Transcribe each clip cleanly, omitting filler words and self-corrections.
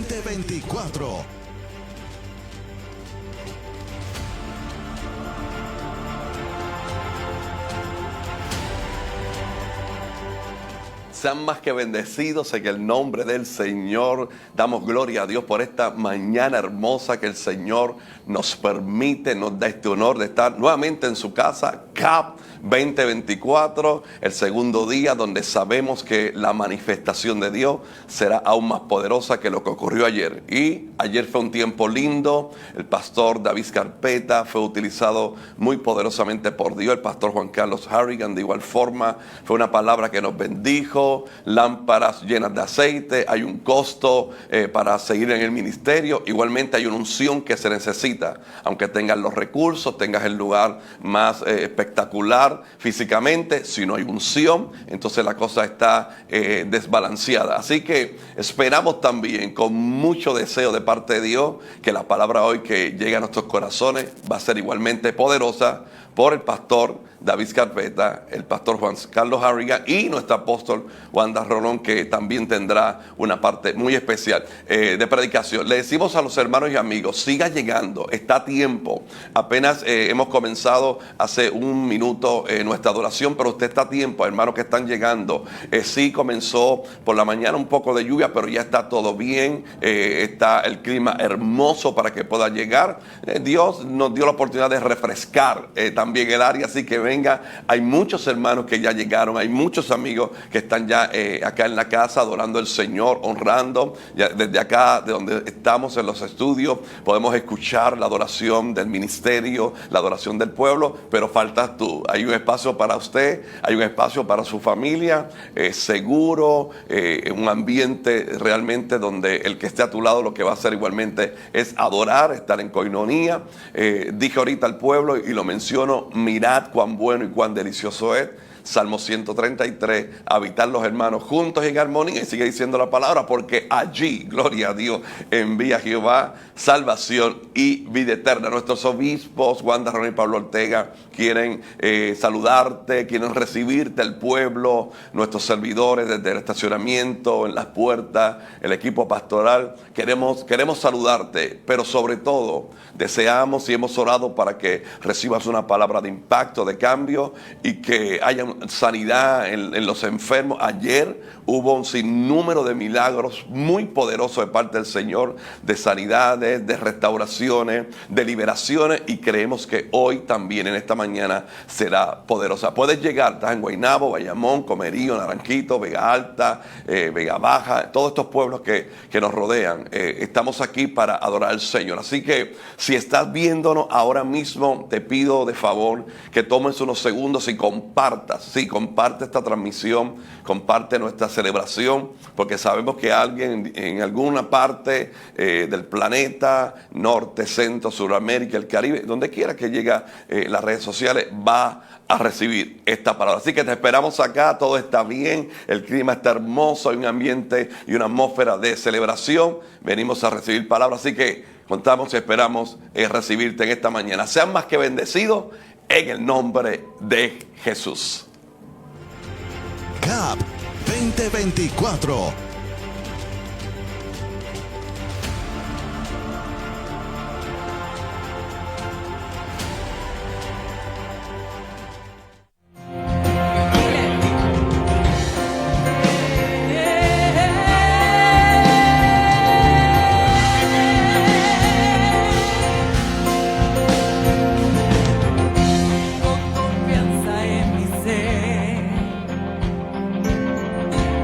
2024. Sean más que bendecidos en el nombre del Señor. Damos gloria a Dios por esta mañana hermosa que el Señor nos permite, nos da este honor de estar nuevamente en su casa, CAP 2024, el segundo día donde sabemos que la manifestación de Dios será aún más poderosa que lo que ocurrió ayer. Y ayer fue un tiempo lindo. El pastor David Carpeta fue utilizado muy poderosamente por Dios. El pastor Juan Carlos Harrigan de igual forma. Fue una palabra que nos bendijo. Lámparas llenas de aceite. Hay un costo para seguir en el ministerio. Igualmente hay una unción que se necesita. Aunque tengas los recursos, tengas el lugar más espectacular físicamente, si no hay unción, entonces la cosa está desbalanceada. Así que esperamos también con mucho deseo de parte de Dios que la palabra hoy que llega a nuestros corazones va a ser igualmente poderosa por el pastor David Carpeta, el pastor Juan Carlos Harrigan y nuestro apóstol Wanda Rolón, que también tendrá una parte muy especial de predicación. Le decimos a los hermanos y amigos, siga llegando, está a tiempo. Apenas hemos comenzado hace un minuto nuestra adoración, pero usted está a tiempo, hermanos que están llegando. Sí comenzó por la mañana un poco de lluvia, pero ya está todo bien, está el clima hermoso para que pueda llegar. Dios nos dio la oportunidad de refrescar también el área, así que venga. Hay muchos hermanos que ya llegaron, hay muchos amigos que están ya acá en la casa adorando al Señor, honrando. Ya desde acá, de donde estamos en los estudios, podemos escuchar la adoración del ministerio, la adoración del pueblo, pero faltas tú. Hay un espacio para usted, hay un espacio para su familia, seguro, un ambiente realmente donde el que esté a tu lado lo que va a hacer igualmente es adorar, estar en coinonía. Dije ahorita al pueblo y lo menciono: mirad cuán bueno y cuán delicioso es. Salmo 133, habitar los hermanos juntos en armonía. Y sigue diciendo la palabra, porque allí, gloria a Dios, envía Jehová salvación y vida eterna. Nuestros obispos, Wanda Rolón y Pablo Ortega, quieren saludarte, quieren recibirte, el pueblo, nuestros servidores desde el estacionamiento, en las puertas, el equipo pastoral. Queremos saludarte, pero sobre todo deseamos y hemos orado para que recibas una palabra de impacto, de cambio, y que haya sanidad en los enfermos. Ayer hubo un sinnúmero de milagros muy poderosos de parte del Señor, de sanidades, de restauraciones, de liberaciones, y creemos que hoy también en esta mañana será poderosa. Puedes llegar, estás en Guaynabo, Bayamón, Comerío, Naranjito, Vega Alta, Vega Baja, todos estos pueblos que nos rodean. Estamos aquí para adorar al Señor. Así que si estás viéndonos ahora mismo, te pido de favor que tomes unos segundos y compartas. Sí, comparte esta transmisión, comparte nuestra celebración, porque sabemos que alguien en alguna parte del planeta, norte, centro, Suramérica, el Caribe, donde quiera que llegue las redes sociales, va a recibir esta palabra. Así que te esperamos acá, todo está bien, el clima está hermoso, hay un ambiente y una atmósfera de celebración. Venimos a recibir palabras, así que contamos y esperamos recibirte en esta mañana. Sean más que bendecidos en el nombre de Jesús. CAP 2024.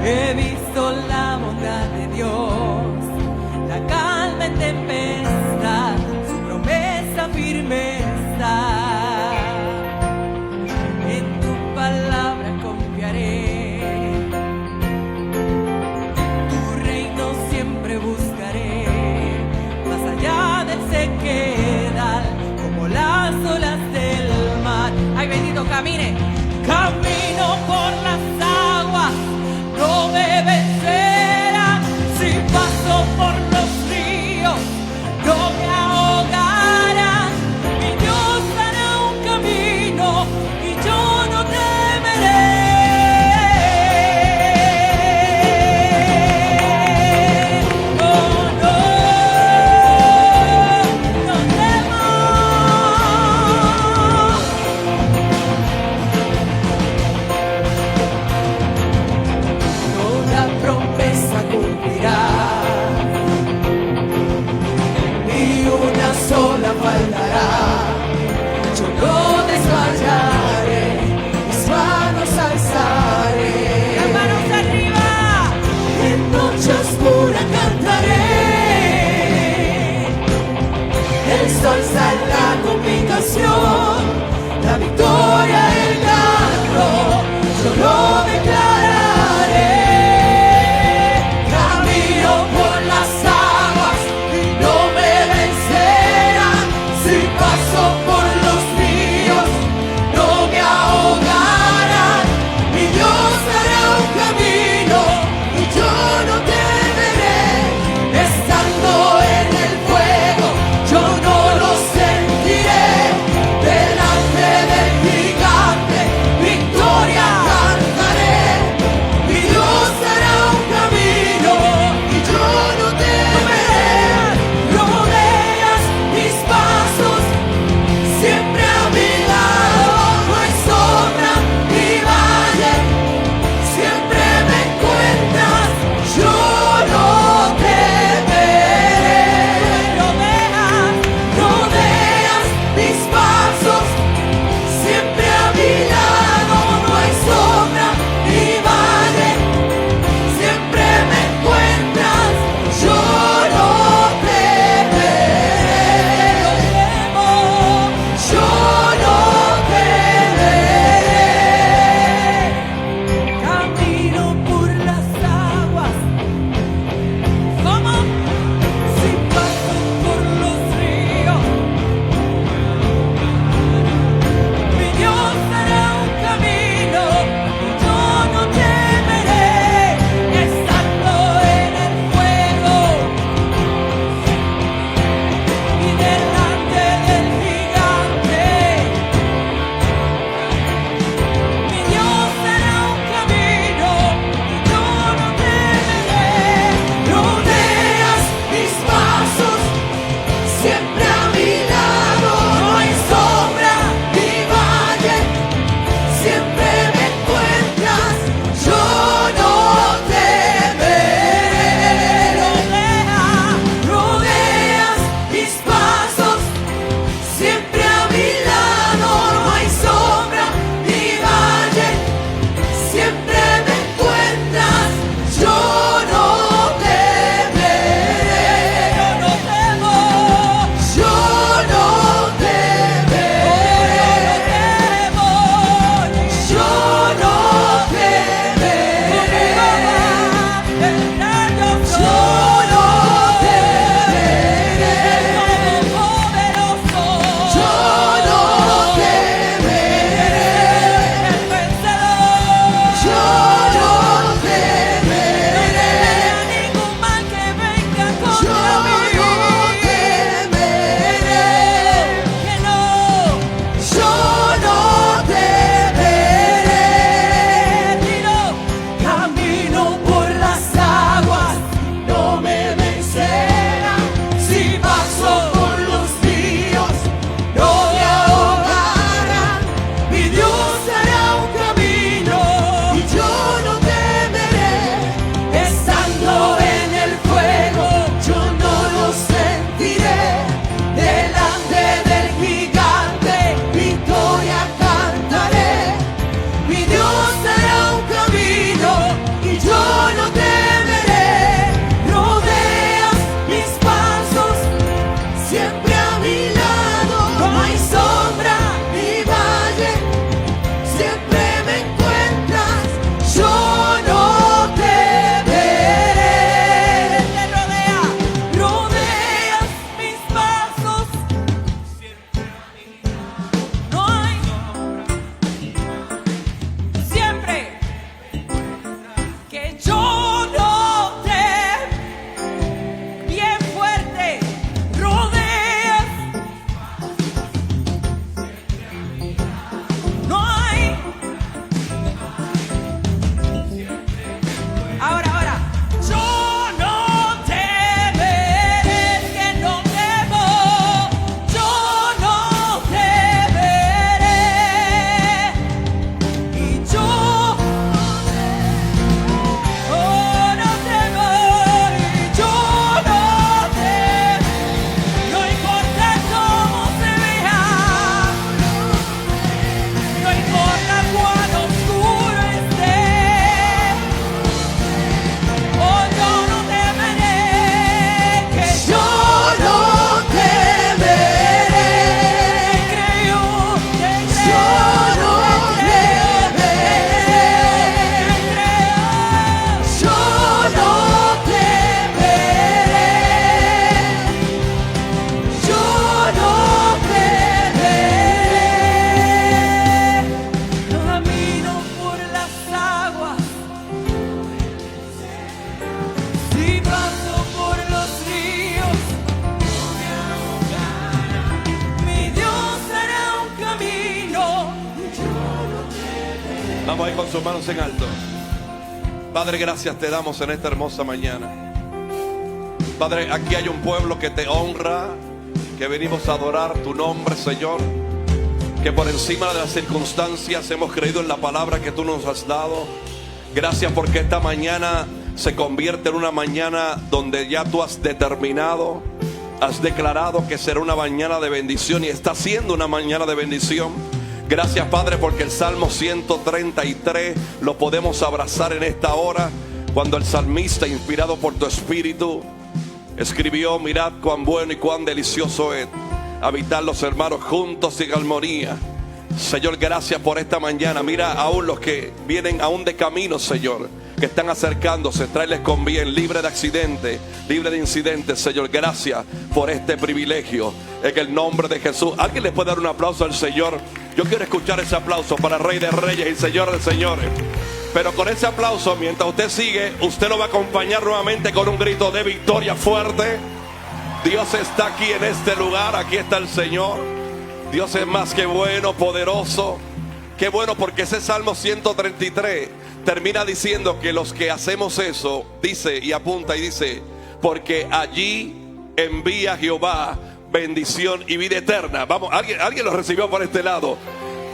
He visto la bondad de Dios, la calma en tempestad, su promesa firme está. En tu palabra confiaré, tu reino siempre buscaré, más allá del sequedal, como las olas del mar. Ay, bendito, camino por las aguas. No me vencerá si Vamos ahí con sus manos en alto. Padre, gracias te damos en esta hermosa mañana. Padre, aquí hay un pueblo que te honra, que venimos a adorar tu nombre, Señor. Que por encima de las circunstancias hemos creído en la palabra que tú nos has dado. Gracias porque esta mañana se convierte en una mañana donde ya tú has determinado, has declarado que será una mañana de bendición y está siendo una mañana de bendición. Gracias, Padre, porque el Salmo 133 lo podemos abrazar en esta hora, cuando el salmista, inspirado por tu Espíritu, escribió: mirad cuán bueno y cuán delicioso es habitar los hermanos juntos en armonía. Señor, gracias por esta mañana. Mira aún los que vienen aún de camino, Señor, que están acercándose, tráeles con bien, libre de accidentes, libre de incidentes. Señor, gracias por este privilegio, en el nombre de Jesús. ¿Alguien le puede dar un aplauso al Señor? Yo quiero escuchar ese aplauso para el Rey de Reyes y Señor de Señores. Pero con ese aplauso, mientras usted sigue, usted lo va a acompañar nuevamente con un grito de victoria fuerte. Dios está aquí en este lugar, aquí está el Señor. Dios es más que bueno, poderoso. Qué bueno, porque ese Salmo 133 termina diciendo que los que hacemos eso, dice y apunta y dice: porque allí envía Jehová bendición y vida eterna. Vamos, alguien lo recibió por este lado.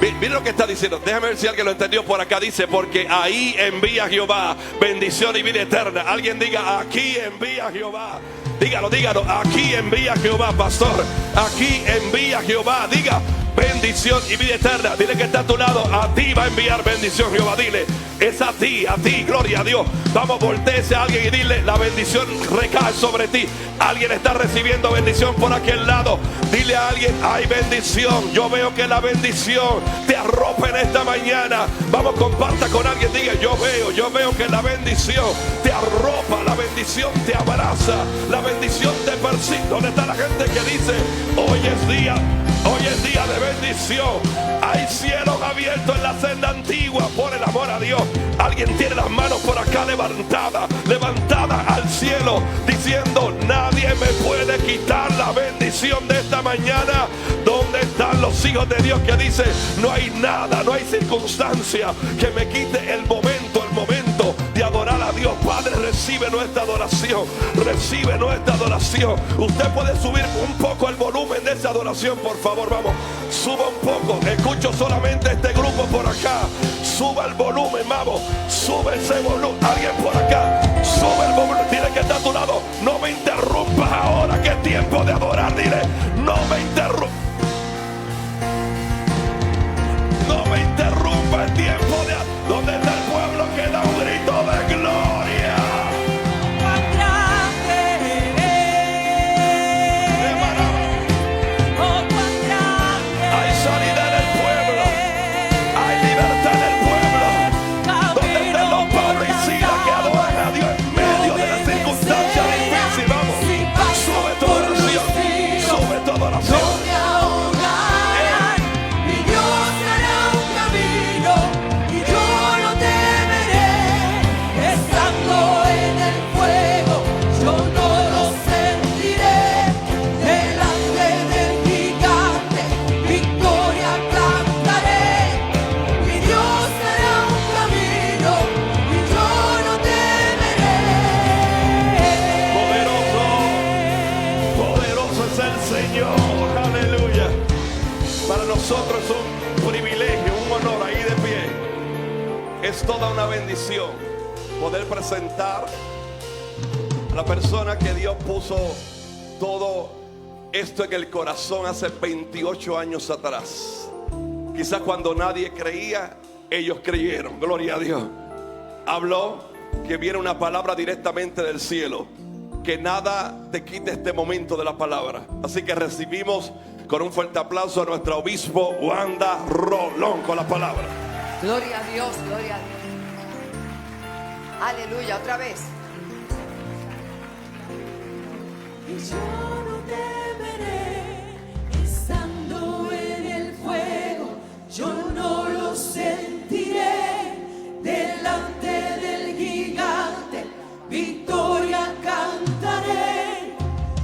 Miren lo que está diciendo. Déjame ver si alguien lo entendió por acá. Dice: porque ahí envía Jehová bendición y vida eterna. Alguien diga: aquí envía Jehová. Dígalo, dígalo. Aquí envía Jehová, pastor. Aquí envía Jehová. Diga: bendición y vida eterna. Dile que está a tu lado: a ti va a enviar bendición Jehová. Dile: es a ti, gloria a Dios. Vamos, volteese a alguien y dile: la bendición recae sobre ti. Alguien está recibiendo bendición por aquel lado. Dile a alguien: hay bendición. Yo veo que la bendición te arropa en esta mañana. Vamos, comparta con alguien. Diga: yo veo que la bendición te arropa. La bendición te abraza. La bendición te persigue. ¿Dónde está la gente que dice: hoy es día de bendición? Hay cielos abiertos en la senda antigua, por el amor a Dios. Alguien tiene las manos por acá levantadas al cielo, diciendo: nadie me puede quitar la bendición de esta mañana. ¿Dónde están los hijos de Dios que dicen: no hay nada, no hay circunstancia que me quite el momento de adorar a Dios? Padre, recibe nuestra adoración, recibe nuestra adoración. Usted puede subir un poco el volumen de esa adoración, por favor. Vamos, suba un poco. Escucho solamente este grupo por acá. Suba el volumen, vamos, sube ese volumen. Alguien por acá, sube el volumen. Dile que está a tu lado: no me interrumpas ahora que es tiempo de adorar. Dile: no me interrumpas. No me interrumpa el tiempo de adorar. ¿Dónde está el pueblo que da un grito de gloria? Cuán grande eres. Oh, cuán grande. Hay sanidad en el pueblo, hay libertad en el pueblo. ¿Dónde están los pobres y Silas que adoran a Dios en medio de la circunstancia difícil? Vamos, sube tu oración, sube tu oración. Nosotros es un privilegio, un honor, ahí de pie. Es toda una bendición poder presentar a la persona que Dios puso todo esto en el corazón hace 28 años atrás. Quizás cuando nadie creía, ellos creyeron. Gloria a Dios. Habló que viene una palabra directamente del cielo. Que nada te quite este momento de la palabra. Así que recibimos con un fuerte aplauso a nuestro obispo Wanda Rolón con la palabra. Gloria a Dios, gloria a Dios. Aleluya, otra vez. Y yo no temeré, estando en el fuego, yo no lo sentiré. Delante del gigante, victoria cantaré.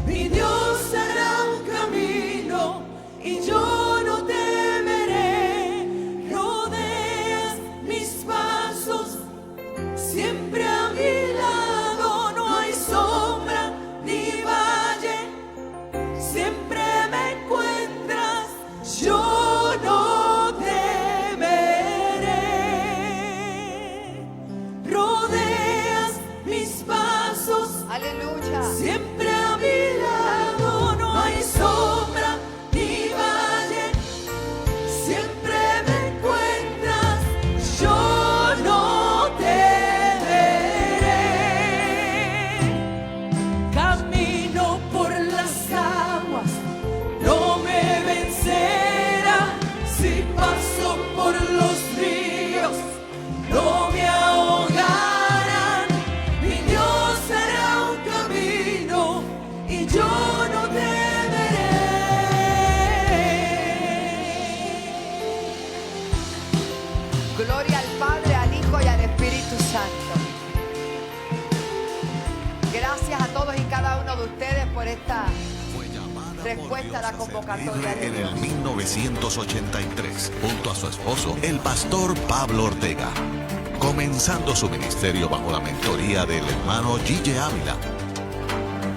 Mi Dios hará un camino y yo no temeré. Rodeas mis Aleluya. Siempre a mi lado, no hay sombra ni valle. Siempre me encuentras, yo no temeré. Camino por las aguas, no me vencerá. Si paso por los ríos, no me ahogarán. Mi Dios hará un camino y yo no temeré. Gloria al Padre, al Hijo y al Espíritu Santo. Gracias a todos y cada uno de ustedes por esta respuesta a la convocatoria de En Dios. el 1983, junto a su esposo, el pastor Pablo Ortega, comenzando su ministerio bajo la mentoría del hermano G.J. Ávila,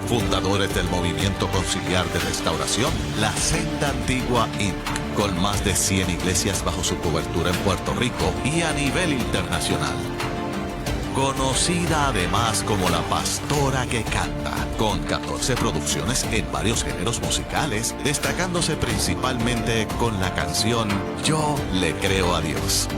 fundadores del movimiento conciliar de restauración, La Senda Antigua Inc., con más de 100 iglesias bajo su cobertura en Puerto Rico y a nivel internacional. Conocida además como la pastora que canta, con 14 producciones en varios géneros musicales, destacándose principalmente con la canción Yo le creo a Dios.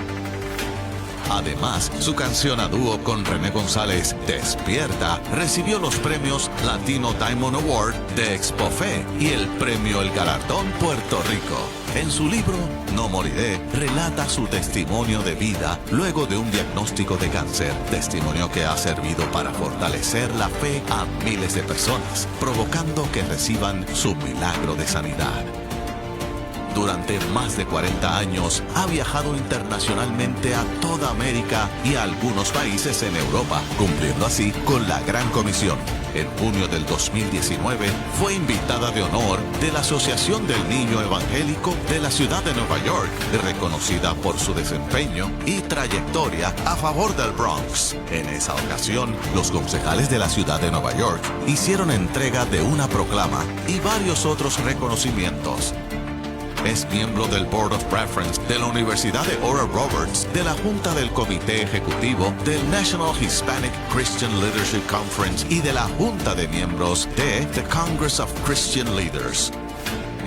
Además, su canción a dúo con René González, Despierta, recibió los premios Latino Diamond Award de Expofe y el premio El Galardón Puerto Rico. En su libro No Moriré, relata su testimonio de vida luego de un diagnóstico de cáncer, testimonio que ha servido para fortalecer la fe a miles de personas, provocando que reciban su milagro de sanidad. Durante más de 40 años ha viajado internacionalmente a toda América y a algunos países en Europa, cumpliendo así con la Gran Comisión. En junio del 2019 fue invitada de honor de la Asociación del Niño Evangélico de la ciudad de Nueva York, reconocida por su desempeño y trayectoria a favor del Bronx. En esa ocasión, los concejales de la ciudad de Nueva York hicieron entrega de una proclama y varios otros reconocimientos. Es miembro del Board of Preference de la Universidad de Oral Roberts, de la Junta del Comité Ejecutivo del National Hispanic Christian Leadership Conference y de la Junta de Miembros de The Congress of Christian Leaders.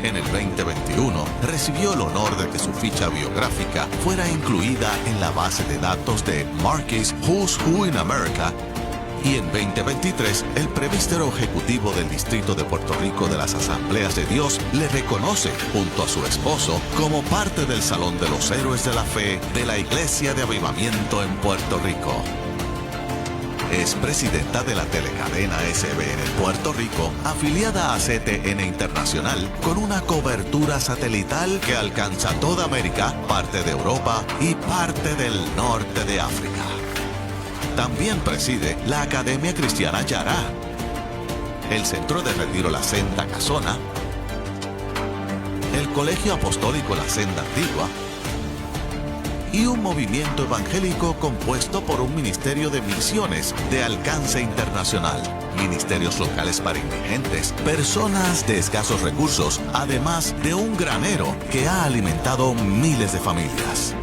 En el 2021 recibió el honor de que su ficha biográfica fuera incluida en la base de datos de Marquis Who's Who in America. Y en 2023, el presbítero ejecutivo del Distrito de Puerto Rico de las Asambleas de Dios le reconoce, junto a su esposo, como parte del Salón de los Héroes de la Fe de la Iglesia de Avivamiento en Puerto Rico. Es presidenta de la telecadena SBN en Puerto Rico, afiliada a CTN Internacional, con una cobertura satelital que alcanza toda América, parte de Europa y parte del norte de África. También preside la Academia Cristiana Yará, el Centro de Retiro La Senda Casona, el Colegio Apostólico La Senda Antigua y un movimiento evangélico compuesto por un ministerio de misiones de alcance internacional, ministerios locales para indigentes, personas de escasos recursos, además de un granero que ha alimentado miles de familias.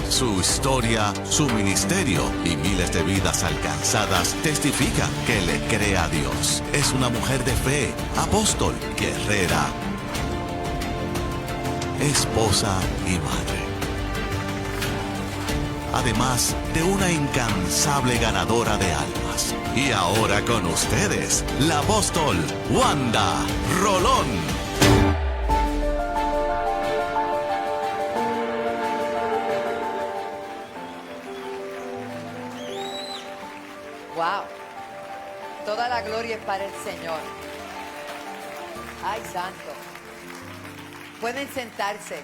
Su historia, su ministerio y miles de vidas alcanzadas testifican que le cree a Dios. Es una mujer de fe, apóstol, guerrera, esposa y madre. Además de una incansable ganadora de almas. Y ahora con ustedes, la apóstol Wanda Rolón. Wow. Toda la gloria es para el Señor. Ay, santo. Pueden sentarse.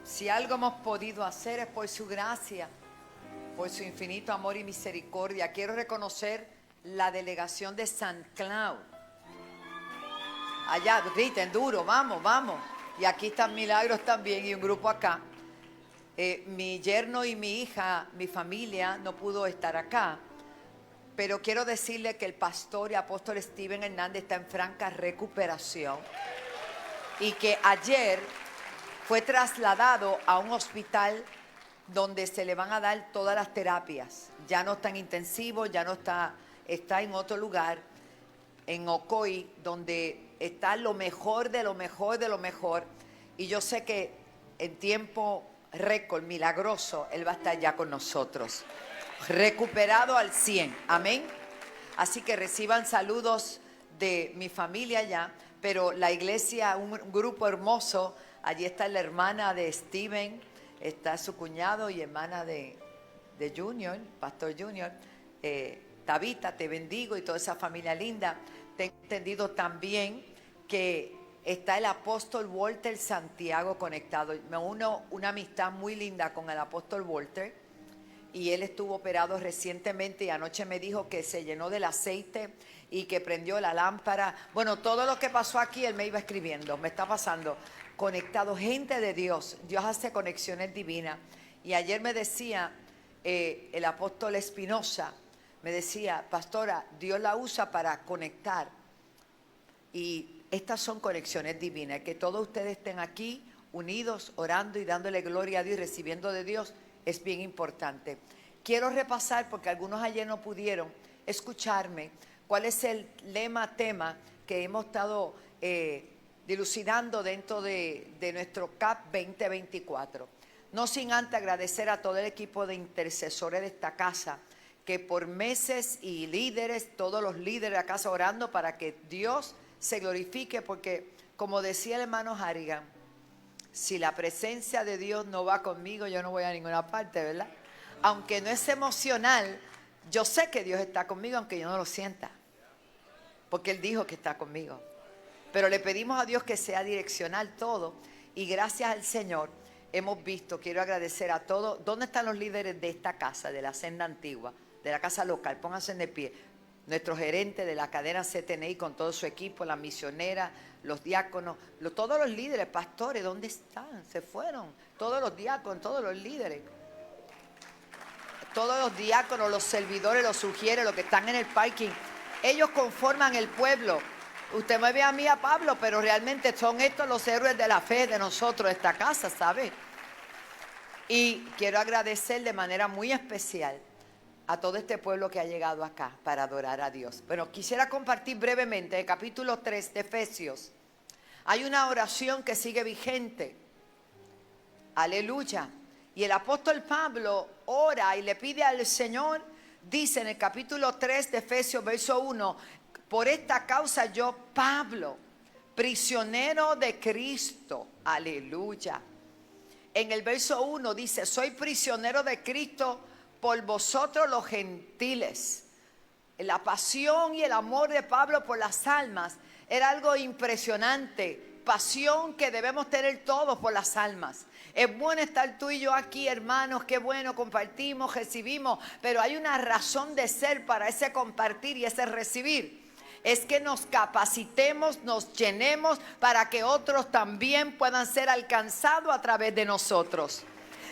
Si algo hemos podido hacer es por su gracia, por su infinito amor y misericordia. Quiero reconocer la delegación de San Cloud. Allá, griten duro, vamos, vamos. Y aquí están Milagros también y un grupo acá. Mi yerno y mi hija, mi familia no pudo estar acá, pero quiero decirle que el pastor y apóstol Steven Hernández está en franca recuperación y que ayer fue trasladado a un hospital donde se le van a dar todas las terapias. Ya no está en intensivo, ya no está en otro lugar, en Ocoee, donde está lo mejor de lo mejor de lo mejor. Y yo sé que en tiempo récord, milagroso, él va a estar ya con nosotros, recuperado al 100. Amén. Así que reciban saludos de mi familia allá, pero la iglesia, un grupo hermoso. Allí está la hermana de Steven, está su cuñado y hermana de Junior, Pastor Junior. Tabita, te bendigo, y toda esa familia linda. Tengo entendido también que está el apóstol Walter Santiago conectado. Me uno una amistad muy linda con el apóstol Walter, y él estuvo operado recientemente y anoche me dijo que se llenó del aceite y que prendió la lámpara. Bueno, todo lo que pasó aquí él me iba escribiendo, me está pasando. Conectado, gente de Dios. Dios hace conexiones divinas. Y ayer me decía el apóstol Espinosa, me decía, pastora, Dios la usa para conectar. Y estas son conexiones divinas. Que todos ustedes estén aquí unidos, orando y dándole gloria a Dios y recibiendo de Dios es bien importante. Quiero repasar, porque algunos ayer no pudieron escucharme, cuál es el tema que hemos estado dilucidando dentro de nuestro CAP 2024. No sin antes agradecer a todo el equipo de intercesores de esta casa, que por meses, y líderes, todos los líderes de la casa orando para que Dios se glorifique, porque como decía el hermano Harrigan, si la presencia de Dios no va conmigo, yo no voy a ninguna parte, ¿verdad? Aunque no es emocional, yo sé que Dios está conmigo, aunque yo no lo sienta, porque Él dijo que está conmigo. Pero le pedimos a Dios que sea direccional todo, y gracias al Señor hemos visto. Quiero agradecer a todos. ¿Dónde están los líderes de esta casa, de la senda antigua, de la casa local? Pónganse de pie. Nuestro gerente de la cadena CTNI con todo su equipo, la misionera, los diáconos, todos los líderes, pastores, ¿dónde están? Se fueron. Todos los diáconos, todos los líderes. Todos los diáconos, los servidores, los sugieres, los que están en el parking. Ellos conforman el pueblo. Usted me ve a mí, a Pablo, pero realmente son estos los héroes de la fe de nosotros, de esta casa, ¿sabe? Y quiero agradecer de manera muy especial a todo este pueblo que ha llegado acá para adorar a Dios. Bueno, quisiera compartir brevemente el capítulo 3 de Efesios. Hay una oración que sigue vigente. Aleluya. Y el apóstol Pablo ora y le pide al Señor, dice en el capítulo 3 de Efesios, verso 1, por esta causa yo, Pablo, prisionero de Cristo. Aleluya. En el verso 1 dice, soy prisionero de Cristo por vosotros los gentiles. La pasión y el amor de Pablo por las almas era algo impresionante. Pasión que debemos tener todos por las almas. Es bueno estar tú y yo aquí, hermanos, qué bueno, compartimos, recibimos, pero hay una razón de ser para ese compartir y ese recibir. Es que nos capacitemos, nos llenemos para que otros también puedan ser alcanzados a través de nosotros.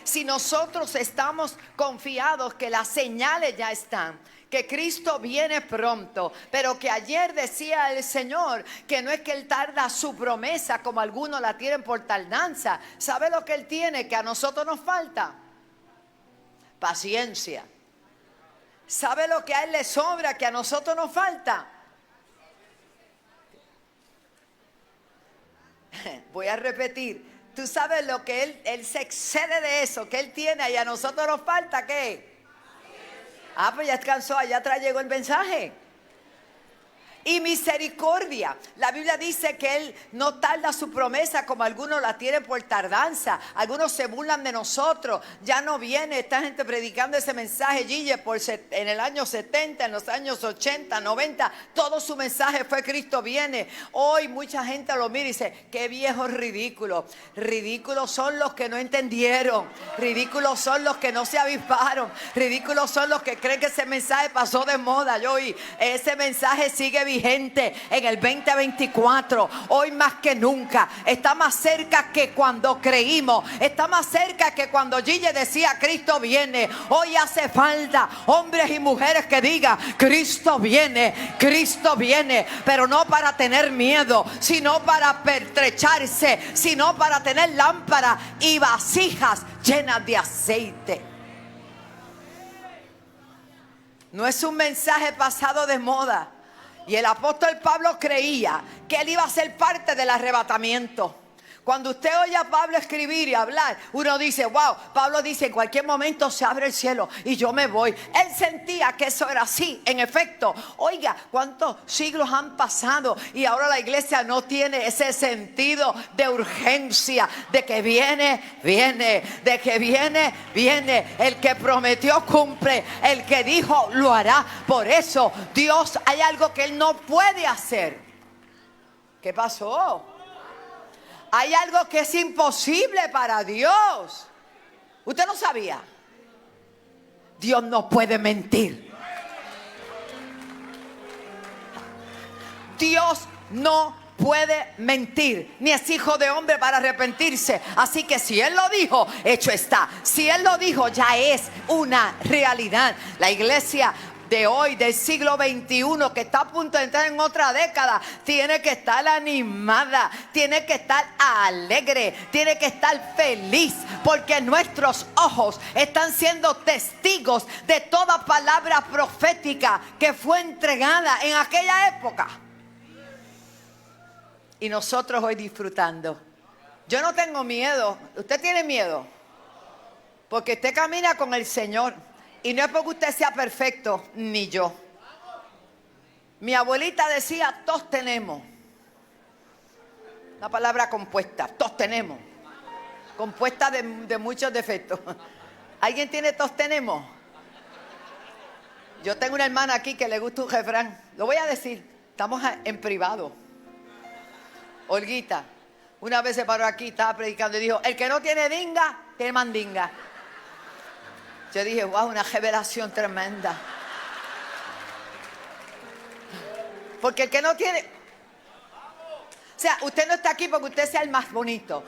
Si nosotros estamos confiados que las señales ya están, que Cristo viene pronto, pero que ayer decía el Señor que no es que Él tarda su promesa como algunos la tienen por tardanza. ¿Sabe lo que Él tiene? Que a nosotros nos falta paciencia. ¿Sabe lo que a Él le sobra? Que a nosotros nos falta. Voy a repetir. Tú sabes lo que Él se excede de eso, que Él tiene, y a nosotros nos falta, ¿qué? Ah, pues ya alcanzó, allá atrás llegó el mensaje. Y misericordia. La Biblia dice que Él no tarda su promesa como algunos la tienen por tardanza. Algunos se burlan de nosotros. Ya no viene esta gente predicando ese mensaje, Gille, en el año 70, en los años 80, 90. Todo su mensaje fue Cristo viene. Hoy mucha gente lo mira y dice, qué viejo ridículo. Ridículos son los que no entendieron. Ridículos son los que no se avisparon. Ridículos son los que creen que ese mensaje pasó de moda. Yo oí, ese mensaje sigue vigente en el 2024. Hoy más que nunca está más cerca que cuando creímos, está más cerca que cuando Gille decía Cristo viene. Hoy hace falta hombres y mujeres que digan Cristo viene, pero no para tener miedo, sino para pertrecharse, sino para tener lámparas y vasijas llenas de aceite. No es un mensaje pasado de moda. Y el apóstol Pablo creía que él iba a ser parte del arrebatamiento. Cuando usted oye a Pablo escribir y hablar, uno dice, wow, Pablo dice, en cualquier momento se abre el cielo y yo me voy. Él sentía que eso era así, en efecto. Oiga, ¿cuántos siglos han pasado? Y ahora la iglesia no tiene ese sentido de urgencia, de que viene, viene, de que viene, viene. El que prometió cumple, el que dijo lo hará. Por eso, Dios, hay algo que Él no puede hacer. ¿Qué pasó? Hay algo que es imposible para Dios. ¿Usted no sabía? Dios no puede mentir. Dios no puede mentir, ni es hijo de hombre para arrepentirse. Así que si Él lo dijo, hecho está. Si Él lo dijo, ya es una realidad. La iglesia de hoy, del siglo XXI, que está a punto de entrar en otra década, tiene que estar animada, tiene que estar alegre, tiene que estar feliz, porque nuestros ojos están siendo testigos de toda palabra profética que fue entregada en aquella época. Y nosotros hoy disfrutando. Yo no tengo miedo. ¿Usted tiene miedo? Porque usted camina con el Señor. Y no es porque usted sea perfecto, ni yo. Mi abuelita decía, todos tenemos. Una palabra compuesta, todos tenemos. Compuesta de muchos defectos. ¿Alguien tiene todos tenemos? Yo tengo una hermana aquí que le gusta un refrán. Lo voy a decir, estamos en privado. Olguita, una vez se paró aquí, estaba predicando y dijo, el que no tiene dinga, tiene mandinga. Yo dije, wow, una revelación tremenda. Porque el que no tiene... O sea, usted no está aquí porque usted sea el más bonito.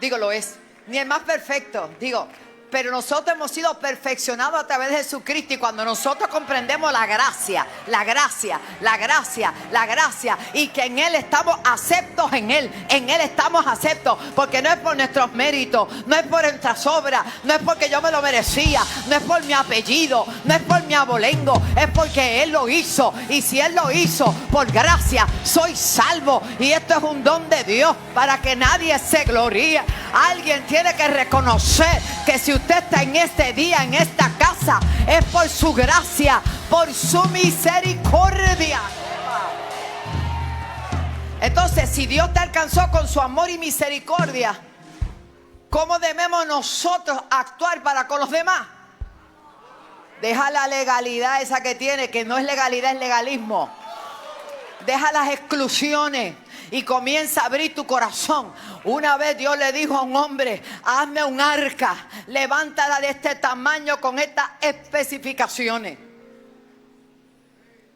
Digo, lo es. Ni el más perfecto. Digo, pero nosotros hemos sido perfeccionados a través de Jesucristo. Y cuando nosotros comprendemos la gracia, la gracia, la gracia, la gracia, y que en Él estamos aceptos en Él estamos aceptos, porque no es por nuestros méritos, no es por nuestras obras, no es porque yo me lo merecía, no es por mi apellido, no es por mi abolengo, es porque Él lo hizo. Y si Él lo hizo por gracia, soy salvo. Y esto es un don de Dios para que nadie se gloríe. Alguien tiene que reconocer que si usted está en este día, en esta casa, es por su gracia, por su misericordia. Entonces, si Dios te alcanzó con su amor y misericordia, ¿cómo debemos nosotros actuar para con los demás? Deja la legalidad esa que tiene, que no es legalidad, es legalismo. Deja las exclusiones y comienza a abrir tu corazón. Una vez Dios le dijo a un hombre, hazme un arca, levántala de este tamaño con estas especificaciones.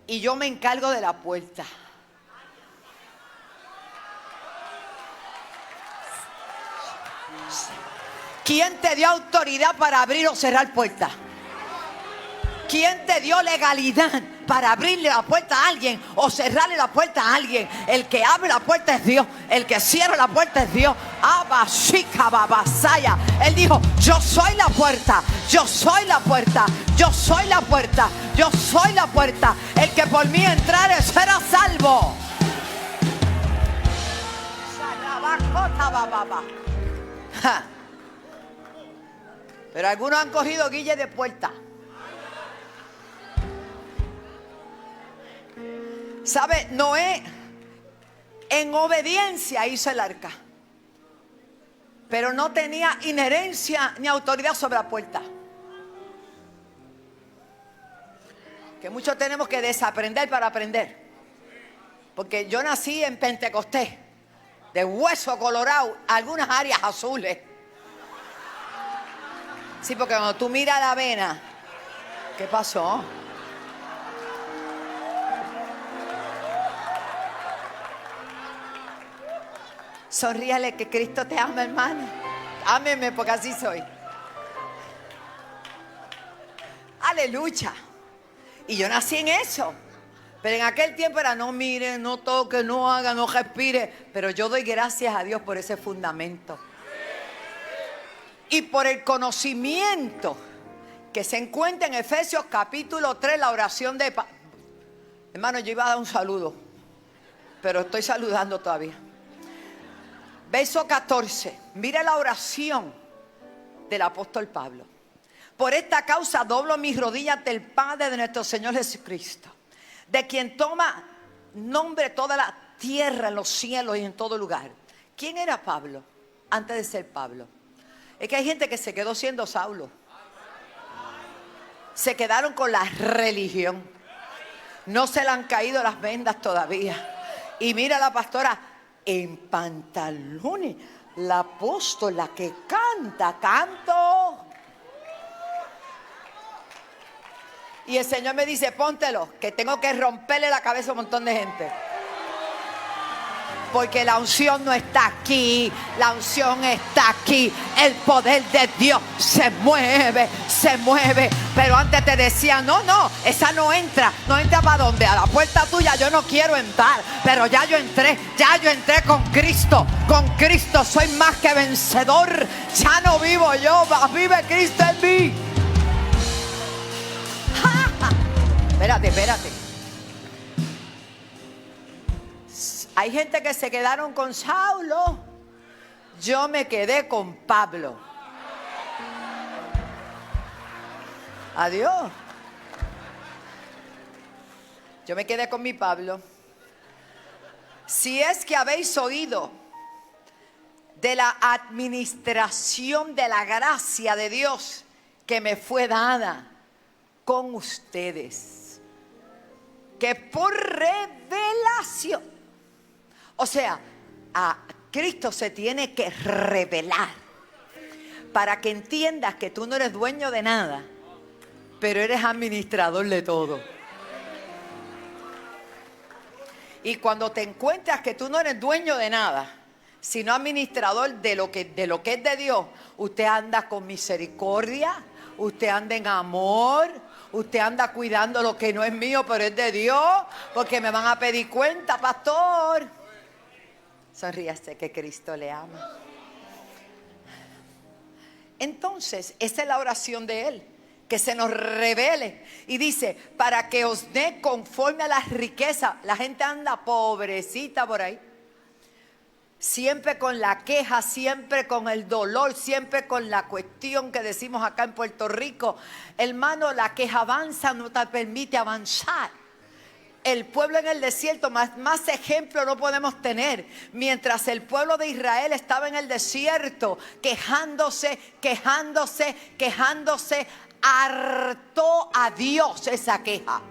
Y yo me encargo de la puerta. ¿Quién te dio autoridad para abrir o cerrar puertas? ¿Quién te dio legalidad para abrirle la puerta a alguien o cerrarle la puerta a alguien? El que abre la puerta es Dios. El que cierra la puerta es Dios. Abashika babasaya. Él dijo, yo soy la puerta. Yo soy la puerta. Yo soy la puerta. Yo soy la puerta. El que por mí entrare será salvo. Ja. Pero algunos han cogido guille de puerta. ¿Sabe? Noé en obediencia hizo el arca, pero no tenía inherencia ni autoridad sobre la puerta. Que muchos tenemos que desaprender para aprender. Porque yo nací en Pentecostés, de hueso colorado, algunas áreas azules. Sí, porque cuando tú miras la avena, ¿qué pasó? Sonríale que Cristo te ama, hermano. Ámeme porque así soy. Aleluya. Y yo nací en eso. Pero en aquel tiempo era no mire, no toque, no haga, no respire. Pero yo doy gracias a Dios por ese fundamento. Y por el conocimiento que se encuentra en Efesios capítulo 3, la oración de Pablo. Hermano, yo iba a dar un saludo, pero estoy saludando todavía. Verso 14. Mira la oración del apóstol Pablo. Por esta causa doblo mis rodillas ante el Padre de nuestro Señor Jesucristo, de quien toma nombre toda la tierra, en los cielos y en todo lugar. ¿Quién era Pablo antes de ser Pablo? Es que hay gente que se quedó siendo Saulo. Se quedaron con la religión. No se le han caído las vendas todavía. Y mira la pastora en pantalones, la apóstola que canta, canto. Y el Señor me dice, póntelo, que tengo que romperle la cabeza a un montón de gente. Porque la unción no está aquí, la unción está aquí. El poder de Dios se mueve, se mueve. Pero antes te decía, no, esa no entra. ¿No entra para dónde? A la puerta tuya yo no quiero entrar. Pero ya yo entré con Cristo. Con Cristo soy más que vencedor. Ya no vivo yo, vive Cristo en mí. Espérate. Hay gente que se quedaron con Saulo. Yo me quedé con Pablo. Adiós. Yo me quedé con mi Pablo. Si es que habéis oído de la administración de la gracia de Dios que me fue dada con ustedes, que por revelación, o sea, a Cristo se tiene que revelar para que entiendas que tú no eres dueño de nada, pero eres administrador de todo. Y cuando te encuentras que tú no eres dueño de nada, sino administrador de lo que es de Dios, usted anda con misericordia, usted anda en amor, usted anda cuidando lo que no es mío, pero es de Dios, porque me van a pedir cuenta, pastor. Sonríase que Cristo le ama. Entonces, esa es la oración de Él, que se nos revele. Y dice, para que os dé conforme a las riquezas. La gente anda pobrecita por ahí. Siempre con la queja, siempre con el dolor, siempre con la cuestión que decimos acá en Puerto Rico. Hermano, la queja avanza, no te permite avanzar. El pueblo en el desierto, más ejemplo no podemos tener. Mientras el pueblo de Israel estaba en el desierto, quejándose, hartó a Dios esa queja.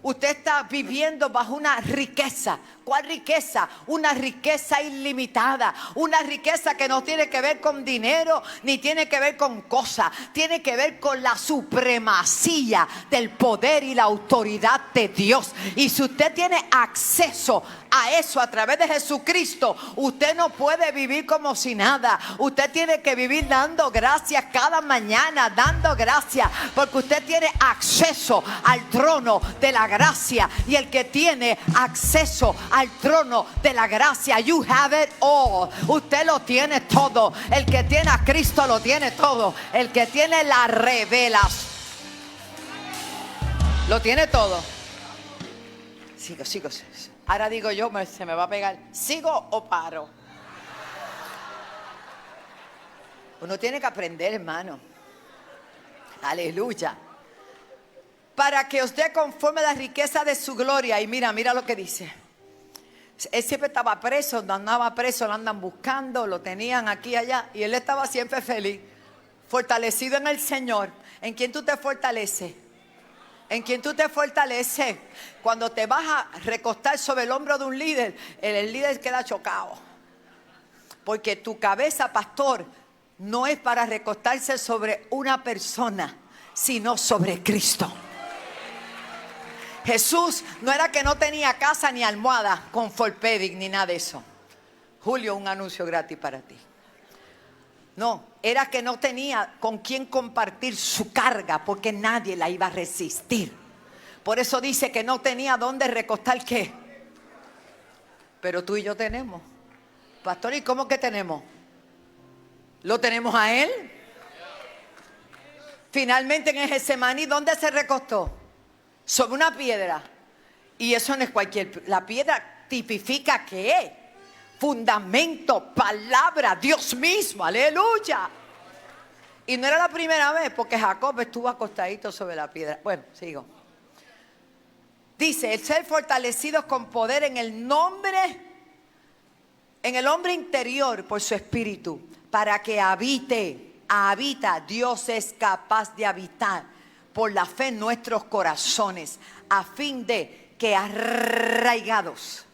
Usted está viviendo bajo una riqueza. ¿Cuál riqueza? Una riqueza ilimitada. Una riqueza que no tiene que ver con dinero, ni tiene que ver con cosas. Tiene que ver con la supremacía del poder y la autoridad de Dios. Y si usted tiene acceso a eso a través de Jesucristo, usted no puede vivir como si nada. Usted tiene que vivir dando gracias cada mañana, dando gracias, porque usted tiene acceso al trono de la gracia. Y el que tiene acceso al trono de la gracia, you have it all. Usted lo tiene todo. El que tiene a Cristo lo tiene todo. El que tiene la revelación lo tiene todo. Sigo. Ahora digo yo, se me va a pegar. ¿Sigo o paro? Uno tiene que aprender, hermano. Aleluya. Para que os dé conforme a la riqueza de su gloria. Y mira lo que dice. Él siempre estaba preso, no andaba preso, lo andan buscando, lo tenían aquí y allá. Y él estaba siempre feliz, fortalecido en el Señor. ¿En quién tú te fortaleces? ¿En quién tú te fortaleces? Cuando te vas a recostar sobre el hombro de un líder, el líder queda chocado. Porque tu cabeza, pastor, no es para recostarse sobre una persona, sino sobre Cristo. Jesús no era que no tenía casa ni almohada con Forpedic ni nada de eso. Julio, un anuncio gratis para ti. No, era que no tenía con quién compartir su carga porque nadie la iba a resistir. Por eso dice que no tenía dónde recostar qué. Pero tú y yo tenemos. Pastor, ¿y cómo que tenemos? ¿Lo tenemos a él? Finalmente en Getsemaní, ¿dónde se recostó? Sobre una piedra. Y eso no es cualquier... La piedra tipifica ¿qué? Fundamento, palabra, Dios mismo, aleluya. Y no era la primera vez porque Jacob estuvo acostadito sobre la piedra. Bueno, sigo. Dice, el ser fortalecidos con poder en el hombre interior por su espíritu, para que habita, Dios es capaz de habitar por la fe en nuestros corazones, a fin de que arraigados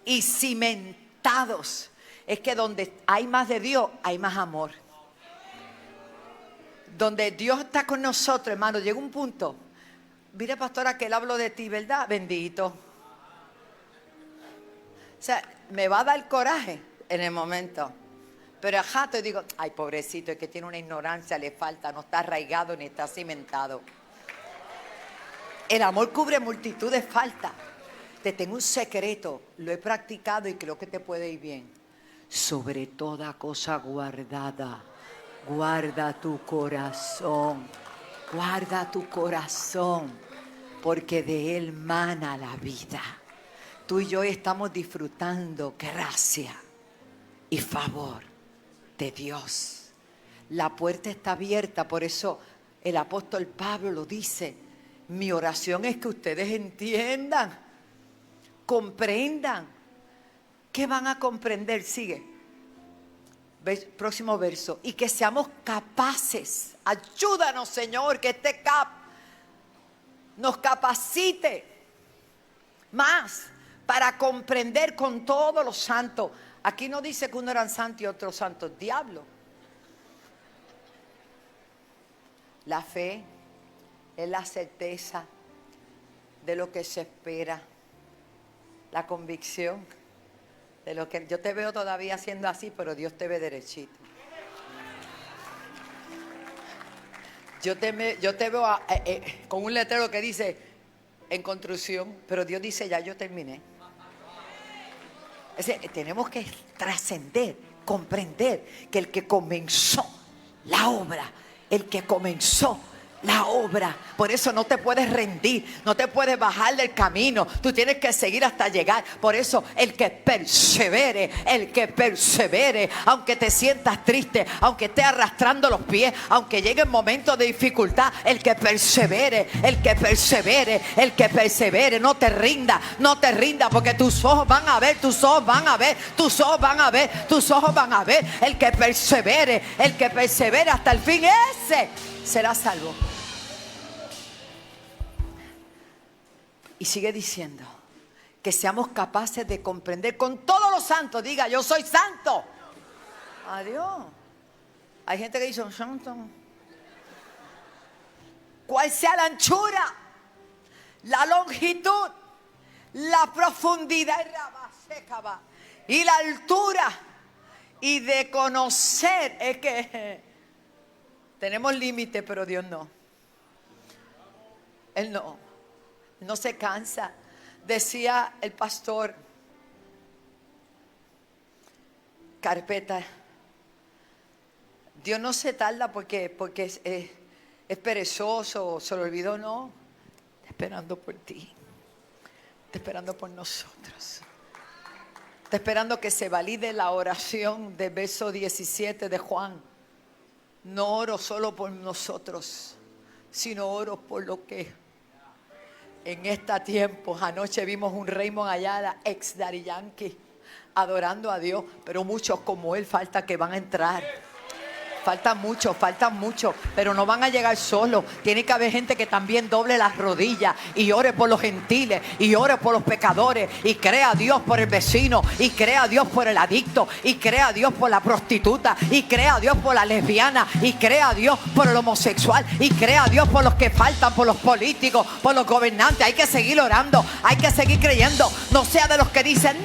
y cimentados, es que donde hay más de Dios, hay más amor. Donde Dios está con nosotros, hermano, llega un punto. Mire, pastora, que él habló de ti, ¿verdad? Bendito. O sea, me va a dar coraje en el momento. Pero ajá, te digo, ay, pobrecito, es que tiene una ignorancia, le falta, no está arraigado ni está cimentado. El amor cubre multitud de faltas. Te tengo un secreto, lo he practicado y creo que te puede ir bien. Sobre toda cosa guardada, guarda tu corazón. Guarda tu corazón, porque de él mana la vida. Tú y yo estamos disfrutando gracia y favor de Dios. La puerta está abierta, por eso el apóstol Pablo lo dice. Mi oración es que ustedes entiendan, comprendan. ¿Qué van a comprender? Sigue. Próximo verso. Y que seamos capaces. Ayúdanos, Señor, que este nos capacite más para comprender con todos los santos. Aquí no dice que uno eran santos y otros santos diablo. La fe es la certeza de lo que se espera, la convicción de lo que yo te veo todavía haciendo así, pero Dios te ve derechito. Yo te veo con un letrero que dice en construcción, pero Dios dice ya yo terminé. Es decir, tenemos que trascender, comprender que el que comenzó la obra, por eso no te puedes rendir, no te puedes bajar del camino, tú tienes que seguir hasta llegar. Por eso el que persevere, aunque te sientas triste, aunque estés arrastrando los pies, aunque lleguen momentos de dificultad, el que persevere, no te rinda, porque tus ojos van a ver, el que persevere hasta el fin, ese será salvo. Y sigue diciendo que seamos capaces de comprender con todos los santos. Diga, yo soy santo. Adiós. Hay gente que dice, santo. ¿Cuál sea la anchura, la longitud, la profundidad y la altura? Y de conocer, es que tenemos límites, pero Dios no. Él no se cansa. Decía el pastor Carpeta, Dios no se tarda porque es perezoso, se lo olvidó, no. Está esperando por ti, está esperando por nosotros. Está esperando que se valide la oración del verso 17 de Juan. No oro solo por nosotros, sino oro por lo que en este tiempo. Anoche vimos un Raymond Ayala, ex Daddy Yankee, adorando a Dios, pero muchos como él falta que van a entrar. Falta mucho, pero no van a llegar solos. Tiene que haber gente que también doble las rodillas y ore por los gentiles, y ore por los pecadores, y crea a Dios por el vecino, y crea a Dios por el adicto, y crea a Dios por la prostituta, y crea a Dios por la lesbiana, y crea a Dios por el homosexual, y crea a Dios por los que faltan, por los políticos, por los gobernantes. Hay que seguir orando, hay que seguir creyendo. No sea de los que dicen,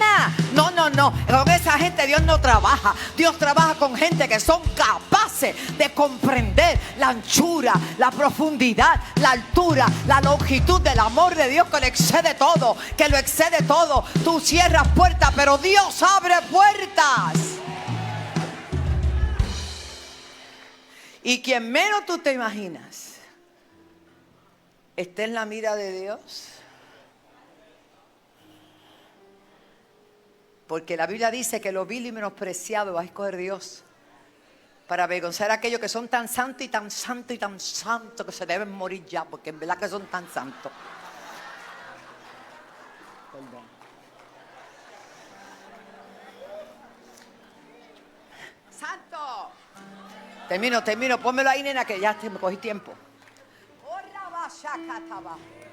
no, con esa gente Dios no trabaja. Dios trabaja con gente que son capaces de comprender la anchura, la profundidad, la altura, la longitud del amor de Dios, que lo excede todo, que lo excede todo. Tú cierras puertas, pero Dios abre puertas. Y quien menos tú te imaginas esté en la mira de Dios. Porque la Biblia dice que lo vil y menospreciado va a escoger Dios para avergonzar a aquellos que son tan santos y tan santos y tan santos que se deben morir ya, porque en verdad que son tan santos. Perdón. ¡Santo! Termino. Pónmelo ahí, nena, que ya me cogí tiempo.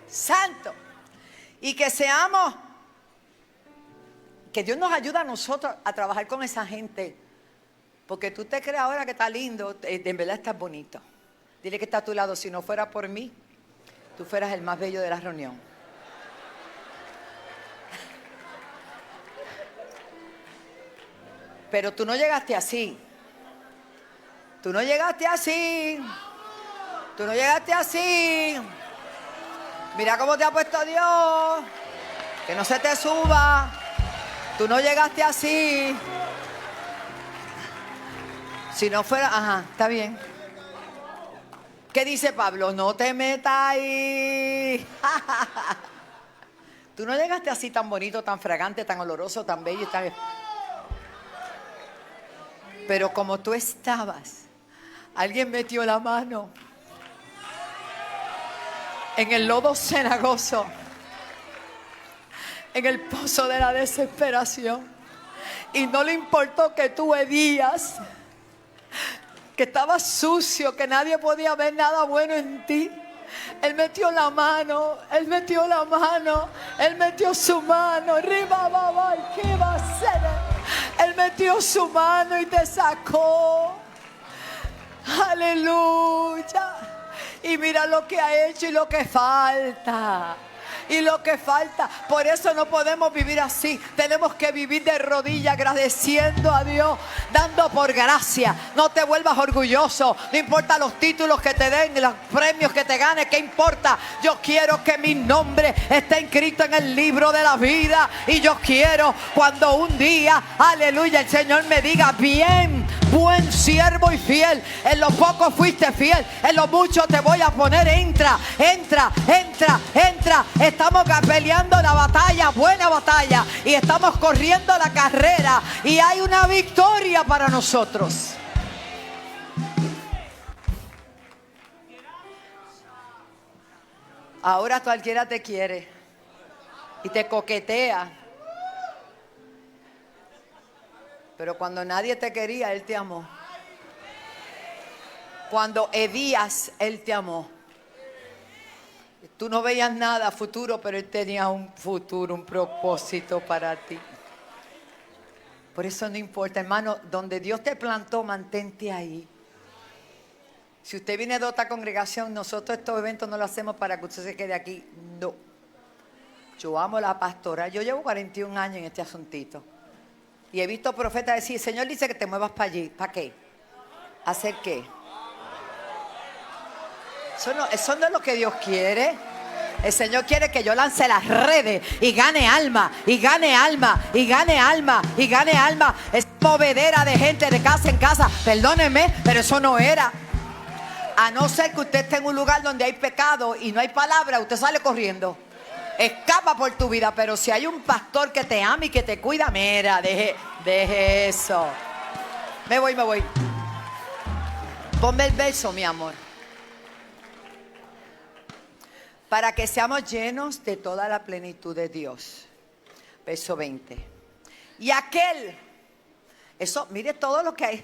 Santo. Y que seamos, que Dios nos ayude a nosotros a trabajar con esa gente. Porque tú te crees ahora que está lindo, en verdad estás bonito. Dile que está a tu lado, si no fuera por mí, tú fueras el más bello de la reunión. Pero tú no llegaste así. Tú no llegaste así. Mira cómo te ha puesto Dios. Que no se te suba. Tú no llegaste así. Si no fuera, está bien. ¿Qué dice Pablo? No te metas ahí. Tú no llegaste así tan bonito, tan fragante, tan oloroso, tan bello y tan... Pero como tú estabas, alguien metió la mano en el lodo cenagoso, en el pozo de la desesperación, y no le importó que tú hedías, que estabas sucio, que nadie podía ver nada bueno en ti. Él metió la mano, Él metió su mano, arriba, babá, ¿qué va a hacer? Él metió su mano y te sacó. Aleluya. Y mira lo que ha hecho y lo que falta. Por eso no podemos vivir así. Tenemos que vivir de rodillas, agradeciendo a Dios, dando por gracia. No te vuelvas orgulloso. No importa los títulos que te den, los premios que te ganes, ¿qué importa? Yo quiero que mi nombre esté inscrito en el libro de la vida. Y yo quiero cuando un día, aleluya, el Señor me diga, bien, buen siervo y fiel. En lo poco fuiste fiel, en lo mucho te voy a poner. Entra. Estamos peleando la batalla, buena batalla, y estamos corriendo la carrera, y hay una victoria para nosotros. Ahora cualquiera te quiere y te coquetea, pero cuando nadie te quería, Él te amó. Cuando hedías, Él te amó. Tú no veías nada futuro, pero Él tenía un futuro, un propósito para ti. Por eso no importa, hermano, donde Dios te plantó, mantente ahí. Si usted viene de otra congregación, nosotros estos eventos no lo hacemos para que usted se quede aquí. No. Yo amo la pastora. Yo llevo 41 años en este asuntito. Y he visto profetas decir, el Señor dice que te muevas para allí. ¿Para qué? ¿Hacer qué? Eso no es lo que Dios quiere. El Señor quiere que yo lance las redes y gane alma, y gane alma, y gane alma, y gane alma. Es movedera de gente de casa en casa. Perdónenme, pero eso no era. A no ser que usted esté en un lugar donde hay pecado y no hay palabra, usted sale corriendo. Escapa por tu vida. Pero si hay un pastor que te ama y que te cuida, mira, deje eso. Me voy. Ponme el verso, mi amor. Para que seamos llenos de toda la plenitud de Dios. Verso 20. Y aquel, eso, mire todo lo que hay.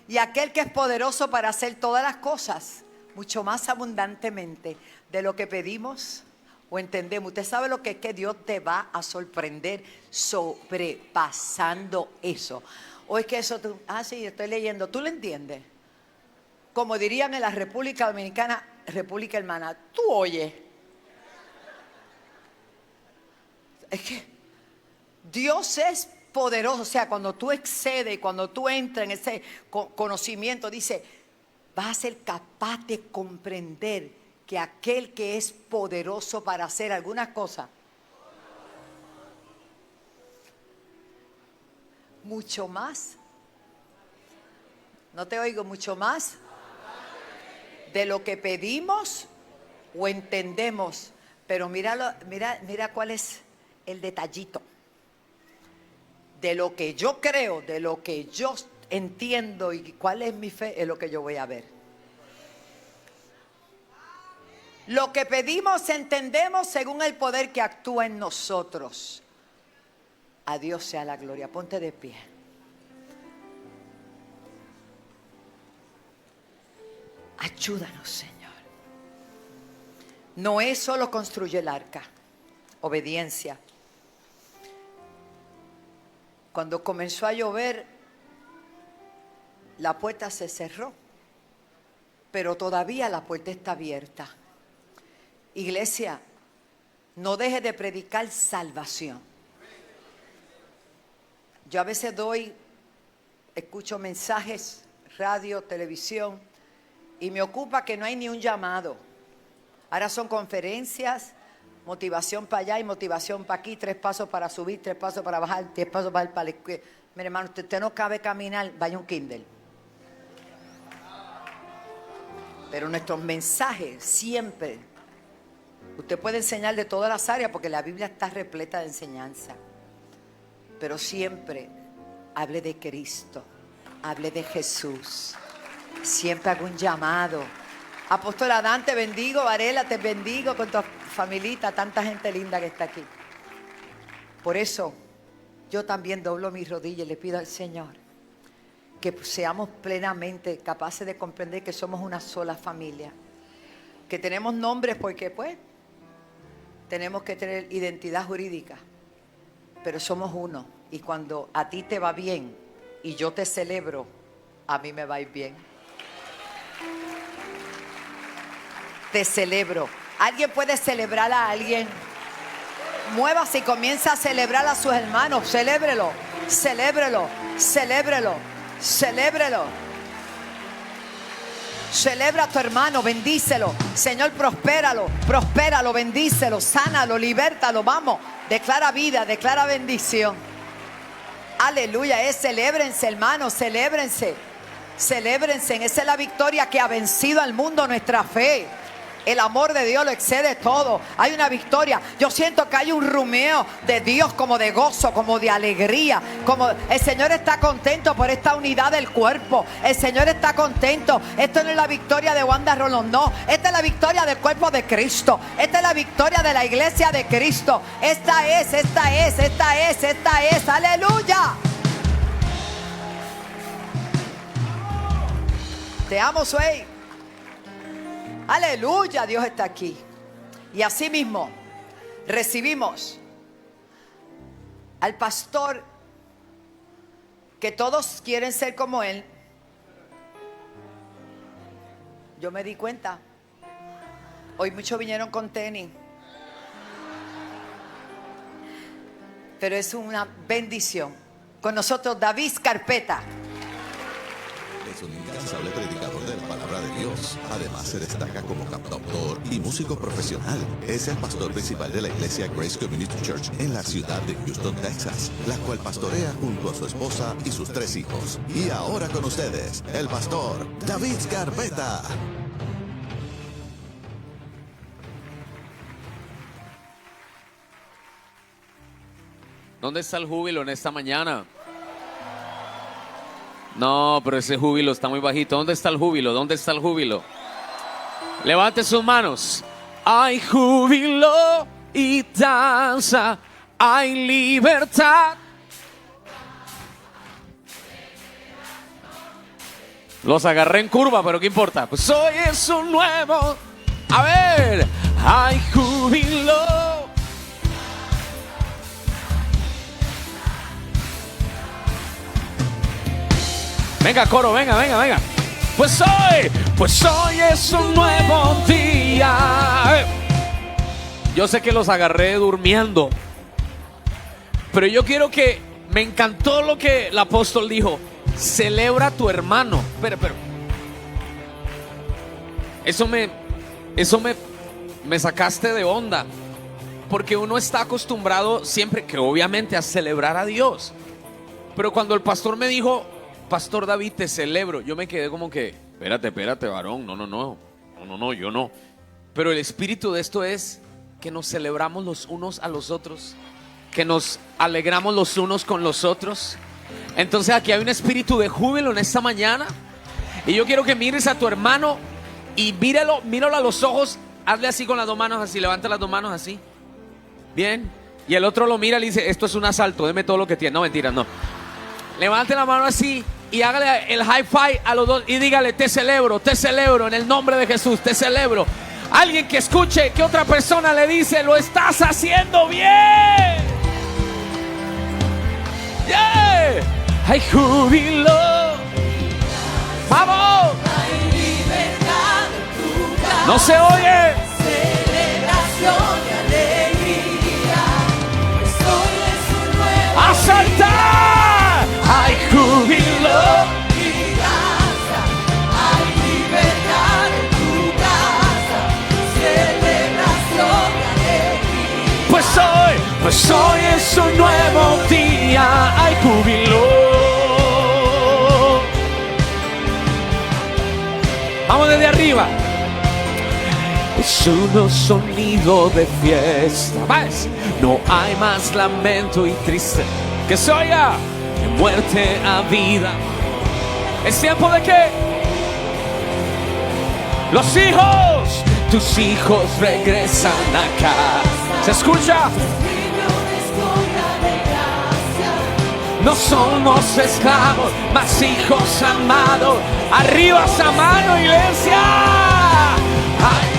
Y aquel que es poderoso para hacer todas las cosas, mucho más abundantemente de lo que pedimos o entendemos. Usted sabe lo que es que Dios te va a sorprender sobrepasando eso. O es que eso tú, sí, estoy leyendo, ¿tú lo entiendes? Como dirían en la República Dominicana, República Hermana, tú oyes. Es que Dios es poderoso, o sea, cuando tú excedes, cuando tú entras en ese conocimiento, dice, vas a ser capaz de comprender que aquel que es poderoso para hacer algunas cosas, mucho más, no te oigo, mucho más de lo que pedimos o entendemos. Pero mira cuál es el detallito. De lo que yo creo, de lo que yo entiendo y cuál es mi fe, es lo que yo voy a ver. Lo que pedimos entendemos según el poder que actúa en nosotros. A Dios sea la gloria. Ponte de pie. Ayúdanos, Señor. Noé solo construyó el arca. Obediencia. Cuando comenzó a llover, la puerta se cerró, pero todavía la puerta está abierta. Iglesia, no deje de predicar salvación. Yo a veces escucho mensajes, radio, televisión, y me ocupa que no hay ni un llamado. Ahora son conferencias, motivación para allá y motivación para aquí, 3 pasos para subir, 3 pasos para bajar, 10 pasos para el izquierda. Mire, hermano, usted no cabe caminar, vaya un Kindle. Pero nuestros mensajes siempre, usted puede enseñar de todas las áreas porque la Biblia está repleta de enseñanza. Pero siempre hable de Cristo, hable de Jesús. Siempre hago un llamado. Apóstol Adán, te bendigo. Varela, te bendigo con tu familita, tanta gente linda que está aquí. Por eso yo también doblo mis rodillas y le pido al Señor que seamos plenamente capaces de comprender que somos una sola familia, que tenemos nombres porque pues tenemos que tener identidad jurídica, pero somos uno. Y cuando a ti te va bien y yo te celebro, a mí me va a ir bien. Te celebro. ¿Alguien puede celebrar a alguien? Muévase y comienza a celebrar a sus hermanos. Celébrelo, celébrelo, celébrelo, celébrelo. Celebra a tu hermano, bendícelo. Señor, prospéralo, prospéralo, bendícelo, sánalo, libértalo. Vamos, declara vida, declara bendición. Aleluya, celébrense, hermanos, celébrense. Celébrense, esa es la victoria que ha vencido al mundo, nuestra fe. El amor de Dios lo excede todo. Hay una victoria. Yo siento que hay un rumeo de Dios, como de gozo, como de alegría, como el Señor está contento por esta unidad del cuerpo. El Señor está contento. Esto no es la victoria de Wanda Rolón, no. Esta es la victoria del cuerpo de Cristo. Esta es la victoria de la iglesia de Cristo. Esta es. Aleluya. Te amo, Sway. Aleluya, Dios está aquí. Y así mismo recibimos al pastor que todos quieren ser como él. Yo me di cuenta. Hoy muchos vinieron con tenis. Pero es una bendición. Con nosotros David Carpeta. Es un incansable predicador de la palabra de Dios. Además, se destaca como cantautor y músico profesional. Es el pastor principal de la iglesia Grace Community Church en la ciudad de Houston, Texas, la cual pastorea junto a su esposa y sus 3 hijos. Y ahora con ustedes, el pastor David Carpeta. ¿Dónde está el júbilo en esta mañana? No, pero ese júbilo está muy bajito. ¿Dónde está el júbilo? ¿Dónde está el júbilo? Levante sus manos. Hay júbilo y danza, hay libertad. Los agarré en curva, pero ¿qué importa? Pues hoy es un nuevo. A ver, hay júbilo. Venga, coro, venga. Pues hoy es un nuevo día. Yo sé que los agarré durmiendo, pero yo quiero que, me encantó lo que el apóstol dijo. Celebra a tu hermano. Pero Eso me sacaste de onda. Porque uno está acostumbrado siempre que obviamente a celebrar a Dios. Pero cuando el pastor me dijo, Pastor David, te celebro, yo me quedé como que, espérate, varón, no, yo no. Pero el espíritu de esto es que nos celebramos los unos a los otros, que nos alegramos los unos con los otros. Entonces aquí hay un espíritu de júbilo en esta mañana. Y yo quiero que mires a tu hermano y míralo a los ojos. Hazle así con las dos manos, así, levanta las dos manos así. Bien. Y el otro lo mira y le dice, esto es un asalto, deme todo lo que tiene. No, mentiras, no. Levante la mano así y hágale el high five a los dos y dígale, te celebro en el nombre de Jesús, te celebro. Alguien que escuche que otra persona le dice, lo estás haciendo bien. Yeah. Hay júbilo. Vamos. No se oye. Celebración y alegría. Hoy es un nuevo ¡A saltar! Hay júbilo. y danza. Hay libertad en tu casa. Celebración y alegría. Pues hoy es un nuevo día. Hay júbilo. Vamos desde arriba. Es un sonido de fiesta. ¿Ves? No hay más lamento y tristeza. Que se oiga de muerte a vida. Es tiempo de que los hijos, tus hijos regresan a casa. ¿Se escucha? No somos esclavos, mas hijos amados. Arriba esa mano, iglesia. Ay.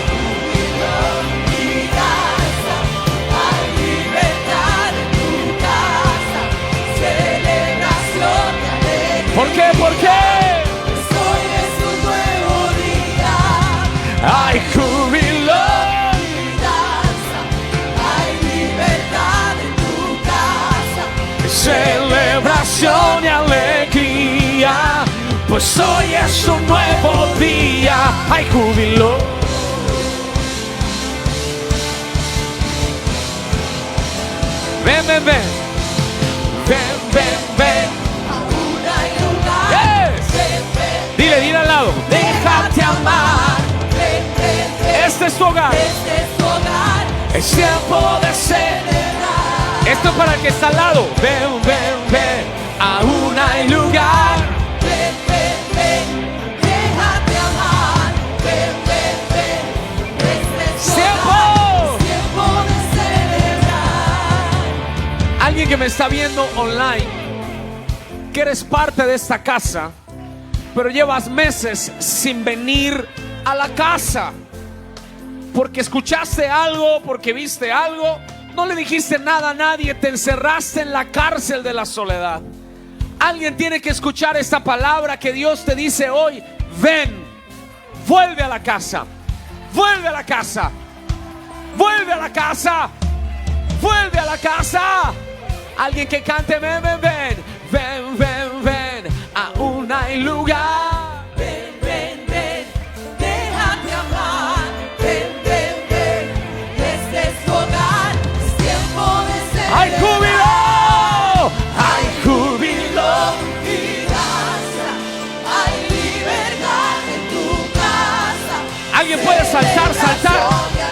¿Por qué? Hoy es un nuevo día. Hay júbilo. Y danza. Hay libertad en tu casa. Celebración y alegría. Pues hoy es un nuevo día. Hay júbilo. Ven. Dile al lado. Déjate amar. Este es tu hogar. Es tiempo de celebrar. Esto es para el que está al lado. Ven. Aún hay lugar. Déjate amar. Tiempo de celebrar. Alguien que me está viendo online, que eres parte de esta casa, pero llevas meses sin venir a la casa porque escuchaste algo, porque viste algo, no le dijiste nada a nadie, te encerraste en la cárcel de la soledad. Alguien tiene que escuchar esta palabra que Dios te dice hoy. Ven, vuelve a la casa. Vuelve a la casa. Alguien que cante, ven. Aún hay lugar. Ven, déjate amar. Ven, este es tu hogar. Es tiempo de celebrar. ¡Hay júbilo! Y danza. Hay libertad en tu casa. Alguien puede saltar.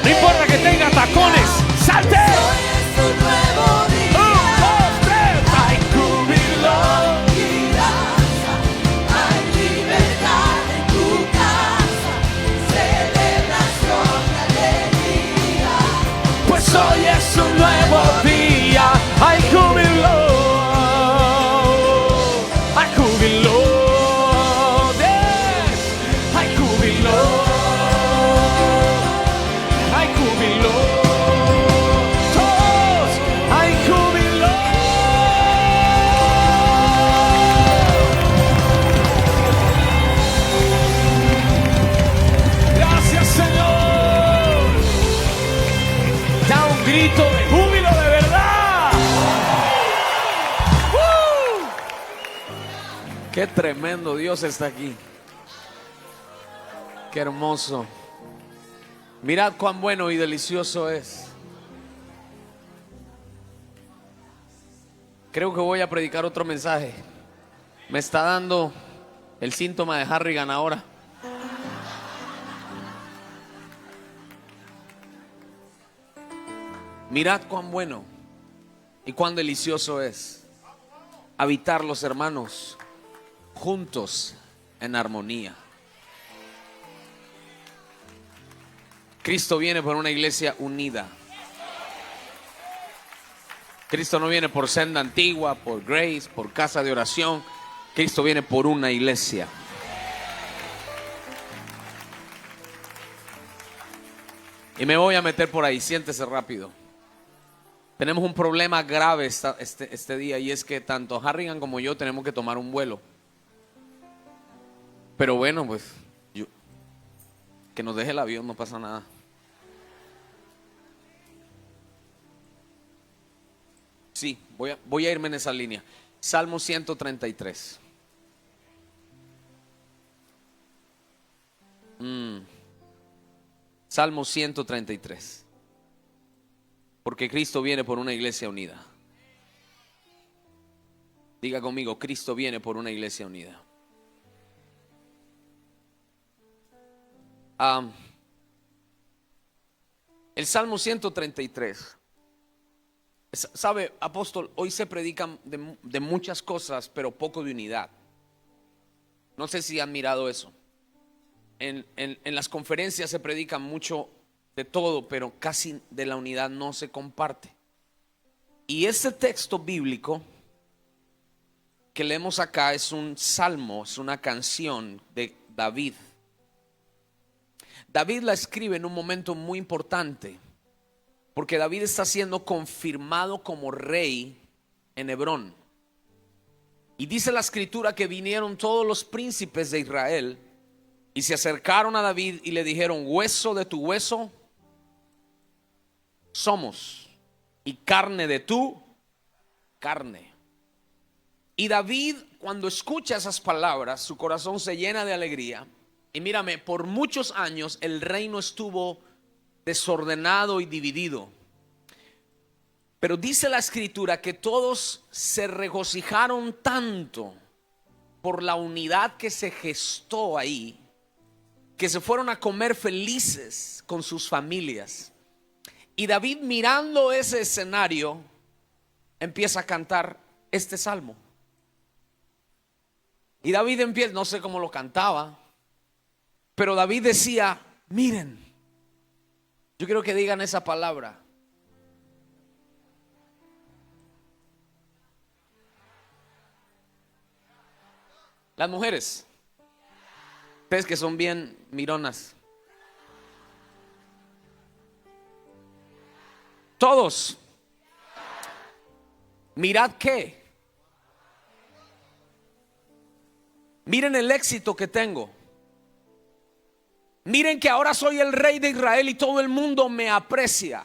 No importa que tenga tacones. ¡Salte! Hoy es un nuevo día. 1, 2, 3. ¡Hay júbilo! Y danza. Hay libertad en tu casa. Celebración y alegría. Pues hoy es un nuevo día. ¡Hay júbilo! ¡Hay júbilo! grito de júbilo de verdad. Qué tremendo Dios está aquí. Qué hermoso. Mirad cuán bueno y delicioso es. Creo que voy a predicar otro mensaje. Me está dando el síntoma de Harrigan ahora. Mirad cuán bueno y cuán delicioso es habitar los hermanos juntos en armonía. Cristo viene por una iglesia unida. Cristo no viene por senda antigua, por Grace, por casa de oración. Cristo viene por una iglesia. Y me voy a meter por ahí, siéntese rápido. Tenemos un problema grave este día, y es que tanto Harrigan como yo tenemos que tomar un vuelo. Pero bueno, pues que nos deje el avión, no pasa nada. Sí, voy a irme en esa línea. Salmo 133. Salmo 133. Porque Cristo viene por una iglesia unida. Diga conmigo, Cristo viene por una iglesia unida. El Salmo 133. Sabe, apóstol, hoy se predican de muchas cosas, pero poco de unidad. No sé si han mirado eso. En las conferencias se predica mucho de todo, pero casi de la unidad no se comparte. Y este texto bíblico que leemos acá es un salmo, es una canción de David. David la escribe en un momento muy importante, porque David está siendo confirmado como rey en Hebrón. Y dice la escritura que vinieron todos los príncipes de Israel y se acercaron a David y le dijeron: hueso de tu hueso somos y carne de tu carne. Y David, cuando escucha esas palabras, su corazón se llena de alegría. Y mírame, por muchos años el reino estuvo desordenado y dividido. Pero dice la escritura que todos se regocijaron tanto por la unidad que se gestó ahí, que se fueron a comer felices con sus familias. Y David, mirando ese escenario, empieza a cantar este salmo. Y David empieza, no sé cómo lo cantaba, pero David decía: miren, yo quiero que digan esa palabra. Las mujeres, ustedes que son bien mironas, todos, mirad que, miren el éxito que tengo. Miren que ahora soy el rey de Israel y todo el mundo me aprecia.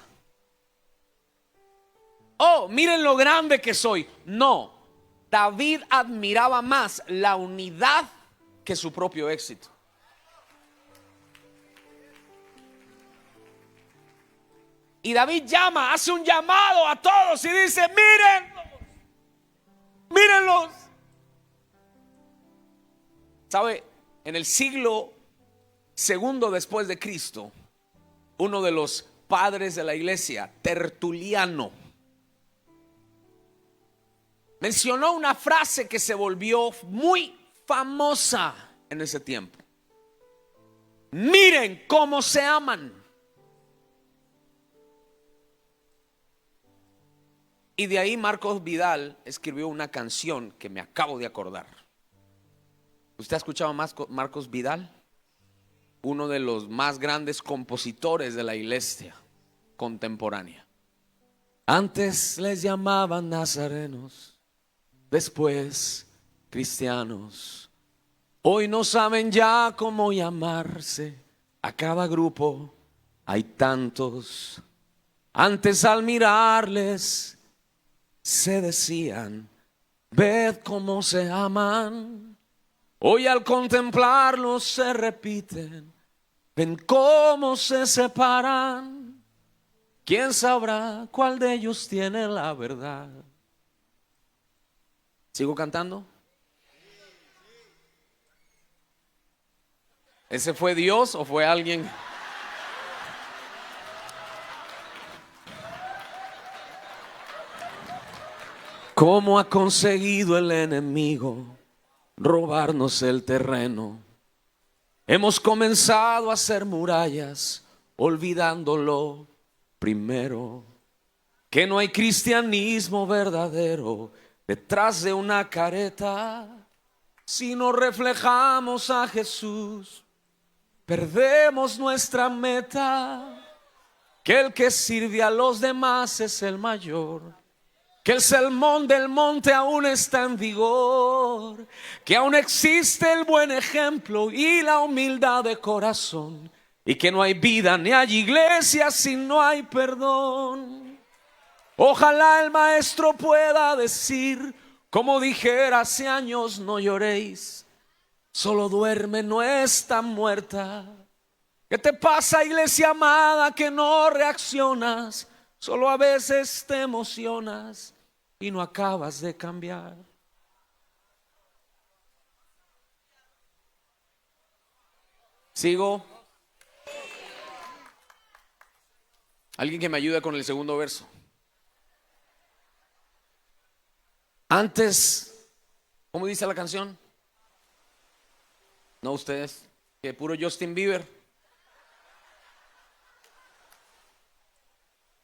Oh, miren lo grande que soy. No, David admiraba más la unidad que su propio éxito. Y David hace un llamado a todos y dice: mírenlos. ¿Sabe? En el siglo segundo después de Cristo, uno de los padres de la iglesia, Tertuliano, mencionó una frase que se volvió muy famosa en ese tiempo: miren cómo se aman. Y de ahí Marcos Vidal escribió una canción que me acabo de acordar. ¿Usted ha escuchado Marcos Vidal? Uno de los más grandes compositores de la iglesia contemporánea. Antes les llamaban nazarenos, después cristianos. Hoy no saben ya cómo llamarse. A cada grupo hay tantos. Antes al mirarles se decían, ved cómo se aman. Hoy al contemplarlos se repiten, ven cómo se separan. ¿Quién sabrá cuál de ellos tiene la verdad? ¿Sigo cantando? ¿Ese fue Dios o fue alguien? ¿Cómo ha conseguido el enemigo robarnos el terreno? Hemos comenzado a hacer murallas, olvidándolo primero, que no hay cristianismo verdadero detrás de una careta. Si no reflejamos a Jesús, perdemos nuestra meta. Que el que sirve a los demás es el mayor, que el sermón del monte aún está en vigor, que aún existe el buen ejemplo y la humildad de corazón, y que no hay vida ni hay iglesia si no hay perdón. Ojalá el maestro pueda decir, como dijera hace años, no lloréis, solo duerme, no está muerta. ¿Qué te pasa, iglesia amada, que no reaccionas? Solo a veces te emocionas y no acabas de cambiar. ¿Sigo? Alguien que me ayude con el segundo verso. Antes, ¿cómo dice la canción? No ustedes, que puro Justin Bieber.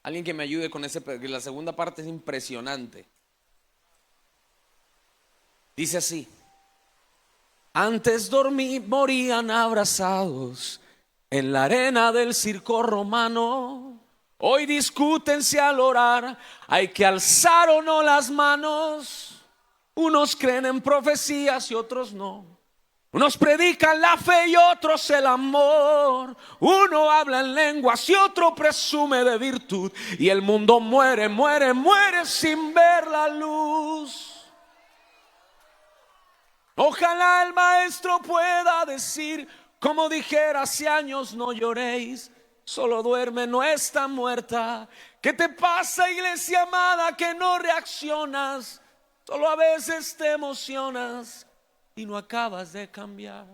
Alguien que me ayude con ese, porque la segunda parte es impresionante. Dice así: antes morían abrazados en la arena del circo romano. Hoy discuten si al orar hay que alzar o no las manos. Unos creen en profecías y otros no. Unos predican la fe y otros el amor. Uno habla en lenguas y otro presume de virtud. Y el mundo muere, muere, muere sin ver la luz. Ojalá el maestro pueda decir, como dijera hace años, no lloréis, solo duerme, no está muerta. ¿Qué te pasa, iglesia amada, que no reaccionas? Solo a veces te emocionas y no acabas de cambiar.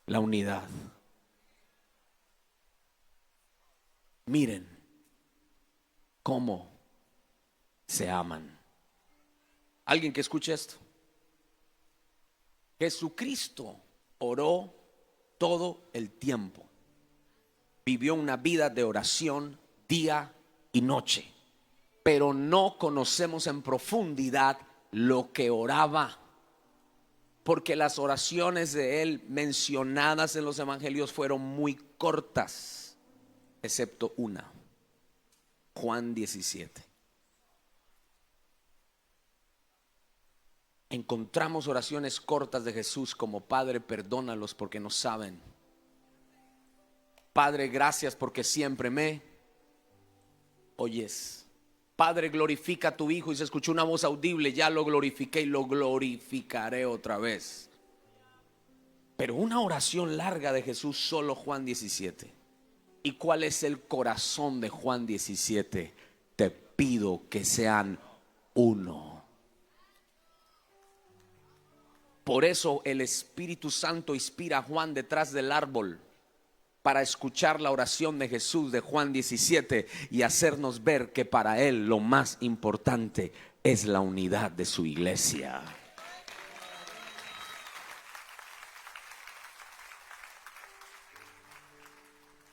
La unidad. Miren cómo se aman. Alguien que escuche esto. Jesucristo oró todo el tiempo. Vivió una vida de oración día y noche. Pero no conocemos en profundidad lo que oraba, porque las oraciones de él mencionadas en los evangelios fueron muy cortas, excepto una, Juan 17. Encontramos oraciones cortas de Jesús como: Padre, perdónalos porque no saben. Padre, gracias porque siempre me oyes. Padre, glorifica a tu Hijo. Y se escuchó una voz audible: ya lo glorifiqué y lo glorificaré otra vez. Pero una oración larga de Jesús, solo Juan 17. ¿Y cuál es el corazón de Juan 17? Te pido que sean uno. Por eso el Espíritu Santo inspira a Juan detrás del árbol para escuchar la oración de Jesús de Juan 17 y hacernos ver que para él lo más importante es la unidad de su iglesia.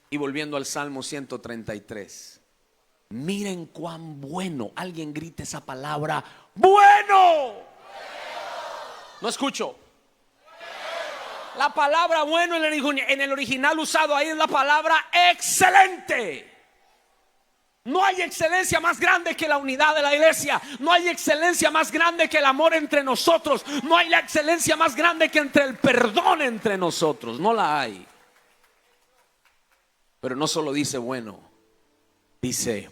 Y volviendo al Salmo 133, miren cuán bueno. Alguien grite esa palabra: bueno. No escucho. La palabra bueno en el original usado ahí es la palabra excelente. No hay excelencia más grande que la unidad de la iglesia. No hay excelencia más grande que el amor entre nosotros. No hay la excelencia más grande que entre el perdón entre nosotros. No la hay. Pero no solo dice bueno, dice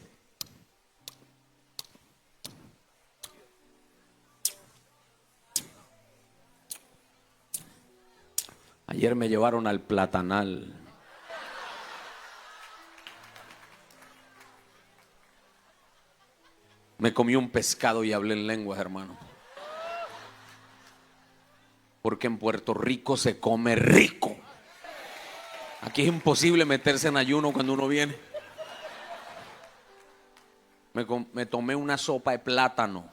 ayer me llevaron al platanal. Me comí un pescado y hablé en lenguas, hermano. Porque en Puerto Rico se come rico. Aquí es imposible meterse en ayuno cuando uno viene. Me tomé una sopa de plátano.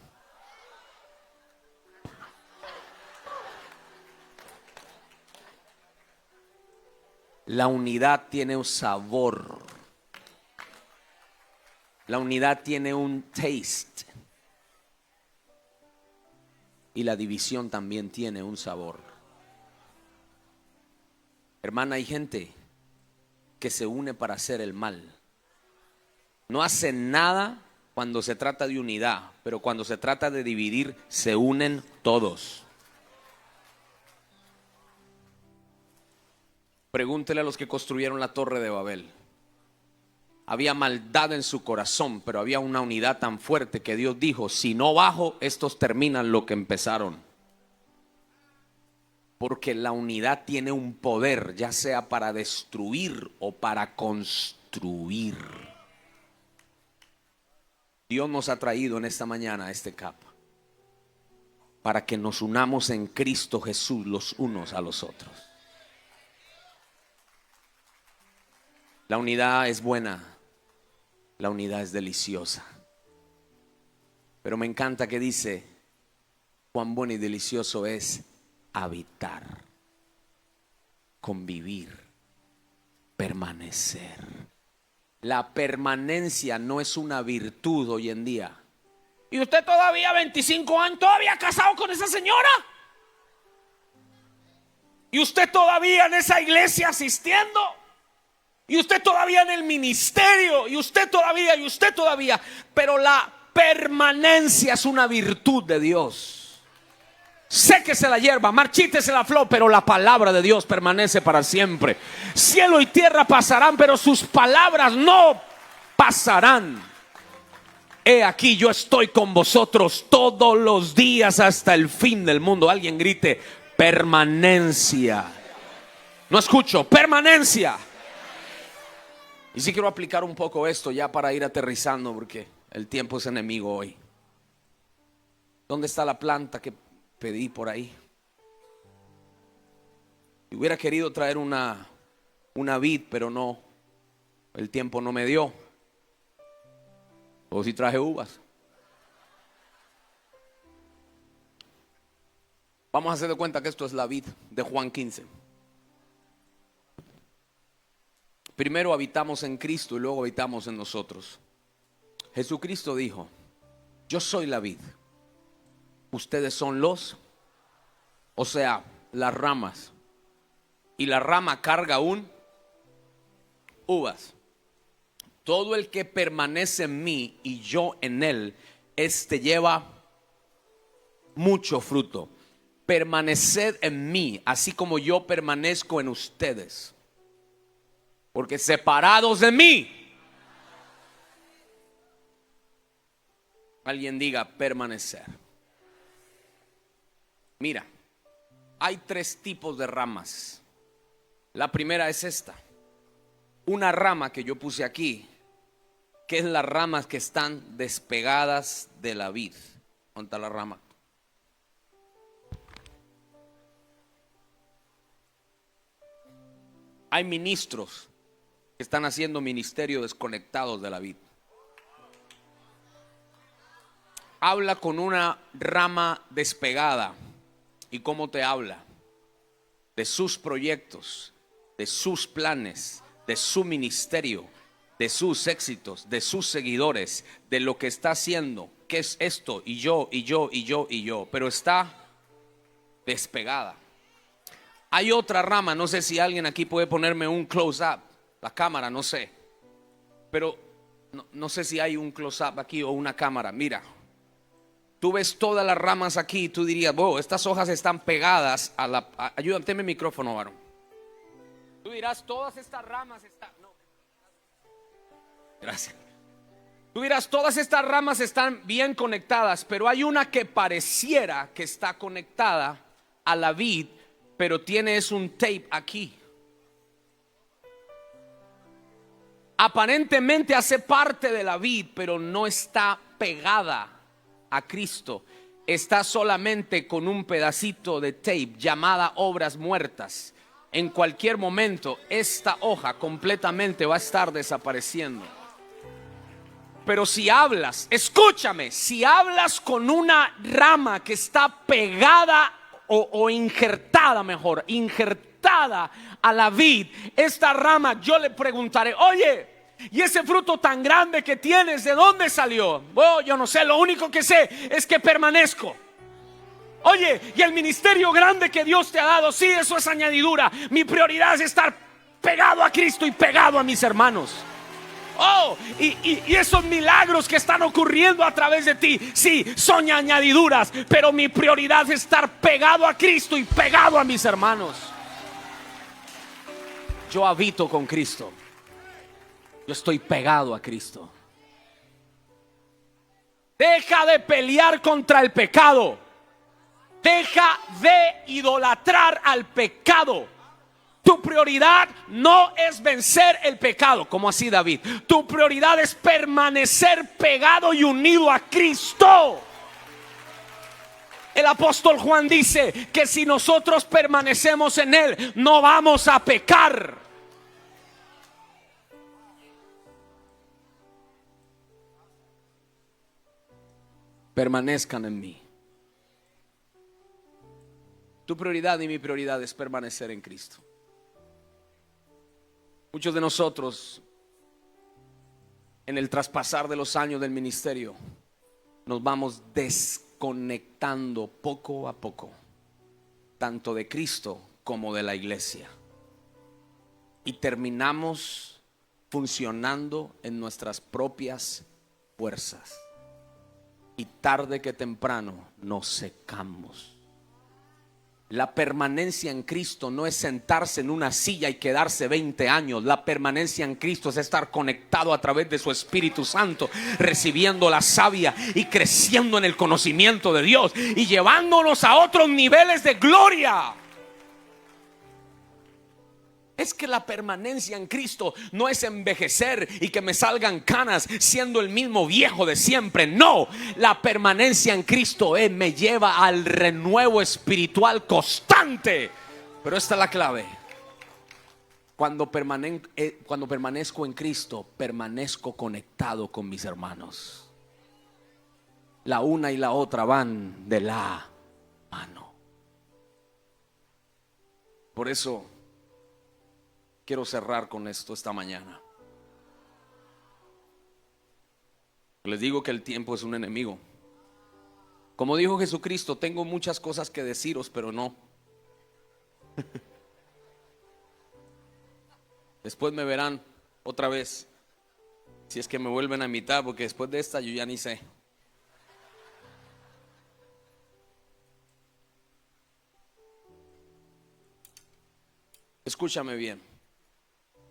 La unidad tiene un sabor. La unidad tiene un taste. Y la división también tiene un sabor. Hermana, hay gente que se une para hacer el mal. No hace nada cuando se trata de unidad, pero cuando se trata de dividir, se unen todos. Pregúntele a los que construyeron la Torre de Babel. Había maldad en su corazón, pero había una unidad tan fuerte que Dios dijo: si no bajo, estos terminan lo que empezaron. Porque la unidad tiene un poder, ya sea para destruir o para construir. Dios nos ha traído en esta mañana a este capa para que nos unamos en Cristo Jesús los unos a los otros. La unidad es buena, la unidad es deliciosa. Pero me encanta que dice: cuán bueno y delicioso es habitar, convivir, permanecer. La permanencia no es una virtud hoy en día. ¿Y usted todavía 25 años, todavía casado con esa señora? ¿Y usted todavía en esa iglesia asistiendo? ¿Y usted todavía en el ministerio? ¿Y usted todavía? Pero la permanencia es una virtud de Dios. Séquese la hierba, marchítese la flor, pero la palabra de Dios permanece para siempre. Cielo y tierra pasarán, pero sus palabras no pasarán. He aquí, yo estoy con vosotros todos los días hasta el fin del mundo. Alguien grite: permanencia. No escucho, permanencia. Y sí quiero aplicar un poco esto ya para ir aterrizando, porque el tiempo es enemigo hoy. ¿Dónde está la planta que pedí por ahí? Y hubiera querido traer una vid, pero no, el tiempo no me dio. O si traje uvas. Vamos a hacer de cuenta que esto es la vid de Juan 15. Primero habitamos en Cristo y luego habitamos en nosotros. Jesucristo dijo: yo soy la vid, ustedes son las ramas. Y la rama carga uvas. Todo el que permanece en mí y yo en él, este lleva mucho fruto. Permaneced en mí, así como yo permanezco en ustedes. Porque separados de mí, alguien diga permanecer. Mira, hay 3 tipos de ramas. La primera es esta. Una rama que yo puse aquí, que es las ramas que están despegadas de la vid. ¿Dónde está la rama? Hay ministros que están haciendo ministerio desconectados de la vid. Habla con una rama despegada. ¿Y cómo te habla? De sus proyectos, de sus planes, de su ministerio, de sus éxitos, de sus seguidores, de lo que está haciendo, que es esto, y yo, pero está despegada. Hay otra rama, no sé si alguien aquí puede ponerme un close-up, la cámara, no sé, pero no sé si hay un close-up aquí o una cámara. Mira, tú ves todas las ramas aquí y tú dirías: wow, estas hojas están pegadas a la... Ayúdame el micrófono, varón. Tú dirás: todas estas ramas están... No. Gracias. Tú dirás, todas estas ramas están bien conectadas, pero hay una que pareciera que está conectada a la vid, pero tiene un tape aquí. Aparentemente hace parte de la vid, pero no está pegada a Cristo. Está solamente con un pedacito de tape llamada obras muertas. En cualquier momento esta hoja completamente va a estar desapareciendo. Pero si hablas, escúchame, si hablas con una rama que está pegada o injertada, mejor, injertada a la vid, esta rama, yo le preguntaré, oye, ¿y ese fruto tan grande que tienes, de dónde salió? Oh, yo no sé, lo único que sé es que permanezco. Oye, y el ministerio grande que Dios te ha dado, sí, eso es añadidura. Mi prioridad es estar pegado a Cristo y pegado a mis hermanos. Oh, y esos milagros que están ocurriendo a través de ti, sí, son añadiduras, pero mi prioridad es estar pegado a Cristo y pegado a mis hermanos. Yo habito con Cristo. Yo estoy pegado a Cristo. Deja de pelear contra el pecado. Deja de idolatrar al pecado. Tu prioridad no es vencer el pecado, como así David. Tu prioridad es permanecer pegado y unido a Cristo. El apóstol Juan dice que si nosotros permanecemos en Él, no vamos a pecar. Permanezcan en mí. Tu prioridad y mi prioridad es permanecer en Cristo. Muchos de nosotros, en el traspasar de los años del ministerio, nos vamos desconectando poco a poco, tanto de Cristo como de la iglesia. Y terminamos funcionando en nuestras propias fuerzas. Y tarde que temprano nos secamos. La permanencia en Cristo no es sentarse en una silla y quedarse 20 años. La permanencia en Cristo es estar conectado a través de su Espíritu Santo, recibiendo la savia y creciendo en el conocimiento de Dios y llevándonos a otros niveles de gloria. Es que la permanencia en Cristo no es envejecer y que me salgan canas siendo el mismo viejo de siempre. No, la permanencia en Cristo me lleva al renuevo espiritual constante. Pero esta es la clave. Cuando permanezco en Cristo, permanezco conectado con mis hermanos. La una y la otra van de la mano. Por eso quiero cerrar con esto esta mañana. Les digo que el tiempo es un enemigo. Como dijo Jesucristo, tengo muchas cosas que deciros, pero no. Después me verán otra vez, si es que me vuelven a invitar, porque después de esta yo ya ni sé. Escúchame bien.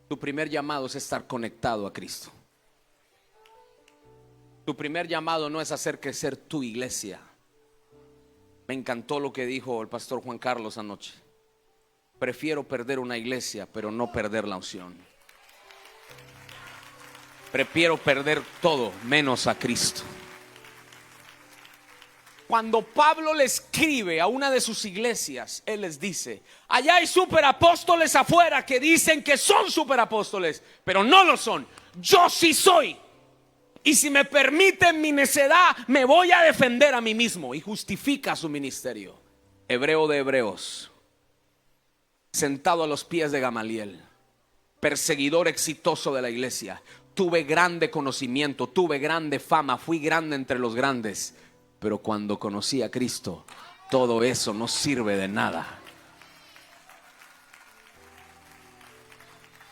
Tu primer llamado es estar conectado a Cristo. Tu primer llamado no es hacer crecer tu iglesia. Me encantó lo que dijo el pastor Juan Carlos anoche. Prefiero perder una iglesia, pero no perder la unción. Prefiero perder todo menos a Cristo. Cuando Pablo le escribe a una de sus iglesias, él les dice: allá hay superapóstoles afuera que dicen que son superapóstoles, pero no lo son. Yo sí soy. Y si me permiten mi necedad, me voy a defender a mí mismo. Y justifica su ministerio. Hebreo de hebreos, sentado a los pies de Gamaliel, perseguidor exitoso de la iglesia. Tuve grande conocimiento, tuve grande fama, fui grande entre los grandes. Pero cuando conocí a Cristo, todo eso no sirve de nada.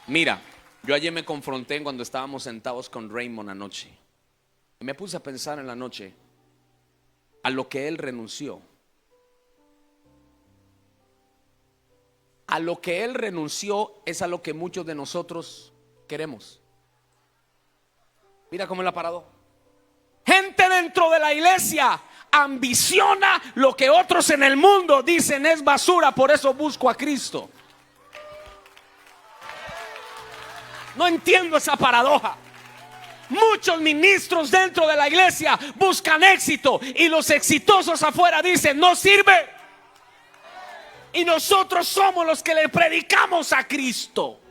Mira, yo ayer me confronté cuando estábamos sentados con Raymond anoche. Y me puse a pensar en la noche a lo que él renunció. A lo que él renunció es a lo que muchos de nosotros queremos. Mira cómo es la paradoja. Gente dentro de la iglesia ambiciona lo que otros en el mundo dicen es basura, por eso busco a Cristo. No entiendo esa paradoja. Muchos ministros dentro de la iglesia buscan éxito y los exitosos afuera dicen no sirve. Y nosotros somos los que le predicamos a Cristo.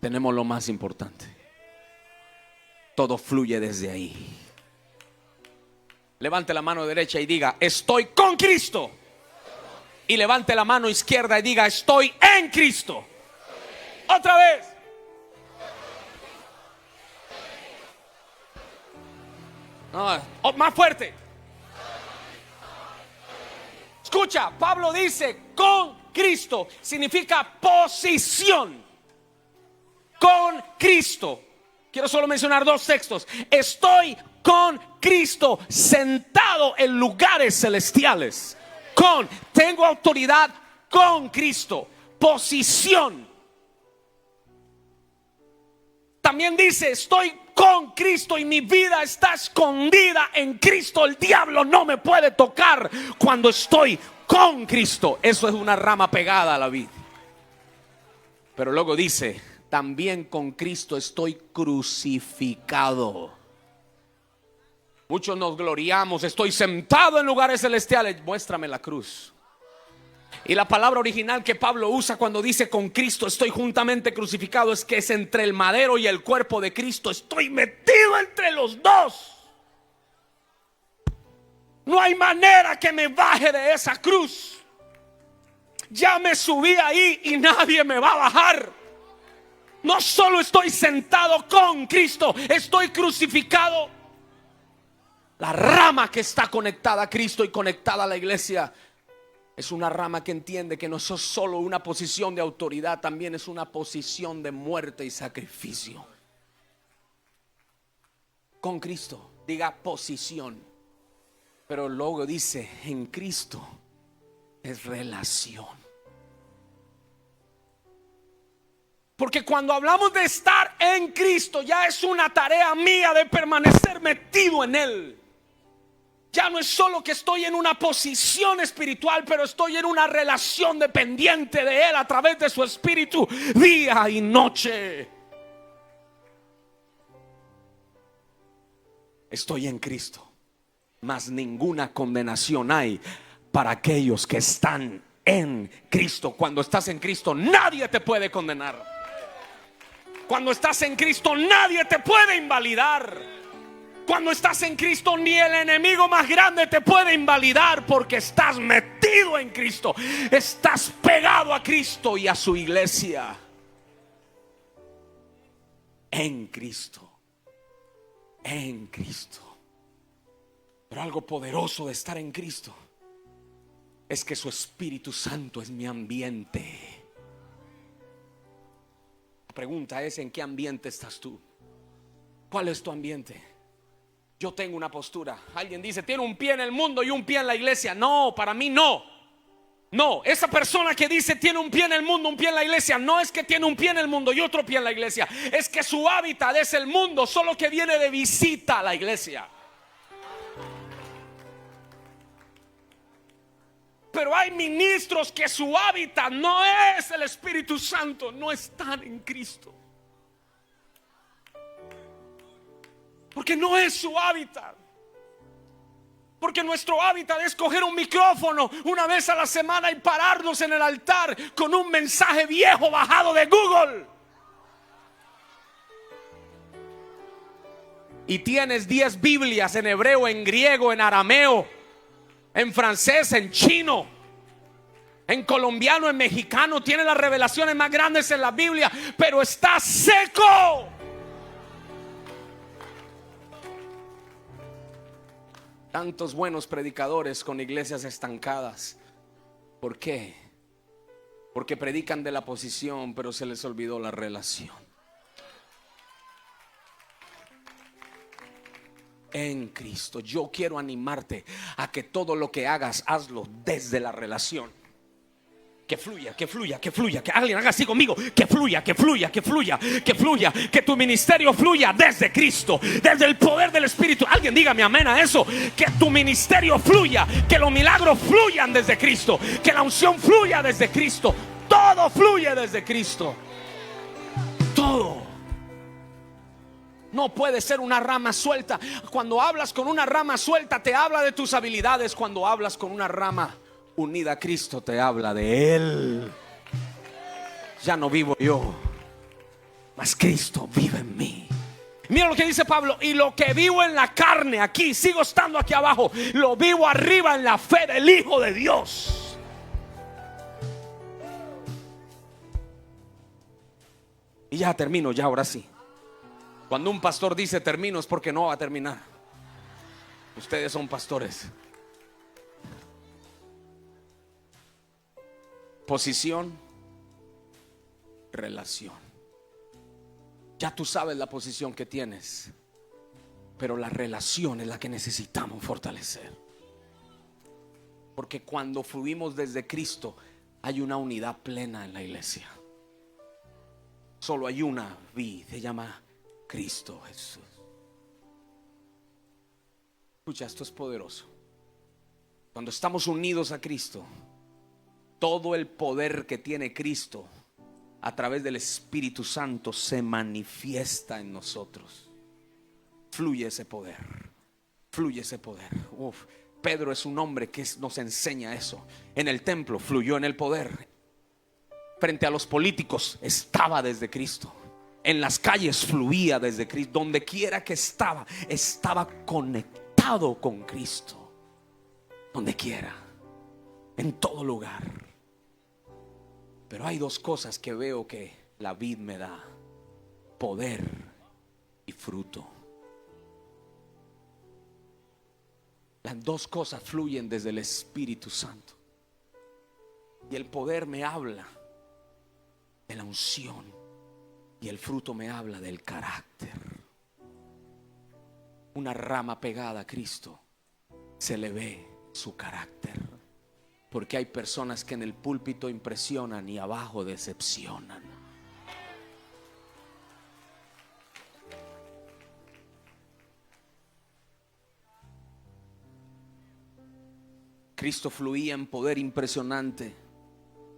Tenemos lo más importante. Todo fluye desde ahí. Levante la mano derecha y diga, estoy con Cristo. Y levante la mano izquierda y diga, estoy en Cristo. Otra vez. No, más fuerte. Escucha, Pablo dice, con Cristo significa posición. Con Cristo. Quiero solo mencionar dos textos. Estoy con Cristo sentado en lugares celestiales. Tengo autoridad con Cristo. Posición. También dice, estoy con Cristo y mi vida está escondida en Cristo. El diablo no me puede tocar cuando estoy con Cristo. Eso es una rama pegada a la vid. Pero luego dice, también con Cristo estoy crucificado. Muchos nos gloriamos, estoy sentado en lugares celestiales. Muéstrame la cruz. Y la palabra original que Pablo usa cuando dice con Cristo estoy juntamente crucificado es que es entre el madero y el cuerpo de Cristo. Estoy metido entre los dos. No hay manera que me baje de esa cruz. Ya me subí ahí y nadie me va a bajar. No solo estoy sentado con Cristo, estoy crucificado. La rama que está conectada a Cristo y conectada a la iglesia es una rama que entiende que no es solo una posición de autoridad, también es una posición de muerte y sacrificio. Con Cristo, diga posición. Pero luego dice, en Cristo es relación. Porque cuando hablamos de estar en Cristo, ya es una tarea mía de permanecer metido en Él. Ya no es solo que estoy en una posición espiritual, pero estoy en una relación dependiente de Él a través de su Espíritu, día y noche. Estoy en Cristo, mas ninguna condenación hay para aquellos que están en Cristo. Cuando estás en Cristo, nadie te puede condenar. Cuando estás en Cristo, nadie te puede invalidar. Cuando estás en Cristo, ni el enemigo más grande te puede invalidar, porque estás metido en Cristo. Estás pegado a Cristo y a su iglesia. En Cristo. En Cristo. Pero algo poderoso de estar en Cristo es que su Espíritu Santo es mi ambiente. La pregunta es, ¿en qué ambiente estás tú? ¿Cuál es tu ambiente? Yo tengo una postura. Alguien dice, tiene un pie en el mundo y un pie en la iglesia. No, para mí no. No, esa persona que dice tiene un pie en el mundo, un pie en la iglesia, no es que tiene un pie en el mundo y otro pie en la iglesia. Es que su hábitat es el mundo, solo que viene de visita a la iglesia. Pero hay ministros que su hábitat no es el Espíritu Santo, no están en Cristo. Porque no es su hábitat. Porque nuestro hábitat es coger un micrófono una vez a la semana y pararnos en el altar con un mensaje viejo bajado de Google. Y tienes 10 Biblias en hebreo, en griego, en arameo, en francés, en chino, en colombiano, en mexicano. Tiene las revelaciones más grandes en la Biblia, pero está seco. Tantos buenos predicadores con iglesias estancadas. ¿Por qué? Porque predican de la posición, pero se les olvidó la relación. en Cristo. Yo quiero animarte a que todo lo que hagas, hazlo desde la relación. Que fluya, que fluya, que fluya. Que alguien haga así conmigo. Que fluya, que fluya, que fluya, que fluya. Que tu ministerio fluya desde Cristo, desde el poder del Espíritu. Alguien dígame amén a eso. Que tu ministerio fluya. Que los milagros fluyan desde Cristo. Que la unción fluya desde Cristo. Todo fluye desde Cristo. Todo. No puede ser una rama suelta. Cuando hablas con una rama suelta, te habla de tus habilidades. Cuando hablas con una rama unida a Cristo, te habla de Él. Ya no vivo yo, mas Cristo vive en mí. Mira lo que dice Pablo: y lo que vivo en la carne, aquí, sigo estando aquí abajo, lo vivo arriba en la fe del Hijo de Dios. Y ya termino, ya ahora sí. Cuando un pastor dice termino es porque no va a terminar. Ustedes son pastores. Posición, relación. Ya tú sabes la posición que tienes, pero la relación es la que necesitamos fortalecer. Porque cuando fluimos desde Cristo, hay una unidad plena en la iglesia. Solo hay una vid, se llama Cristo Jesús. Escucha, esto es poderoso. Cuando estamos unidos a Cristo, todo el poder que tiene Cristo a través del Espíritu Santo se manifiesta en nosotros. Fluye ese poder. Fluye ese poder. Pedro es un hombre que nos enseña eso. En el templo fluyó en el poder. Frente a los políticos estaba desde Cristo. En las calles fluía desde Cristo. Donde quiera que estaba, estaba conectado con Cristo. Donde quiera, en todo lugar. Pero hay dos cosas que veo que la vid me da: poder y fruto. Las dos cosas fluyen desde el Espíritu Santo. Y el poder me habla de la unción, y el fruto me habla del carácter. Una rama pegada a Cristo, se le ve su carácter. Porque hay personas que en el púlpito impresionan y abajo decepcionan. Cristo fluía en poder impresionante.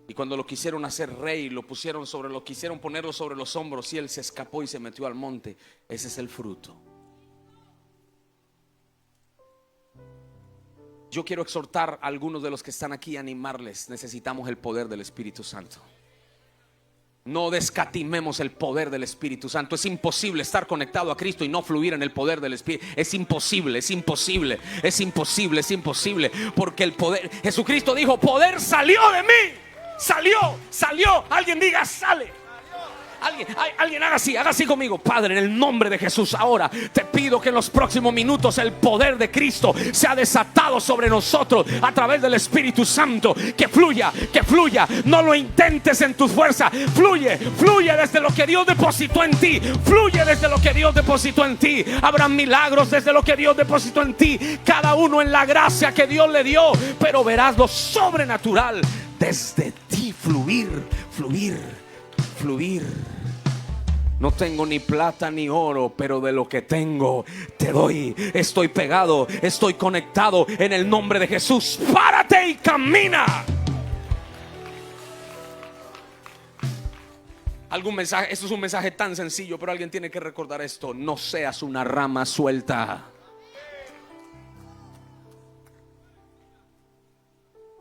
Y cuando lo quisieron hacer rey, lo quisieron ponerlo sobre los hombros, y él se escapó y se metió al monte. Ese es el fruto. Yo quiero exhortar a algunos de los que están aquí, animarles. Necesitamos el poder del Espíritu Santo. No descatimemos el poder del Espíritu Santo. Es imposible estar conectado a Cristo y no fluir en el poder del Espíritu. Es imposible, es imposible, es imposible, es imposible. Porque el poder, Jesucristo dijo: poder salió de mí. Salió. Alguien diga: sale. Alguien haga así conmigo. Padre, en el nombre de Jesús, ahora te pido que en los próximos minutos el poder de Cristo sea desatado sobre nosotros a través del Espíritu Santo. Que fluya. No lo intentes en tus fuerzas. Fluye desde lo que Dios depositó en ti. Fluye desde lo que Dios depositó en ti. Habrá milagros desde lo que Dios depositó en ti. Cada uno en la gracia que Dios le dio. Pero verás lo sobrenatural desde ti. Fluir. No tengo ni plata ni oro, pero de lo que tengo te doy. Estoy pegado, estoy conectado en el nombre de Jesús. Párate y camina. Algún mensaje, esto es un mensaje tan sencillo, pero alguien tiene que recordar esto: no seas una rama suelta.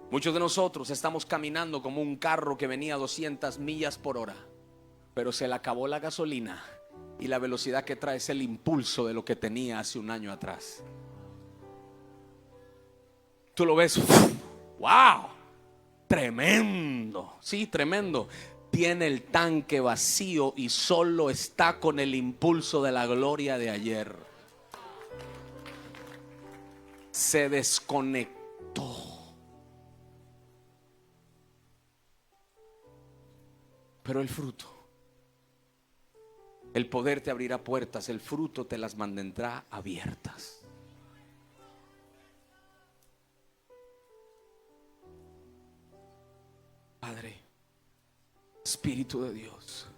Muchos de nosotros estamos caminando como un carro que venía a 200 millas por hora, pero se le acabó la gasolina, y la velocidad que trae es el impulso de lo que tenía hace un año atrás. Tú lo ves, wow, tremendo, sí, tremendo. Tiene el tanque vacío y solo está con el impulso de la gloria de ayer. Se desconectó. Pero el fruto, el poder te abrirá puertas, el fruto te las mantendrá abiertas. Padre, Espíritu de Dios,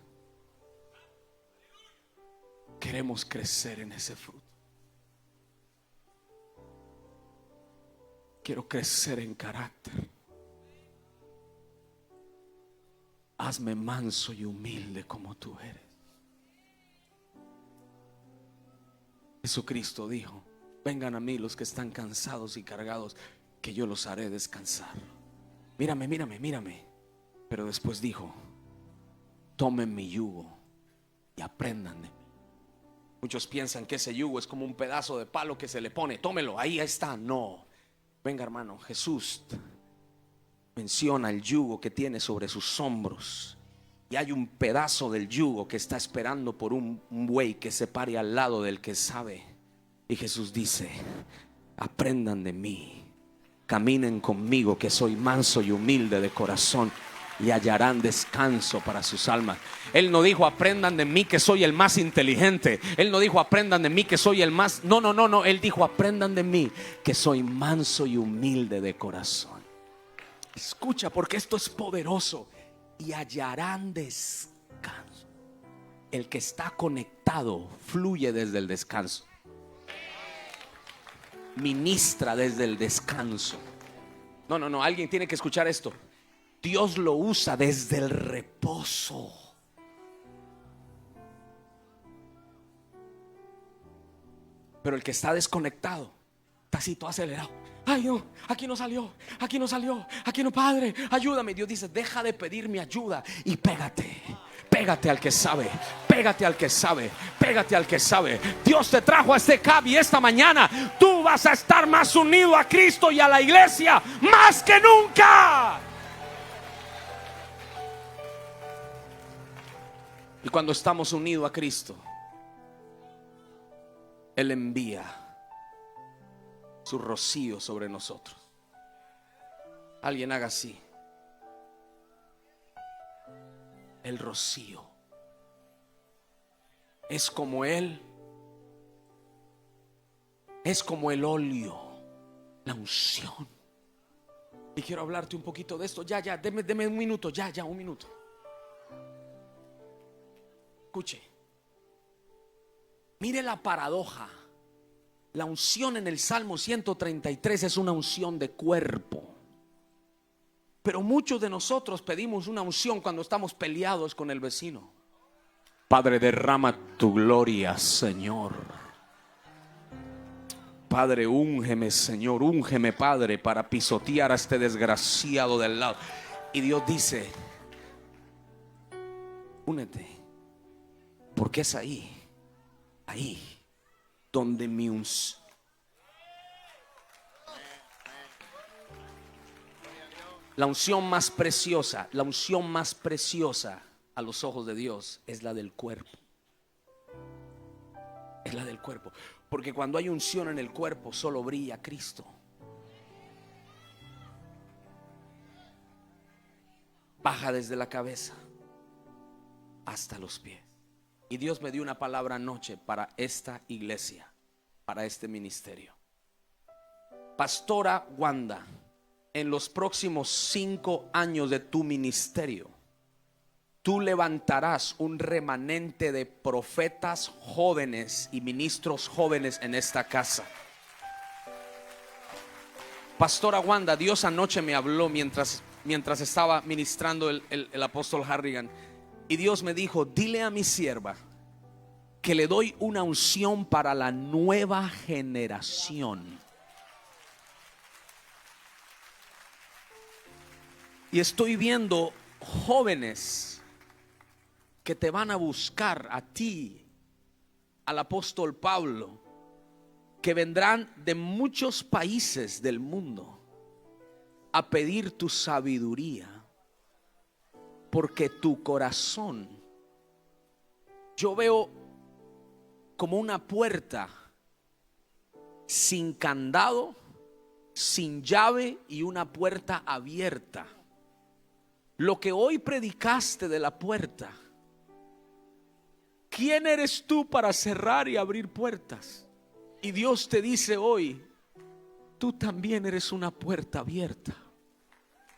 queremos crecer en ese fruto. Quiero crecer en carácter. Hazme manso y humilde como tú eres. Jesucristo dijo: vengan a mí los que están cansados y cargados, que yo los haré descansar. Mírame, mírame, mírame. Pero después dijo: tomen mi yugo y aprendan de mí. Muchos piensan que ese yugo es como un pedazo de palo que se le pone. Tómelo, ahí está. No. Venga, hermano, Jesús menciona el yugo que tiene sobre sus hombros. Y hay un pedazo del yugo que está esperando por un buey que se pare al lado del que sabe. Y Jesús dice: aprendan de mí, caminen conmigo, que soy manso y humilde de corazón, y hallarán descanso para sus almas. Él no dijo: aprendan de mí que soy el más inteligente. Él no dijo: aprendan de mí que soy el más... No. Él dijo: aprendan de mí que soy manso y humilde de corazón. Escucha, porque esto es poderoso. Y hallarán descanso. El que está conectado fluye desde el descanso. Ministra desde el descanso. No, alguien tiene que escuchar esto. Dios lo usa desde el reposo. Pero el que está desconectado está así todo acelerado. Ay, no, aquí no salió, aquí no, Padre, ayúdame. Dios dice: deja de pedir mi ayuda y pégate al que sabe, pégate al que sabe, pégate al que sabe. Dios te trajo a este CAP y esta mañana tú vas a estar más unido a Cristo y a la iglesia más que nunca. Y cuando estamos unidos a Cristo, Él envía su rocío sobre nosotros. Alguien haga así: el rocío es como Él, es como el óleo, la unción. Y quiero hablarte un poquito de esto. Deme un minuto, un minuto. Escuche, mire la paradoja. La unción en el Salmo 133 es una unción de cuerpo. Pero muchos de nosotros pedimos una unción cuando estamos peleados con el vecino. Padre, derrama tu gloria, Señor. Padre, úngeme, Señor, úngeme, Padre, para pisotear a este desgraciado del lado. Y Dios dice: únete, porque es ahí donde mi unción. La unción más preciosa a los ojos de Dios es la del cuerpo. Es la del cuerpo. Porque cuando hay unción en el cuerpo, solo brilla Cristo. Baja desde la cabeza hasta los pies. Y Dios me dio una palabra anoche para esta iglesia, para este ministerio. Pastora Wanda, en los próximos 5 años de tu ministerio, tú levantarás un remanente de profetas jóvenes y ministros jóvenes en esta casa. Pastora Wanda, Dios anoche me habló mientras estaba ministrando el apóstol Harrigan. Y Dios me dijo: dile a mi sierva que le doy una unción para la nueva generación. Y estoy viendo jóvenes que te van a buscar a ti, al apóstol Pablo, que vendrán de muchos países del mundo a pedir tu sabiduría. Porque tu corazón, yo veo como una puerta sin candado, sin llave y una puerta abierta. Lo que hoy predicaste de la puerta, ¿quién eres tú para cerrar y abrir puertas? Y Dios te dice hoy: tú también eres una puerta abierta.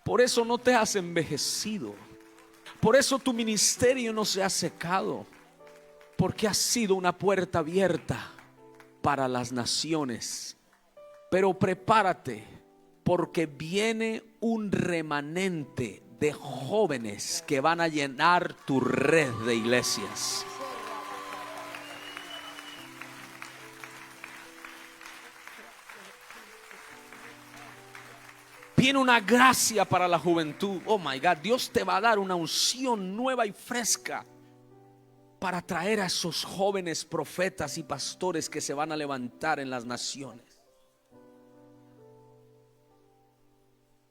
Por eso no te has envejecido. Por eso tu ministerio no se ha secado. Porque has sido una puerta abierta para las naciones. Pero prepárate, porque viene un remanente de jóvenes que van a llenar tu red de iglesias. Viene una gracia para la juventud. Oh my God, Dios te va a dar una unción nueva y fresca para traer a esos jóvenes profetas y pastores que se van a levantar en las naciones.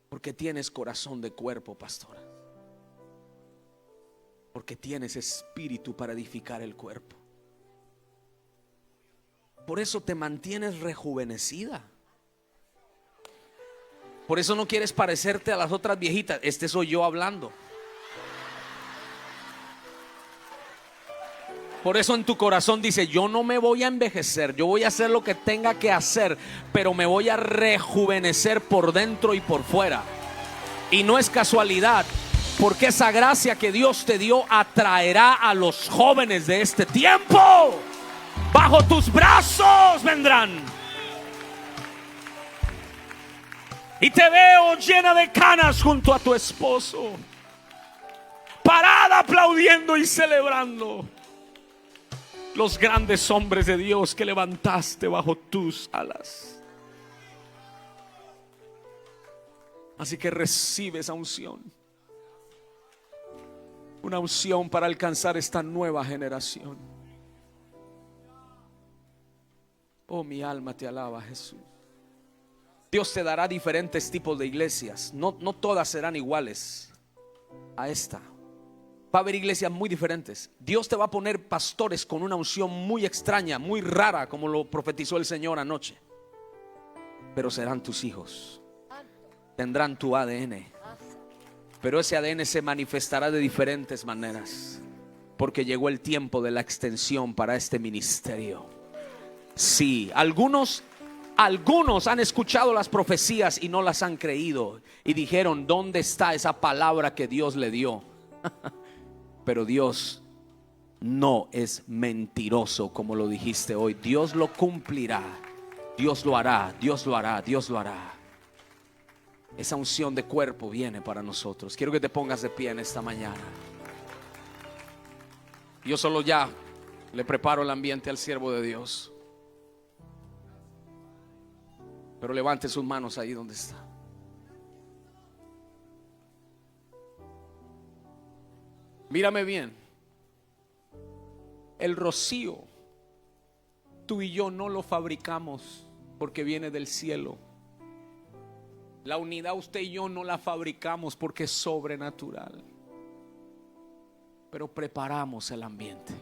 Porque tienes corazón de cuerpo, pastora. Porque tienes espíritu para edificar el cuerpo. Por eso te mantienes rejuvenecida. Por eso no quieres parecerte a las otras viejitas. Este soy yo hablando. Por eso en tu corazón dice: yo no me voy a envejecer, yo voy a hacer lo que tenga que hacer, pero me voy a rejuvenecer por dentro y por fuera. Y no es casualidad, porque esa gracia que Dios te dio atraerá a los jóvenes de este tiempo. Bajo tus brazos vendrán. Y te veo llena de canas junto a tu esposo, parada aplaudiendo y celebrando los grandes hombres de Dios que levantaste bajo tus alas. Así que recibe esa unción, una unción para alcanzar esta nueva generación. Oh, mi alma te alaba, Jesús. Dios te dará diferentes tipos de iglesias. No todas serán iguales a esta. Va a haber iglesias muy diferentes. Dios te va a poner pastores con una unción muy extraña, muy rara, como lo profetizó el Señor anoche. Pero serán tus hijos. Tendrán tu ADN. Pero ese ADN se manifestará de diferentes maneras. Porque llegó el tiempo de la extensión para este ministerio. Sí, algunos han escuchado las profecías y no las han creído. Y dijeron: ¿dónde está esa palabra que Dios le dio? Pero Dios no es mentiroso, como lo dijiste hoy. Dios lo cumplirá. Dios lo hará, Dios lo hará, Dios lo hará. Esa unción de cuerpo viene para nosotros. Quiero que te pongas de pie en esta mañana. Yo solo ya le preparo el ambiente al siervo de Dios. Pero levante sus manos ahí donde está. Mírame bien. El rocío, tú y yo no lo fabricamos porque viene del cielo. La unidad usted y yo no la fabricamos porque es sobrenatural. Pero preparamos el ambiente.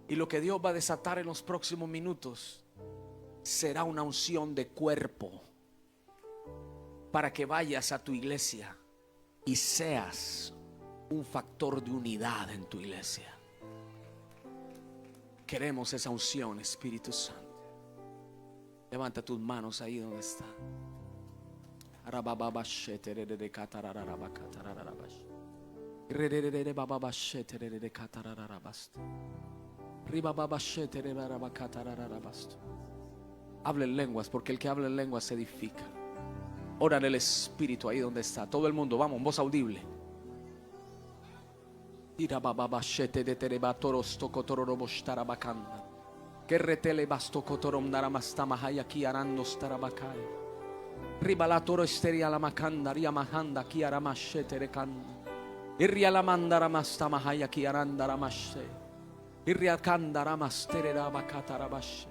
Y lo que Dios va a desatar en los próximos minutos será una unción de cuerpo, para que vayas a tu iglesia y seas un factor de unidad en tu iglesia. Queremos esa unción, Espíritu Santo. Levanta tus manos ahí donde está. Habla en lenguas, porque el que habla en lenguas se edifica. Ora en el Espíritu ahí donde está. Todo el mundo, vamos, en voz audible. Que retele basto kotorom naramastama hayaki arandos tarabakai. Ribalatoro esteria la macanda ria mahanda ki aramashete rekanda. Irria la mandara mastama hayaki arandara mashe. Irria kandara mastere rabakata bashe.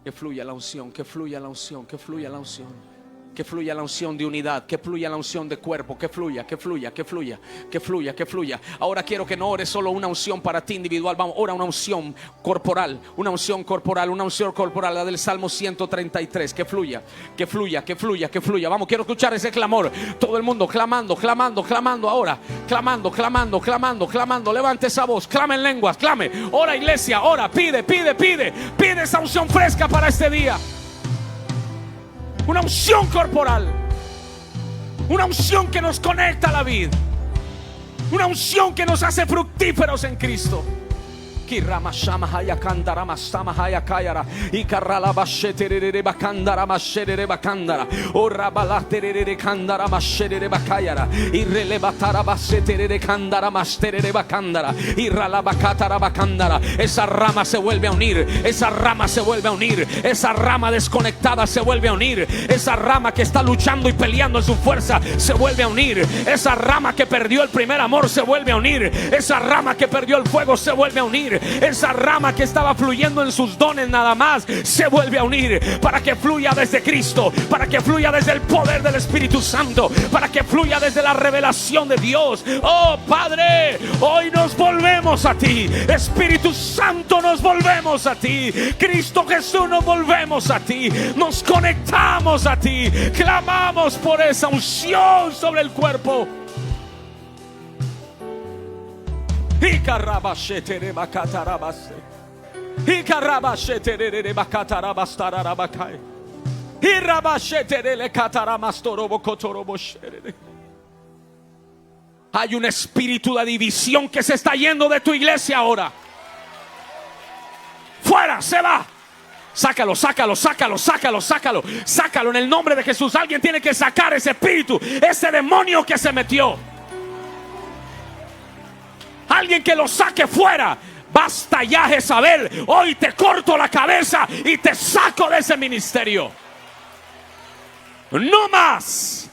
Que fluya la unción, que fluya la unción, que fluya la unción. Que fluya la unción de unidad, que fluya la unción de cuerpo, que fluya, que fluya, que fluya, que fluya, que fluya. Ahora quiero que no ores solo una unción para ti individual, vamos, ora una unción corporal, una unción corporal, una unción corporal, la del Salmo 133, que fluya, que fluya, que fluya, que fluya. Vamos, quiero escuchar ese clamor, todo el mundo clamando, clamando, clamando ahora, clamando, clamando, clamando, clamando. Levante esa voz, clame en lenguas, clame, ora iglesia, ora, pide, pide, pide, pide esa unción fresca para este día. Una unción corporal. Una unción que nos conecta a la vida. Una unción que nos hace fructíferos en Cristo. Kirama shama haya kandara masama haya kayara ikarala basheterere bakandara masherere bakandara ora balaterere kandara masherere bakayara irrelevatara baseterere kandara masterere bakandara irrala bakatara bakandara. Esa rama se vuelve a unir, esa rama se vuelve a unir, esa rama desconectada se vuelve a unir, esa rama que está luchando y peleando en su fuerza se vuelve a unir, esa rama que perdió el primer amor se vuelve a unir, esa rama que perdió el fuego se vuelve a unir, esa rama que estaba fluyendo en sus dones nada más se vuelve a unir para que fluya desde Cristo, para que fluya desde el poder del Espíritu Santo, para que fluya desde la revelación de Dios. Oh Padre, hoy nos volvemos a ti, Espíritu Santo, nos volvemos a ti, Cristo Jesús, nos volvemos a ti, nos conectamos a ti, clamamos por esa unción sobre el cuerpo. Ikarabashetere bakatarabase. Ikarabashetere bakatarabastararabakai. Irabashetere kataramastorobokotoroboshere. Hay un espíritu de división que se está yendo de tu iglesia ahora. Fuera, se va. Sácalo, sácalo, sácalo, sácalo, sácalo. Sácalo en el nombre de Jesús. Alguien tiene que sacar ese espíritu, ese demonio que se metió. Alguien que lo saque fuera. Basta ya, Jezabel. Hoy te corto la cabeza y te saco de ese ministerio. No más.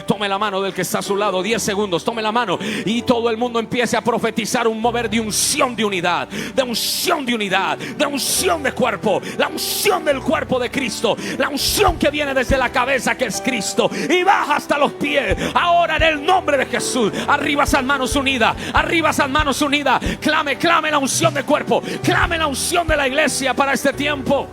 Tome la mano del que está a su lado, 10 segundos, tome la mano y todo el mundo empiece a profetizar un mover de unción de unidad, de unción de unidad, de unción de cuerpo, la unción del cuerpo de Cristo, la unción que viene desde la cabeza, que es Cristo, y baja hasta los pies. Ahora en el nombre de Jesús, arriba esas manos unidas, arriba esas manos unidas, clame, clame la unción de cuerpo, clame la unción de la iglesia para este tiempo.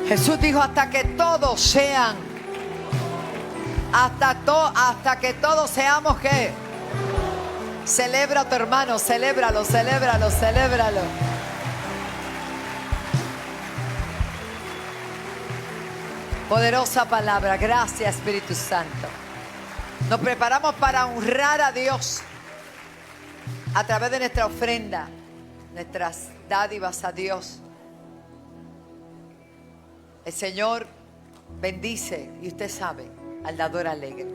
Jesús dijo hasta que todos sean, hasta que todos seamos ¿qué? Celebra a tu hermano, celébralo, celébralo, celébralo. Poderosa palabra, gracias Espíritu Santo. Nos preparamos para honrar a Dios a través de nuestra ofrenda, nuestras dádivas a Dios. El Señor bendice, y usted sabe, al dador alegre.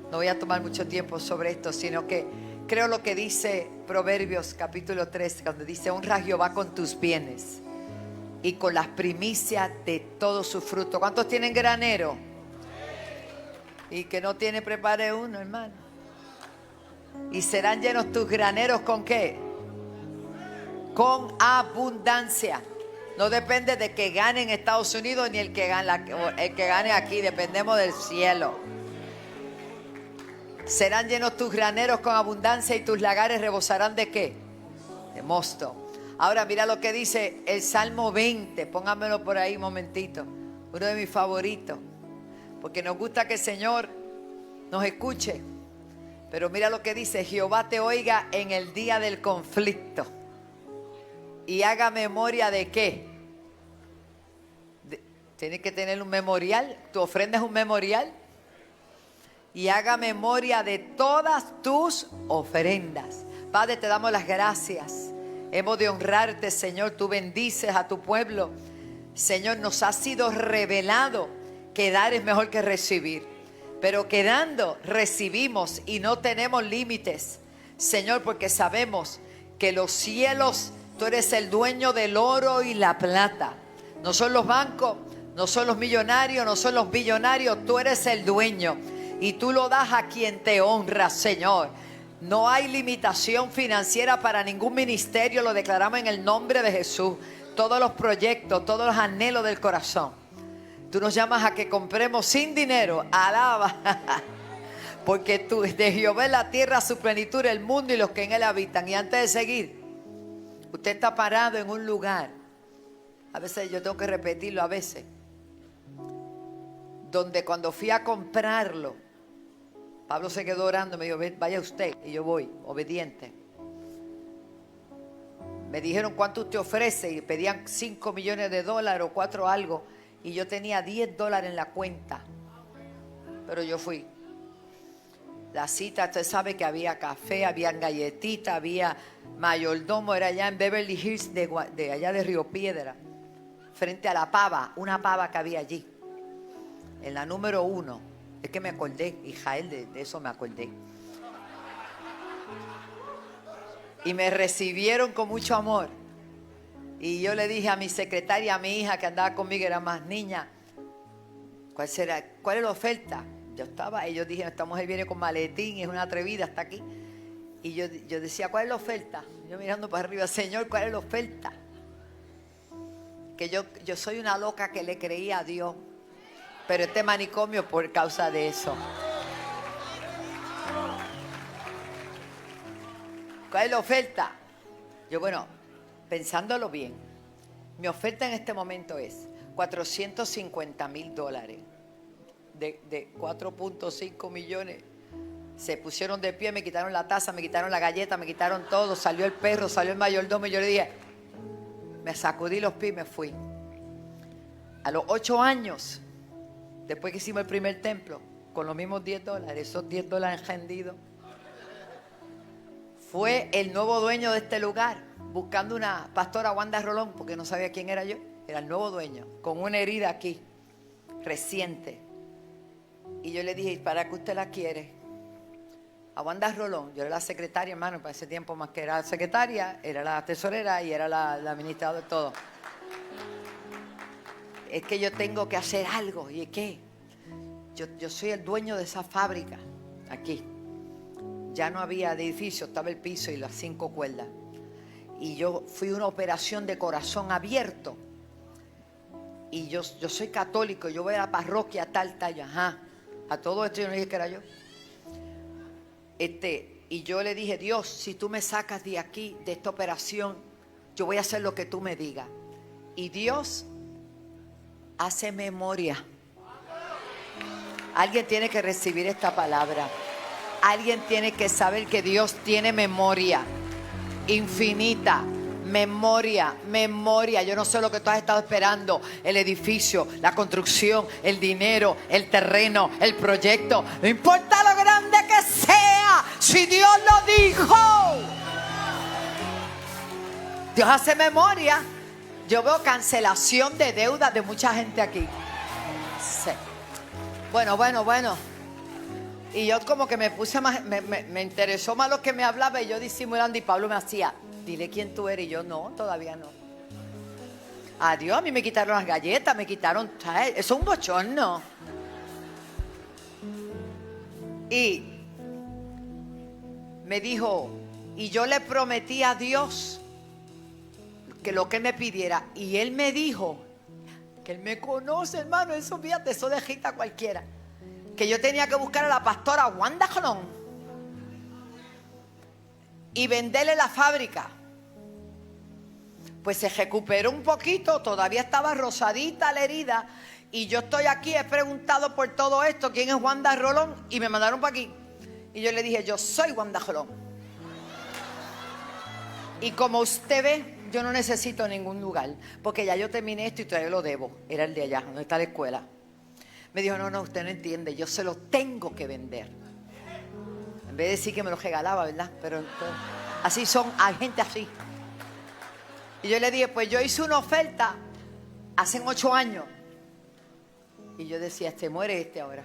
No voy a tomar mucho tiempo sobre esto, sino que creo lo que dice Proverbios capítulo 3, cuando dice: honra a Jehová con tus bienes y con las primicias de todo su fruto. ¿Cuántos tienen granero? Y que no tiene, prepare uno, hermano. Y serán llenos tus graneros ¿con qué? Con abundancia. No depende de que gane en Estados Unidos ni el que gane aquí. Dependemos del cielo. Serán llenos tus graneros con abundancia y tus lagares rebosarán ¿de qué? De mosto. Ahora mira lo que dice el Salmo 20. Póngamelo por ahí un momentito. Uno de mis favoritos. Porque nos gusta que el Señor nos escuche. Pero mira lo que dice: Jehová te oiga en el día del conflicto y haga memoria de qué. Tienes que tener un memorial. Tu ofrenda es un memorial. Y haga memoria de todas tus ofrendas. Padre, te damos las gracias. Hemos de honrarte, Señor. Tú bendices a tu pueblo. Señor, nos ha sido revelado que dar es mejor que recibir. Pero que dando recibimos y no tenemos límites. Señor, porque sabemos que los cielos, tú eres el dueño del oro y la plata. No son los bancos, no son los millonarios, no son los billonarios. Tú eres el dueño y tú lo das a quien te honra, Señor. No hay limitación financiera para ningún ministerio, lo declaramos en el nombre de Jesús. Todos los proyectos, todos los anhelos del corazón. Tú nos llamas a que compremos sin dinero, alaba. Porque tú, de Jehová es la tierra, su plenitud, el mundo y los que en él habitan. Y antes de seguir, usted está parado en un lugar. A veces yo tengo que repetirlo, a veces. Donde cuando fui a comprarlo, Pablo se quedó orando, me dijo, vaya usted. Y yo voy, obediente. Me dijeron, ¿cuánto usted ofrece? Y pedían $5 millones o 4 algo. Y yo tenía $10 en la cuenta. Pero yo fui. La cita, usted sabe que había café, había galletitas, había mayordomo. Era allá en Beverly Hills, de allá de Río Piedra. Frente a la pava, una pava que había allí. En la número 1. Es que me acordé, Israel, de eso me acordé. Y me recibieron con mucho amor. Y yo le dije a mi secretaria, a mi hija que andaba conmigo, era más niña, ¿cuál es la oferta? Yo estaba, ellos dijeron, esta mujer viene con maletín, es una atrevida, hasta aquí. Y yo decía, ¿cuál es la oferta? Yo mirando para arriba, Señor, ¿cuál es la oferta? Que yo soy una loca que le creía a Dios. Pero este manicomio por causa de eso. ¿Cuál es la oferta? Yo, bueno, pensándolo bien, mi oferta en este momento es $450,000 de 4.5 millones. Se pusieron de pie, me quitaron la taza, me quitaron la galleta, me quitaron todo. Salió el perro, salió el mayordomo y yo le dije, me sacudí los pies y me fui. A los 8 años, después que hicimos el primer templo, con los mismos $10, esos $10 rendidos, fue el nuevo dueño de este lugar, buscando una pastora, Wanda Rolón, porque no sabía quién era yo. Era el nuevo dueño, con una herida aquí, reciente. Y yo le dije, ¿para qué usted la quiere? A Wanda Rolón, yo era la secretaria, hermano, para ese tiempo más que era secretaria, era la tesorera y era la administradora de todo. Es que yo tengo que hacer algo. ¿Y qué? Yo soy el dueño de esa fábrica, aquí. Ya no había edificio, estaba el piso y las 5 cuerdas. Y yo fui a una operación de corazón abierto. Y yo soy católico, yo voy a la parroquia tal. Ajá. A todo esto yo no dije que era yo. Y yo le dije, Dios, si tú me sacas de aquí, de esta operación, yo voy a hacer lo que tú me digas. Y Dios hace memoria. Alguien tiene que recibir esta palabra. Alguien tiene que saber que Dios tiene memoria infinita. Memoria. Yo no sé lo que tú has estado esperando. El edificio, la construcción, el dinero, el terreno, el proyecto. No importa lo grande que sea, si Dios lo dijo. Dios hace memoria. Yo veo cancelación de deuda de mucha gente aquí. Sí. Bueno. Y yo como que me puse más, me interesó más lo que me hablaba y yo disimulando y Pablo me hacía, dile quién tú eres. Y yo, no, todavía no. Adiós, a mí me quitaron las galletas, me quitaron, ¿sabes? Eso es un bochorno. Y me dijo, y yo le prometí a Dios que lo que me pidiera. Y él me dijo, que él me conoce, hermano, eso fíjate, eso de agita cualquiera. Que yo tenía que buscar a la pastora Wanda Rolón y venderle la fábrica. Pues se recuperó un poquito, todavía estaba rosadita la herida. Y yo estoy aquí, he preguntado por todo esto, ¿quién es Wanda Rolón? Y me mandaron para aquí. Y yo le dije, yo soy Wanda Rolón. Y como usted ve, yo no necesito ningún lugar, porque ya yo terminé esto y todavía lo debo. Era el de allá, donde está la escuela. Me dijo, no, usted no entiende, yo se lo tengo que vender. En vez de decir que me lo regalaba, ¿verdad? Pero entonces, así son, hay gente así. Y yo le dije, pues yo hice una oferta hace 8 años. Y yo decía, muere ahora.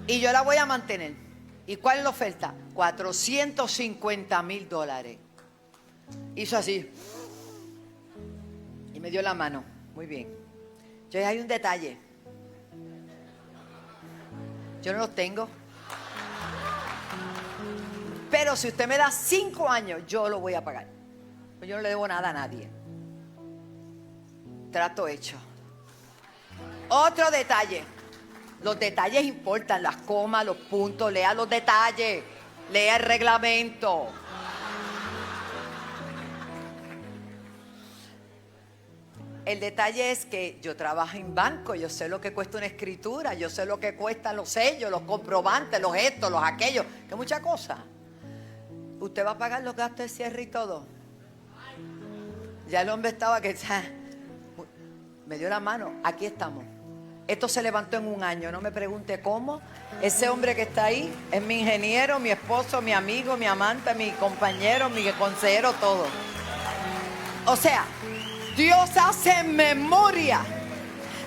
Y yo la voy a mantener. ¿Y cuál es la oferta? $450,000. Hizo así. Y me dio la mano. Muy bien. Yo dije, hay un detalle. Yo no los tengo. Pero si usted me da 5 años, yo lo voy a pagar. Pues yo no le debo nada a nadie. Trato hecho. Otro detalle. Los detalles importan, las comas, los puntos. Lea los detalles. Lea el reglamento. El detalle es que yo trabajo en banco, yo sé lo que cuesta una escritura, yo sé lo que cuestan los sellos, los comprobantes, los estos, los aquellos, que muchas cosas. ¿Usted va a pagar los gastos de cierre y todo? Ya el hombre estaba que me dio la mano, aquí estamos. Esto se levantó en 1 año, no me pregunte cómo. Ese hombre que está ahí es mi ingeniero, mi esposo, mi amigo, mi amante, mi compañero, mi consejero, todo. O sea, Dios hace memoria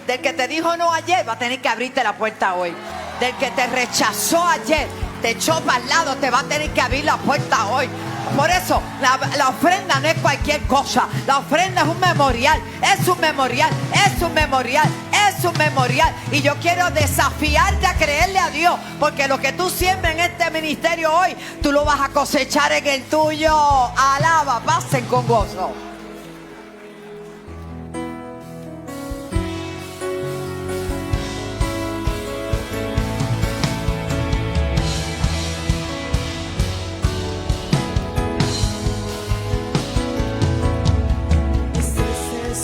del que te dijo no ayer, va a tener que abrirte la puerta hoy. Del que te rechazó ayer, te echó para el lado, te va a tener que abrir la puerta hoy. Por eso, la ofrenda no es cualquier cosa. La ofrenda es un memorial, es un memorial, es un memorial, es un memorial. Y yo quiero desafiarte a creerle a Dios, porque lo que tú siembres en este ministerio hoy, tú lo vas a cosechar en el tuyo. Alaba, pasen con gozo.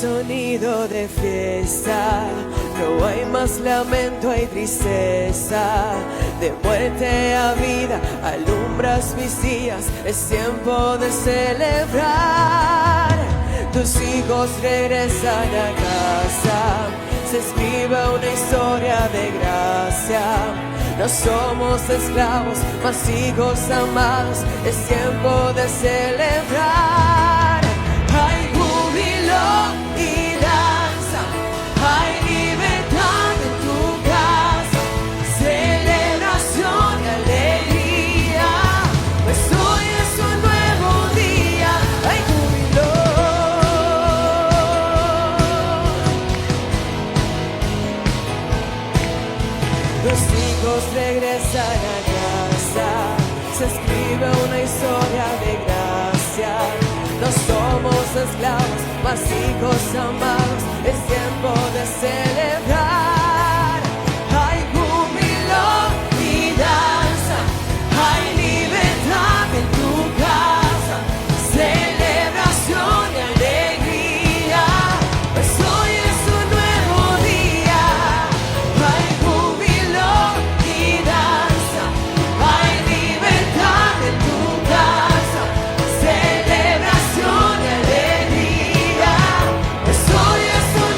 Sonido de fiesta, no hay más lamento, hay tristeza. De muerte a vida, alumbras mis días, es tiempo de celebrar. Tus hijos regresan a casa, se escribe una historia de gracia. No somos esclavos, mas hijos amados, es tiempo de celebrar. Hay júbilo y danza, hay libertad en tu casa, celebración y alegría, pues hoy es un nuevo día, hay júbilo. Los hijos regresan a casa, se escribe una historia de gracia. No somos esclavos, mas hijos amados, es tiempo de celebrar. Hay júbilo y danza, hay libertad en tu casa, celebración y alegría, pues hoy es un nuevo día. Hay júbilo y danza, hay libertad en tu casa, celebración y alegría, pues hoy es un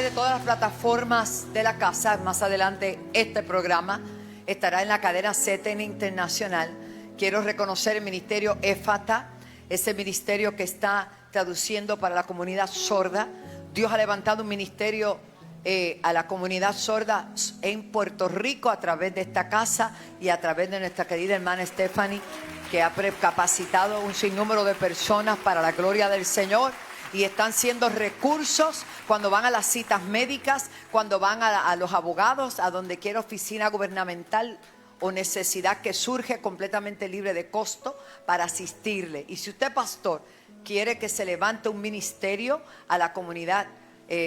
de todas las plataformas de la casa. Más adelante este programa estará en la cadena CTN Internacional. Quiero reconocer el ministerio Éfata, ese ministerio que está traduciendo para la comunidad sorda. Dios ha levantado un ministerio a la comunidad sorda en Puerto Rico a través de esta casa y a través de nuestra querida hermana Stephanie, que ha capacitado un sinnúmero de personas para la gloria del Señor. Y están siendo recursos cuando van a las citas médicas, cuando van a los abogados, a donde quiera oficina gubernamental o necesidad que surge, completamente libre de costo para asistirle. Y si usted, pastor, quiere que se levante un ministerio a la comunidad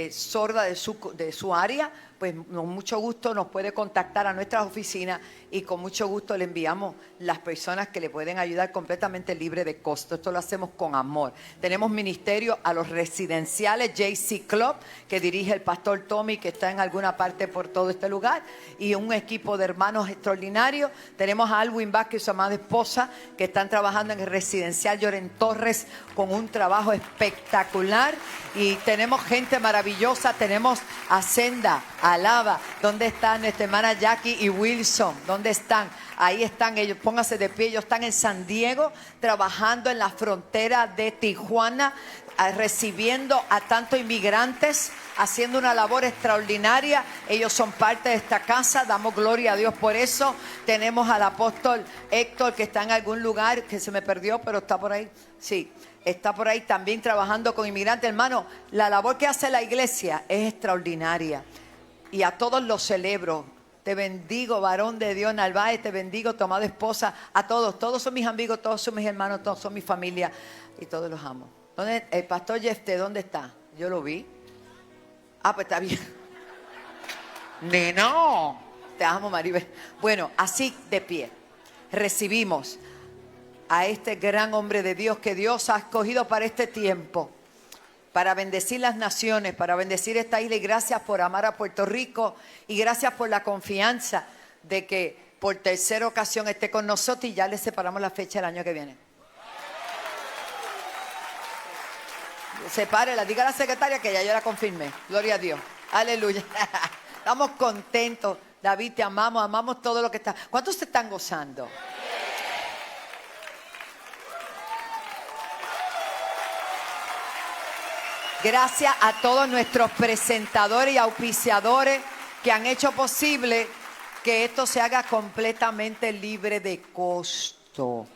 sorda de su área, pues con mucho gusto nos puede contactar a nuestras oficinas y con mucho gusto le enviamos las personas que le pueden ayudar completamente libre de costo. Esto lo hacemos con amor. Tenemos ministerio a los residenciales JC Club, que dirige el pastor Tommy, que está en alguna parte por todo este lugar, y un equipo de hermanos extraordinarios. Tenemos a Alwin Vázquez y su amada esposa, que están trabajando en el residencial Lloren Torres con un trabajo espectacular, y tenemos gente maravillosa. Tenemos a Senda, Alaba. ¿Dónde están nuestra hermana Jackie y Wilson? ¿Dónde están? Ahí están ellos, pónganse de pie. Ellos están en San Diego, trabajando en la frontera de Tijuana, recibiendo a tantos inmigrantes, haciendo una labor extraordinaria. Ellos son parte de esta casa, damos gloria a Dios por eso. Tenemos al apóstol Héctor, que está en algún lugar, que se me perdió, pero está por ahí. Sí, está por ahí también trabajando con inmigrantes. Hermano, la labor que hace la iglesia es extraordinaria. Y a todos los celebro. Te bendigo, varón de Dios, Narváez, te bendigo, tu amada esposa, a todos. Todos son mis amigos, todos son mis hermanos, todos son mi familia y todos los amo. ¿Dónde, el pastor Jefte, dónde está? Yo lo vi. Ah, pues está bien. Neno, te amo, Maribel. Bueno, así de pie, recibimos a este gran hombre de Dios que Dios ha escogido para este tiempo, para bendecir las naciones, para bendecir esta isla. Y gracias por amar a Puerto Rico y gracias por la confianza de que por tercera ocasión esté con nosotros, y ya le separamos la fecha el año que viene. Sepárela, diga a la secretaria que ya yo la confirmé. Gloria a Dios. Aleluya. Estamos contentos. David, te amamos, amamos todo lo que está. ¿Cuántos se están gozando? Gracias a todos nuestros presentadores y auspiciadores que han hecho posible que esto se haga completamente libre de costo.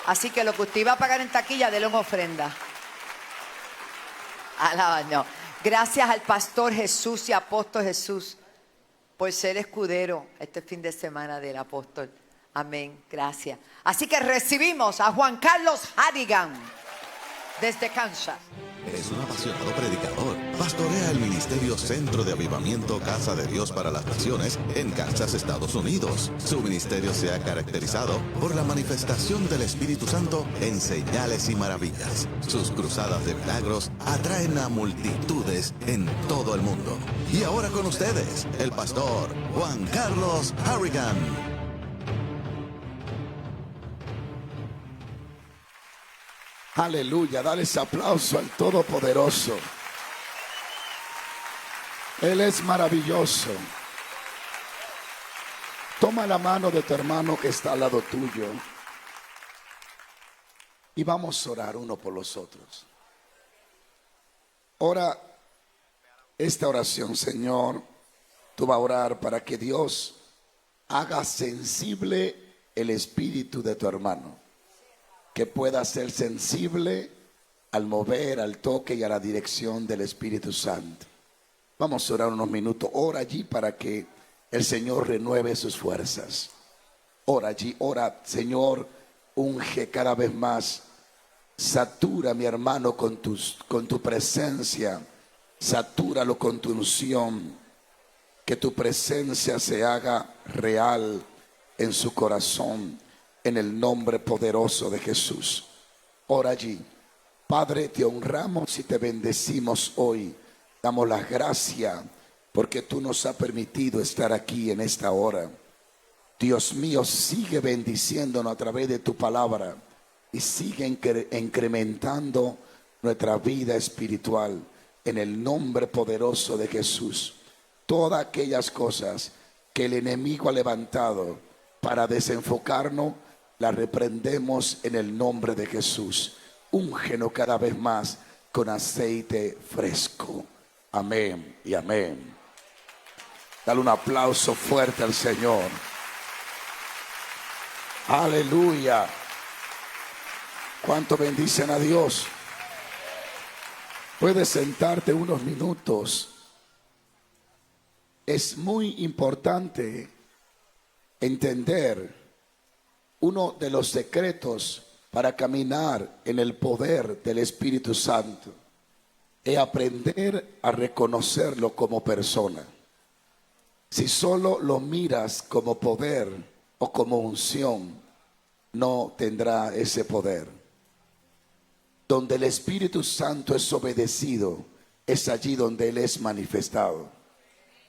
Así que lo que usted iba a pagar en taquilla, déle una ofrenda. Alaba, no. Gracias al pastor Jesús y apóstol Jesús por ser escudero este fin de semana del apóstol. Amén. Gracias. Así que recibimos a Juan Carlos Harrigan desde Kansas. Es un apasionado predicador. Pastorea el ministerio Centro de Avivamiento Casa de Dios para las Naciones en Kansas, Estados Unidos. Su ministerio se ha caracterizado por la manifestación del Espíritu Santo en señales y maravillas. Sus cruzadas de milagros atraen a multitudes en todo el mundo. Y ahora con ustedes, el pastor Juan Carlos Harrigan. Aleluya, dale ese aplauso al Todopoderoso. Él es maravilloso. Toma la mano de tu hermano que está al lado tuyo y vamos a orar uno por los otros. Ora esta oración, Señor. Tú vas a orar para que Dios haga sensible el espíritu de tu hermano, que pueda ser sensible al mover, al toque y a la dirección del Espíritu Santo. Vamos a orar unos minutos. Ora allí para que el Señor renueve sus fuerzas. Ora allí, ora, Señor, unge cada vez más. Satura a mi hermano con tu presencia. Satúralo con tu unción. Que tu presencia se haga real en su corazón, en el nombre poderoso de Jesús. Ora allí. Padre, te honramos y te bendecimos hoy. Damos las gracias porque tú nos has permitido estar aquí en esta hora. Dios mío, sigue bendiciéndonos a través de tu palabra y sigue incrementando nuestra vida espiritual. en el nombre poderoso de Jesús. Todas aquellas cosas que el enemigo ha levantado para desenfocarnos, las reprendemos en el nombre de Jesús. Úngenos cada vez más con aceite fresco. Amén y amén. Dale un aplauso fuerte al Señor. Aleluya. ¿Cuánto bendicen a Dios? Puedes sentarte unos minutos. Es muy importante entender uno de los secretos para caminar en el poder del Espíritu Santo. Es aprender a reconocerlo como persona. Si solo lo miras como poder o como unción, no tendrá ese poder. Donde el Espíritu Santo es obedecido, es allí donde Él es manifestado.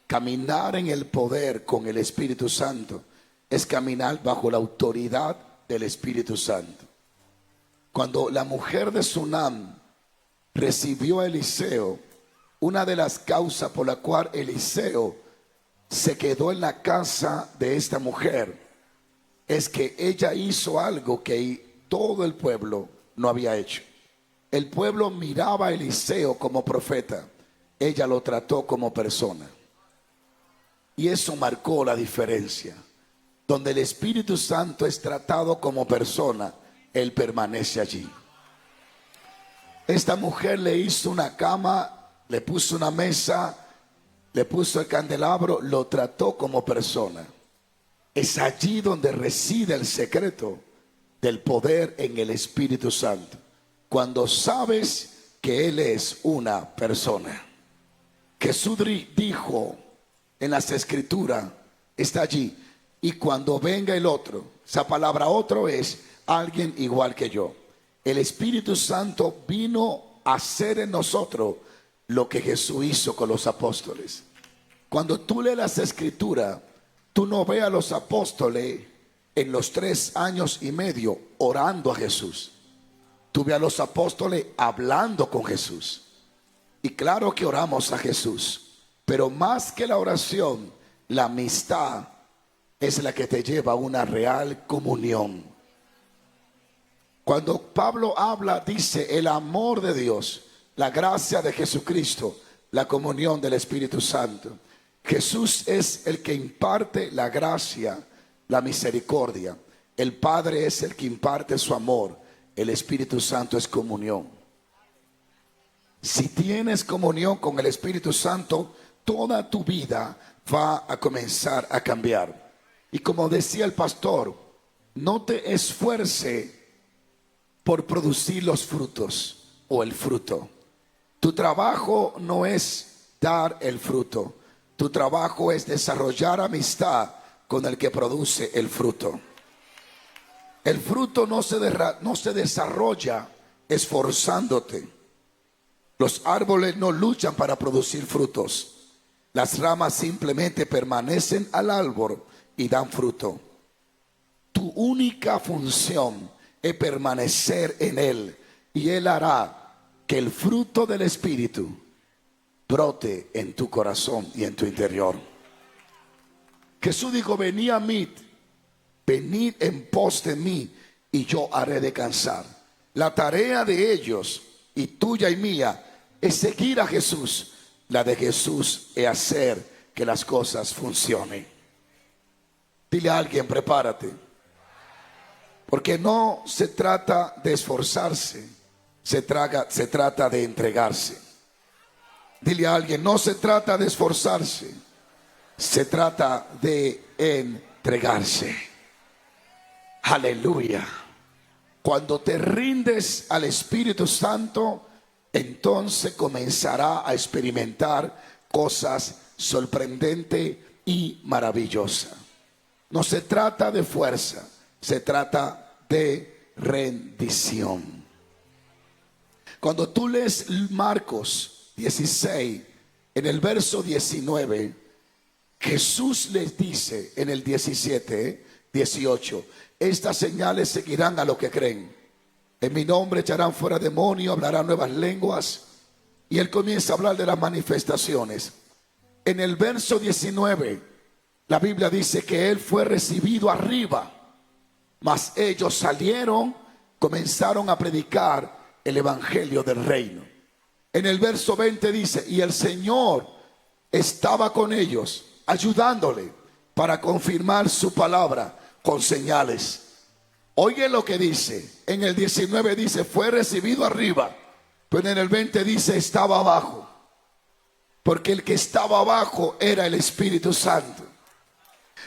Caminar en el poder con el Espíritu Santo es caminar bajo la autoridad del Espíritu Santo. Cuando la mujer de Sunam recibió a Eliseo, una de las causas por la cual Eliseo se quedó en la casa de esta mujer es que ella hizo algo que todo el pueblo no había hecho. El pueblo miraba a Eliseo como profeta, ella lo trató como persona. Y eso marcó la diferencia. Donde el Espíritu Santo es tratado como persona, Él permanece allí. Esta mujer le hizo una cama, le puso una mesa, le puso el candelabro, lo trató como persona. Es allí donde reside el secreto del poder en el Espíritu Santo. Cuando sabes que Él es una persona. Jesús dijo en las Escrituras, está allí, y cuando venga el otro, esa palabra otro es alguien igual que yo. El Espíritu Santo vino a hacer en nosotros lo que Jesús hizo con los apóstoles. Cuando tú lees las Escrituras, tú no ves a los apóstoles en los 3 años y medio orando a Jesús. Tú ves a los apóstoles hablando con Jesús. Y claro que oramos a Jesús, pero más que la oración, la amistad es la que te lleva a una real comunión. Cuando Pablo habla, dice el amor de Dios, la gracia de Jesucristo, la comunión del Espíritu Santo. Jesús es el que imparte la gracia, la misericordia. El Padre es el que imparte su amor. El Espíritu Santo es comunión. Si tienes comunión con el Espíritu Santo, toda tu vida va a comenzar a cambiar. Y como decía el pastor, no te esfuerce por producir los frutos o el fruto. Tu trabajo no es dar el fruto. Tu trabajo es desarrollar amistad con el que produce el fruto. El fruto no se desarrolla esforzándote. Los árboles no luchan para producir frutos. Las ramas simplemente permanecen al árbol y dan fruto. Tu única función es permanecer en Él, y Él hará que el fruto del Espíritu brote en tu corazón y en tu interior. Jesús dijo: venid a mí, venid en pos de mí, y yo haré descansar. La tarea de ellos y tuya y mía es seguir a Jesús. La de Jesús es hacer que las cosas funcionen. Dile a alguien: prepárate. Porque no se trata de esforzarse, se trata de entregarse. Dile a alguien: no se trata de esforzarse, se trata de entregarse. Aleluya. Cuando te rindes al Espíritu Santo, entonces comenzará a experimentar cosas sorprendentes y maravillosas. No se trata de fuerza, se trata de rendición. Cuando tú lees Marcos 16, en el verso 19, Jesús les dice en el 17, 18, estas señales seguirán a los que creen. En mi nombre echarán fuera demonios, hablarán nuevas lenguas, Y él comienza a hablar de las manifestaciones. En el verso 19, la Biblia dice que él fue recibido arriba, mas ellos salieron, comenzaron a predicar el evangelio del reino. En el verso 20 dice, y el Señor estaba con ellos, ayudándole para confirmar su palabra con señales. Oye lo que dice. En el 19 dice, fue recibido arriba. Pero en el 20 dice, estaba abajo. Porque el que estaba abajo era el Espíritu Santo.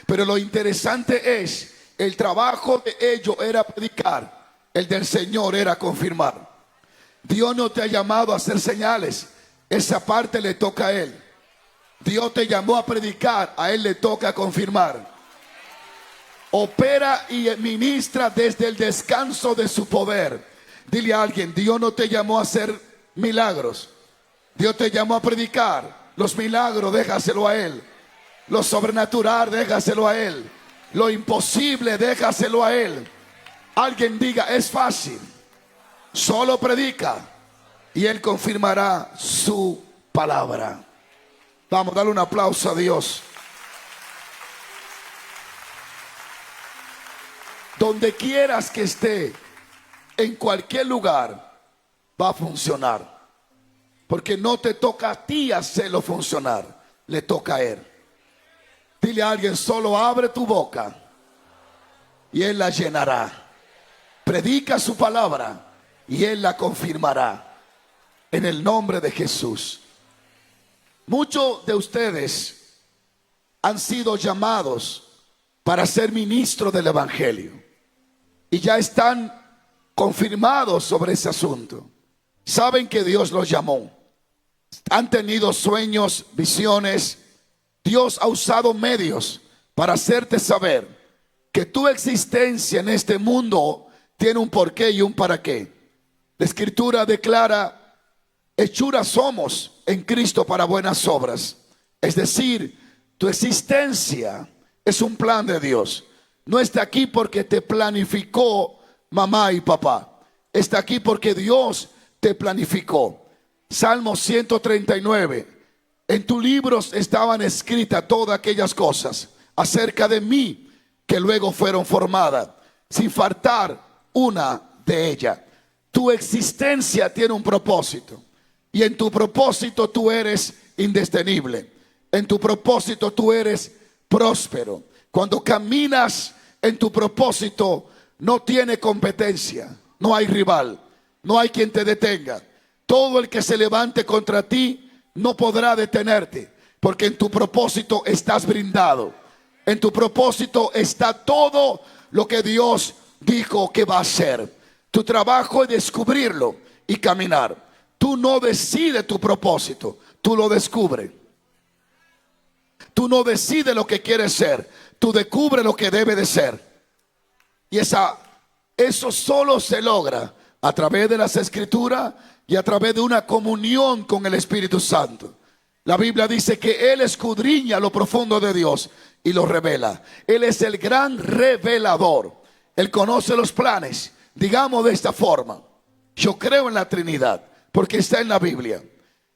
Pero lo interesante es, el trabajo de ellos era predicar. El del Señor era confirmar. Dios no te ha llamado a hacer señales. Esa parte le toca a Él. Dios te llamó a predicar. A Él le toca confirmar. Opera y ministra desde el descanso de su poder. Dile a alguien, Dios no te llamó a hacer milagros. Dios te llamó a predicar. Los milagros déjaselo a Él. Lo sobrenatural déjaselo a Él. Lo imposible déjaselo a Él. Alguien diga, es fácil. Solo predica y Él confirmará su palabra. Vamos a darle un aplauso a Dios. Donde quieras que esté, en cualquier lugar, va a funcionar. Porque no te toca a ti hacerlo funcionar, le toca a Él. Dile a alguien, solo abre tu boca y Él la llenará. Predica su palabra y Él la confirmará. En el nombre de Jesús. Muchos de ustedes han sido llamados para ser ministros del Evangelio. Y ya están confirmados sobre ese asunto. Saben que Dios los llamó. Han tenido sueños, visiones. Dios ha usado medios para hacerte saber que tu existencia en este mundo tiene un porqué y un para qué. La Escritura declara, hechuras somos en Cristo para buenas obras. Es decir, tu existencia es un plan de Dios. No está aquí porque te planificó mamá y papá. Está aquí porque Dios te planificó. Salmo 139. En tus libros estaban escritas todas aquellas cosas acerca de mí que luego fueron formadas, sin faltar una de ellas. Tu existencia tiene un propósito. Y en tu propósito tú eres indetenible. En tu propósito tú eres próspero. Cuando caminas en tu propósito, no tiene competencia, no hay rival, no hay quien te detenga. Todo el que se levante contra ti no podrá detenerte, porque en tu propósito estás brindado. En tu propósito está todo lo que Dios dijo que va a hacer. Tu trabajo es descubrirlo y caminar. Tú no decides tu propósito, tú lo descubres. Tú no decides lo que quieres ser, tú descubres lo que debe de ser. Y eso solo se logra a través de las Escrituras y a través de una comunión con el Espíritu Santo. La Biblia dice que Él escudriña lo profundo de Dios y lo revela. Él es el gran revelador. Él conoce los planes. Digamos de esta forma, yo creo en la Trinidad porque está en la Biblia.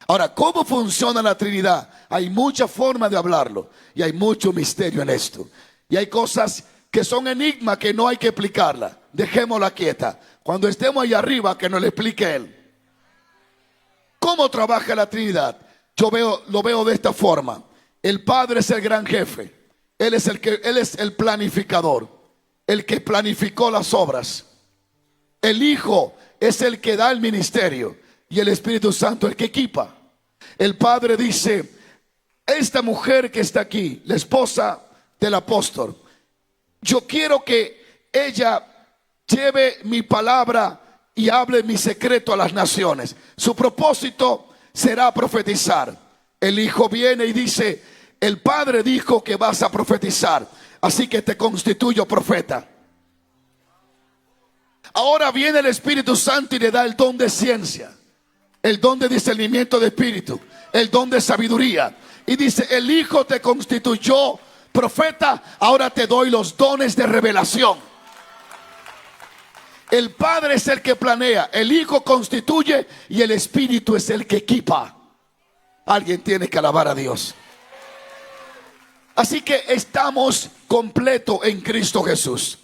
Ahora, ¿cómo funciona la Trinidad? Hay muchas formas de hablarlo y hay mucho misterio en esto. Y hay cosas que son enigmas que no hay que explicarla. Dejémosla quieta. Cuando estemos ahí arriba, que nos lo explique Él. ¿Cómo trabaja la Trinidad? Lo veo de esta forma. El Padre es el gran jefe. Él es el planificador, el que planificó las obras. El Hijo es el que da el ministerio y el Espíritu Santo el que equipa. El Padre dice, esta mujer que está aquí, la esposa del apóstol, yo quiero que ella lleve mi palabra y hable mi secreto a las naciones. Su propósito será profetizar. El Hijo viene y dice, el Padre dijo que vas a profetizar, así que te constituyo profeta. Ahora viene el Espíritu Santo y le da el don de ciencia, el don de discernimiento de espíritu, el don de sabiduría. Y dice, el Hijo te constituyó profeta, ahora te doy los dones de revelación. El Padre es el que planea, el Hijo constituye y el Espíritu es el que equipa. Alguien tiene que alabar a Dios. Así que estamos completos en Cristo Jesús.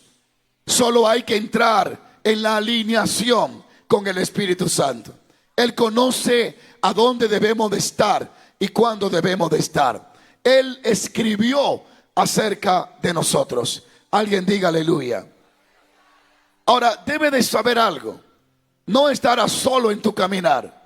Solo hay que entrar en la alineación con el Espíritu Santo. Él conoce a dónde debemos de estar y cuándo debemos de estar. Él escribió acerca de nosotros. Alguien diga aleluya. Ahora, debe de saber algo. No estarás solo en tu caminar.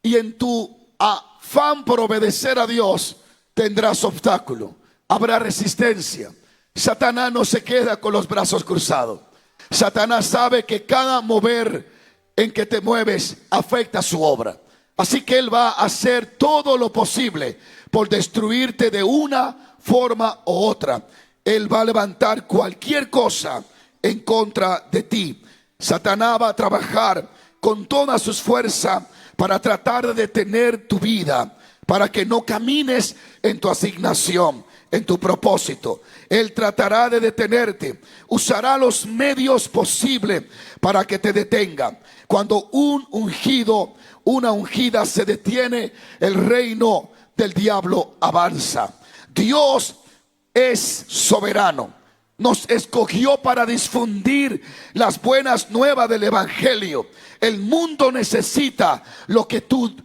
Y en tu afán por obedecer a Dios tendrás obstáculo. Habrá resistencia. Satanás no se queda con los brazos cruzados. Satanás sabe que cada mover en que te mueves afecta su obra. Así que él va a hacer todo lo posible por destruirte de una forma u otra. Él va a levantar cualquier cosa en contra de ti. Satanás va a trabajar con todas sus fuerzas para tratar de detener tu vida, para que no camines en tu asignación, en tu propósito. Él tratará de detenerte, usará los medios posibles para que te detenga. Cuando un ungido, una ungida se detiene, el reino del diablo avanza. Dios es soberano. Nos escogió para difundir las buenas nuevas del evangelio. El mundo necesita lo que tú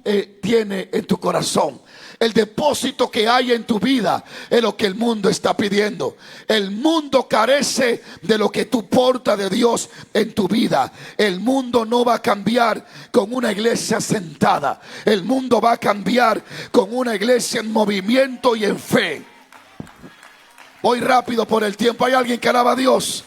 tienes en tu corazón. El depósito que hay en tu vida es lo que el mundo está pidiendo. El mundo carece de lo que tú portas de Dios en tu vida. El mundo no va a cambiar con una iglesia sentada. El mundo va a cambiar con una iglesia en movimiento y en fe. Voy rápido por el tiempo. ¿Hay alguien que alaba a Dios?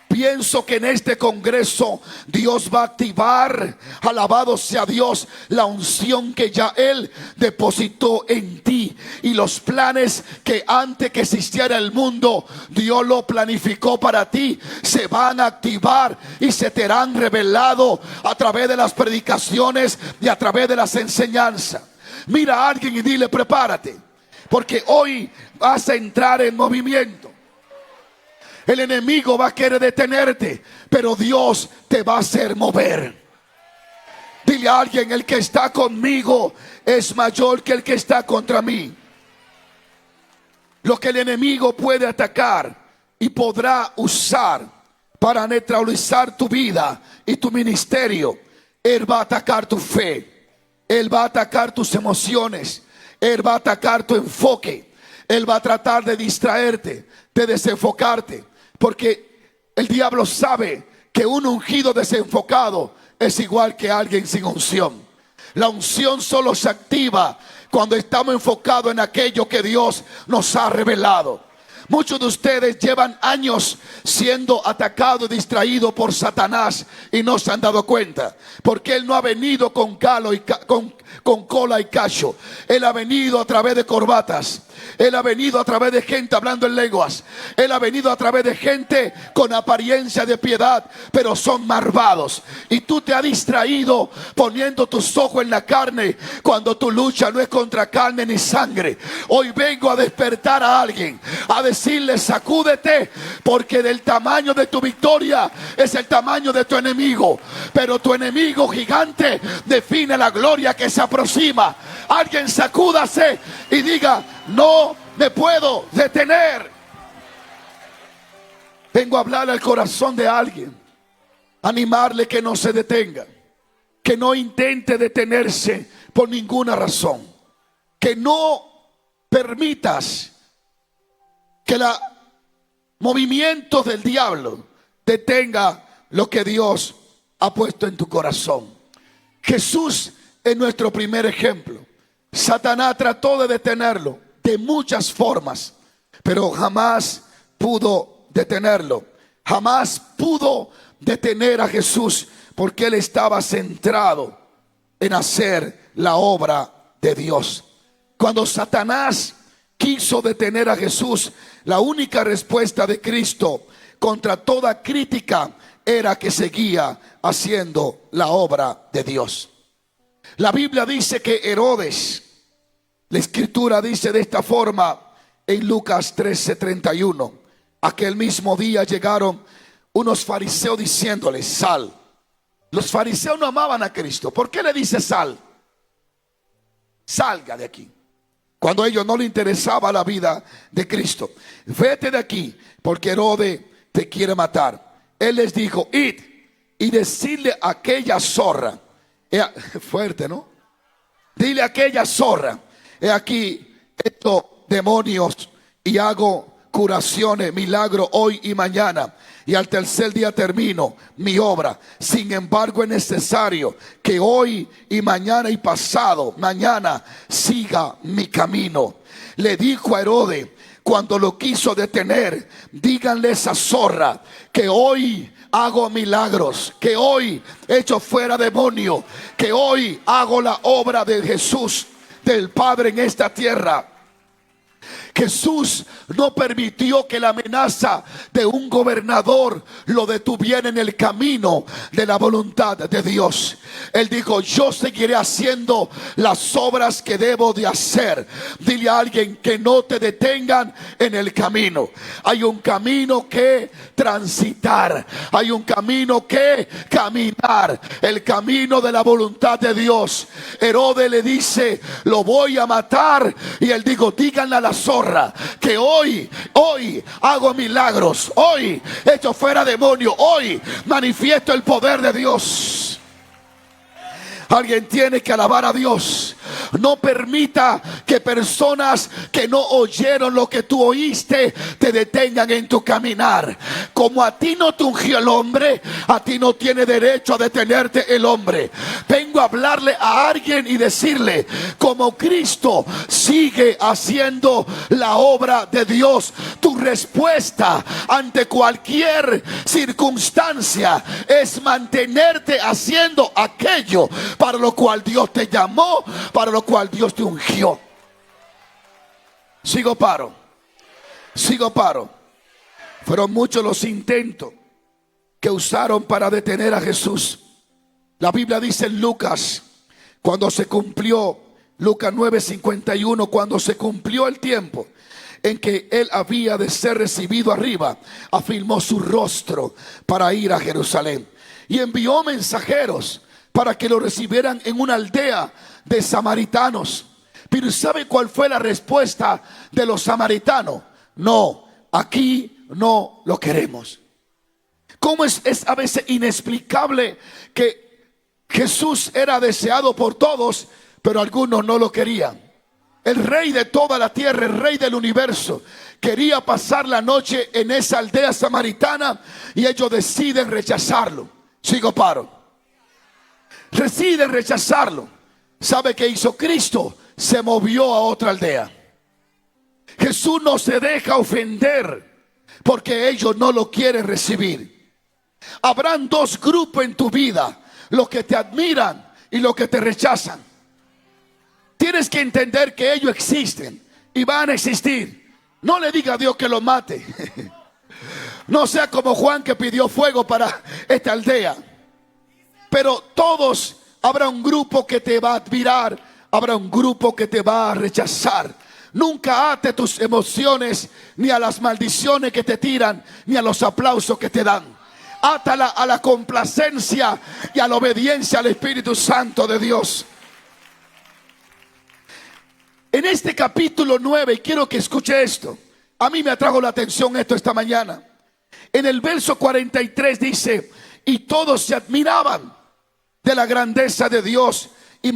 Pienso que en este congreso Dios va a activar, alabado sea Dios, la unción que ya Él depositó en ti. Y los planes que antes que existiera el mundo, Dios lo planificó para ti, se van a activar y se te harán revelado a través de las predicaciones y a través de las enseñanzas. Mira a alguien y dile: prepárate, porque hoy vas a entrar en movimiento. El enemigo va a querer detenerte, pero Dios te va a hacer mover. Dile a alguien: el que está conmigo es mayor que el que está contra mí. Lo que el enemigo puede atacar y podrá usar para neutralizar tu vida y tu ministerio, él va a atacar tu fe, él va a atacar tus emociones, él va a atacar tu enfoque, él va a tratar de distraerte, de desenfocarte. Porque el diablo sabe que un ungido desenfocado es igual que alguien sin unción. La unción solo se activa cuando estamos enfocados en aquello que Dios nos ha revelado. Muchos de ustedes llevan años siendo atacados y distraídos por Satanás y no se han dado cuenta. Porque Él no ha venido con cola y cacho. Él ha venido a través de corbatas. Él ha venido a través de gente hablando en lenguas. Él ha venido a través de gente con apariencia de piedad, pero son malvados. Y tú te has distraído poniendo tus ojos en la carne, cuando tu lucha no es contra carne ni sangre. Hoy vengo a despertar a alguien, a decirle: sacúdete, porque del tamaño de tu victoria es el tamaño de tu enemigo. Pero tu enemigo gigante define la gloria que se aproxima. Alguien sacúdase y diga: no me puedo detener. Vengo a hablarle al corazón de alguien, animarle que no se detenga, que no intente detenerse por ninguna razón, que no permitas que el movimiento del diablo detenga lo que Dios ha puesto en tu corazón. Jesús es nuestro primer ejemplo. Satanás trató de detenerlo de muchas formas, pero jamás pudo detenerlo. Jamás pudo detener a Jesús, porque él estaba centrado en hacer la obra de Dios. Cuando Satanás quiso detener a Jesús, la única respuesta de Cristo contra toda crítica era que seguía haciendo la obra de Dios. La Biblia dice que Herodes, la escritura dice de esta forma en Lucas 13:31: aquel mismo día llegaron unos fariseos diciéndole: sal. Los fariseos no amaban a Cristo. ¿Por qué le dice sal? Salga de aquí. Cuando a ellos no les interesaba la vida de Cristo. Vete de aquí, porque Herodes te quiere matar. Él les dijo: id y decirle a aquella zorra. Fuerte, ¿no? Dile a aquella zorra: he aquí estos demonios y hago curaciones, milagros hoy y mañana, y al tercer día termino mi obra. Sin embargo, es necesario que hoy y mañana y pasado mañana siga mi camino. Le dijo a Herodes cuando lo quiso detener: díganle a esa zorra que hoy hago milagros, que hoy echo fuera demonio, que hoy hago la obra de Jesús, del Padre en esta tierra. Jesús no permitió que la amenaza de un gobernador lo detuviera en el camino de la voluntad de Dios. Él dijo: yo seguiré haciendo las obras que debo de hacer. Dile a alguien que no te detengan en el camino. Hay un camino que transitar, hay un camino que caminar, el camino de la voluntad de Dios. Herodes le dice: lo voy a matar, y él dijo: díganle a la zorra que hoy hago milagros, hoy echo fuera demonio, hoy manifiesto el poder de Dios. Alguien tiene que alabar a Dios. No permita que personas que no oyeron lo que tú oíste te detengan en tu caminar. Como a ti no te ungió el hombre, a ti no tiene derecho a detenerte el hombre. Vengo a hablarle a alguien y decirle: como Cristo sigue haciendo la obra de Dios, tu respuesta ante cualquier circunstancia es mantenerte haciendo aquello para lo cual Dios te llamó, para lo cual Dios te ungió. Sigo paro. Fueron muchos los intentos que usaron para detener a Jesús. La Biblia dice en Lucas, cuando se cumplió, Lucas 9:51, cuando se cumplió el tiempo en que él había de ser recibido arriba, afirmó su rostro para ir a Jerusalén y envió mensajeros para que lo recibieran en una aldea de samaritanos. Pero ¿sabe cuál fue la respuesta de los samaritanos? No, aquí no lo queremos. ¿Cómo es a veces inexplicable que Jesús era deseado por todos, pero algunos no lo querían? El rey de toda la tierra, el rey del universo, quería pasar la noche en esa aldea samaritana y ellos deciden rechazarlo. Sigo paro. Deciden rechazarlo. ¿Sabe qué hizo Cristo? Se movió a otra aldea. Jesús no se deja ofender porque ellos no lo quieren recibir. Habrán dos grupos en tu vida: los que te admiran y los que te rechazan. Tienes que entender que ellos existen y van a existir. No le diga a Dios que lo mate. No sea como Juan, que pidió fuego para esta aldea. Pero todos, habrá un grupo que te va a admirar, habrá un grupo que te va a rechazar. Nunca ate tus emociones ni a las maldiciones que te tiran, ni a los aplausos que te dan. Átala a la complacencia y a la obediencia al Espíritu Santo de Dios. En este capítulo 9, quiero que escuche esto. A mí me atrajo la atención esto esta mañana. En el verso 43 dice: y todos se admiraban de la grandeza de Dios y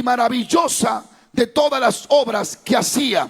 maravillosa de todas las obras que hacía.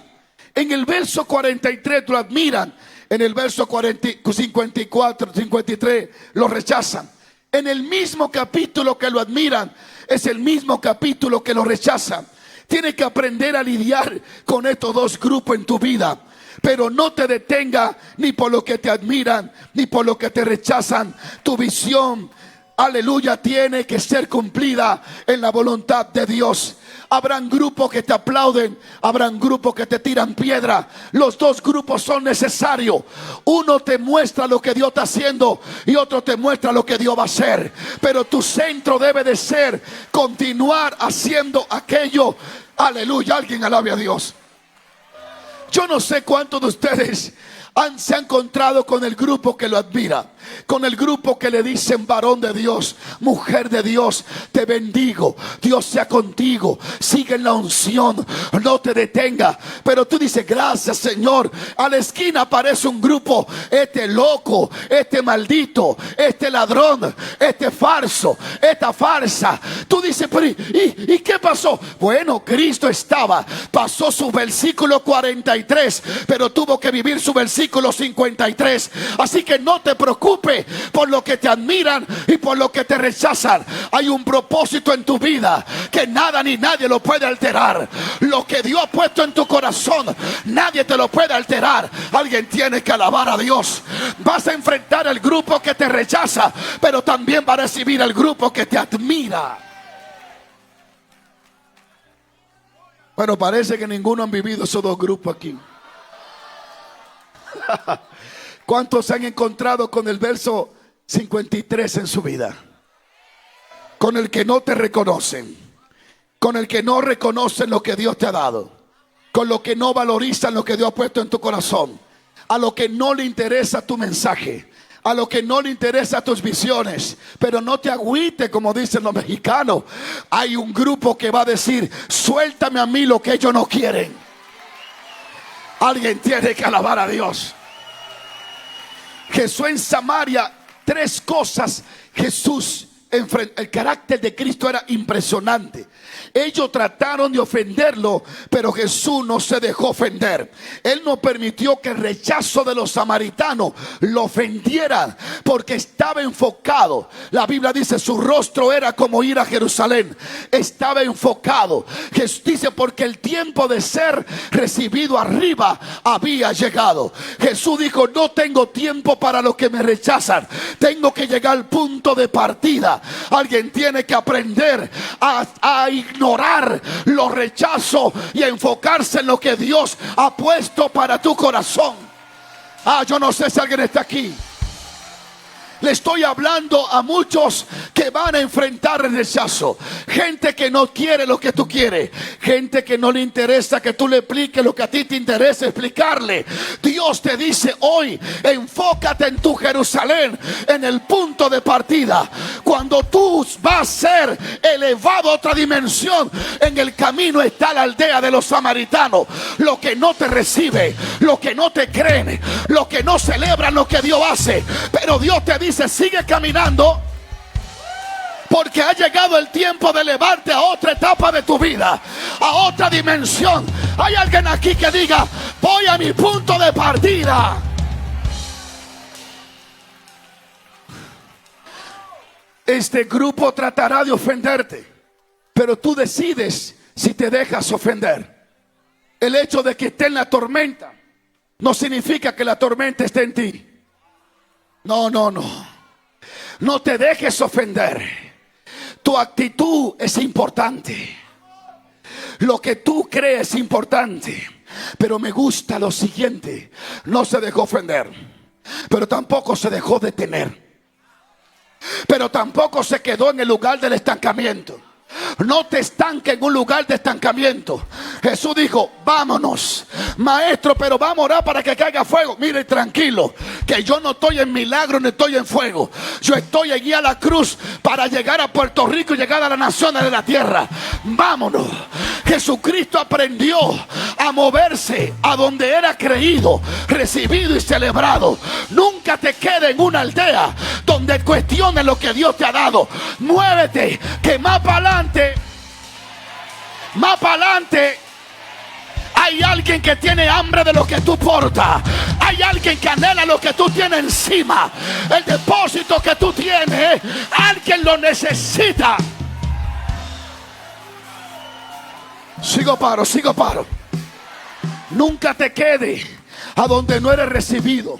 En el verso 43 lo admiran. En el verso 54, 53 lo rechazan. En el mismo capítulo que lo admiran, es el mismo capítulo que lo rechazan. Tienes que aprender a lidiar con estos dos grupos en tu vida. Pero no te detenga ni por lo que te admiran, ni por lo que te rechazan. Tu visión, aleluya, tiene que ser cumplida en la voluntad de Dios. Habrán grupos que te aplauden, habrán grupos que te tiran piedra. Los dos grupos son necesarios. Uno te muestra lo que Dios está haciendo y otro te muestra lo que Dios va a hacer. Pero tu centro debe de ser continuar haciendo aquello. Aleluya, alguien alabe a Dios. Yo no sé cuántos de ustedes se ha encontrado con el grupo que lo admira, con el grupo que le dicen varón de Dios, mujer de Dios, te bendigo, Dios sea contigo, sigue en la unción, no te detenga. Pero tú dices, gracias Señor. A la esquina aparece un grupo, este loco, este maldito, este ladrón, este falso, esta farsa. Tú dices, pero ¿y qué pasó? Bueno, Cristo pasó su versículo 43, pero tuvo que vivir su versículo 53. Así que no te preocupes por lo que te admiran y por lo que te rechazan. Hay un propósito en tu vida que nada ni nadie lo puede alterar. Lo que Dios ha puesto en tu corazón, nadie te lo puede alterar. Alguien tiene que alabar a Dios. Vas a enfrentar al grupo que te rechaza, pero también va a recibir al grupo que te admira. Bueno, parece que ninguno han vivido esos dos grupos aquí. ¿Cuántos se han encontrado con el verso 53 en su vida? Con el que no te reconocen, con el que no reconocen lo que Dios te ha dado, con lo que no valorizan lo que Dios ha puesto en tu corazón, a lo que no le interesa tu mensaje, a lo que no le interesa tus visiones. Pero no te agüites, como dicen los mexicanos. Hay un grupo que va a decir, suéltame a mí lo que ellos no quieren. Alguien tiene que alabar a Dios. Jesús en Samaria, 3 cosas Jesús enfrentó. El carácter de Cristo era impresionante. Ellos trataron de ofenderlo, pero Jesús no se dejó ofender. Él no permitió que el rechazo de los samaritanos lo ofendiera, porque estaba enfocado. La Biblia dice, su rostro era como ir a Jerusalén. Estaba enfocado. Jesús dice, porque el tiempo de ser recibido arriba había llegado. Jesús dijo, no tengo tiempo para los que me rechazan. Tengo que llegar al punto de partida. Alguien tiene que aprender a ignorar los rechazos y a enfocarse en lo que Dios ha puesto para tu corazón. Yo no sé si alguien está aquí. Le estoy hablando a muchos que van a enfrentar el rechazo. Gente que no quiere lo que tú quieres. Gente que no le interesa que tú le expliques lo que a ti te interesa explicarle. Dios te dice hoy, enfócate en tu Jerusalén, en el punto de partida. Cuando tú vas a ser elevado a otra dimensión, en el camino está la aldea de los samaritanos. Lo que no te recibe, lo que no te creen, lo que no celebran lo que Dios hace. Pero Dios te dice, sigue caminando, porque ha llegado el tiempo de elevarte a otra etapa de tu vida, a otra dimensión. Hay alguien aquí que diga, voy a mi punto de partida. Este grupo tratará de ofenderte, pero tú decides si te dejas ofender. El hecho de que esté en la tormenta no significa que la tormenta esté en ti. No. No te dejes ofender. Tu actitud es importante. Lo que tú crees es importante. Pero me gusta lo siguiente. No se dejó ofender, pero tampoco se dejó detener. Pero tampoco se quedó en el lugar del estancamiento. No te estanques en un lugar de estancamiento. Jesús dijo, vámonos, maestro, pero vamos a orar para que caiga fuego. Mire, tranquilo, que yo no estoy en milagro ni estoy en fuego. Yo estoy allí a la cruz para llegar a Puerto Rico y llegar a las naciones de la tierra. Vámonos. Jesucristo aprendió a moverse a donde era creído, recibido y celebrado. Nunca te quedes en una aldea donde cuestiones lo que Dios te ha dado. Muévete, que más para adelante hay alguien que tiene hambre de lo que tú portas. Hay alguien que anhela lo que tú tienes encima. El depósito que tú tienes, alguien lo necesita. Sigo paro. Nunca te quedes a donde no eres recibido,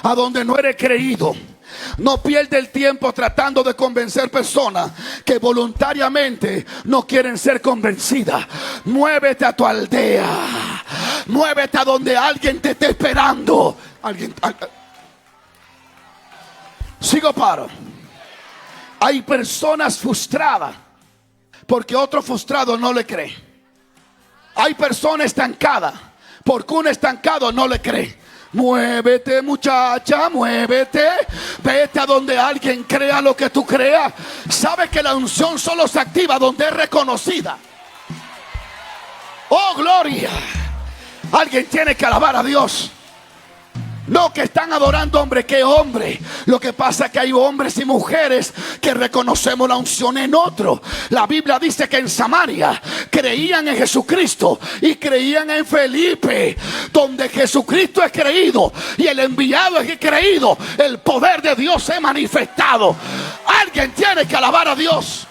a donde no eres creído. No pierdas el tiempo tratando de convencer personas que voluntariamente no quieren ser convencidas. Muévete a tu aldea. Muévete a donde alguien te esté esperando. Sigo paro. Hay personas frustradas porque otro frustrado no le cree. Hay personas estancadas porque un estancado no le cree. Muévete, muchacha, muévete. Vete a donde alguien crea lo que tú creas. Sabes que la unción solo se activa donde es reconocida. Oh, gloria. Alguien tiene que alabar a Dios. No que están adorando hombre, que hombre. Lo que pasa es que hay hombres y mujeres que reconocemos la unción en otro. La Biblia dice que en Samaria creían en Jesucristo y creían en Felipe. Donde Jesucristo es creído y el enviado es creído, el poder de Dios se ha manifestado. Alguien tiene que alabar a Dios.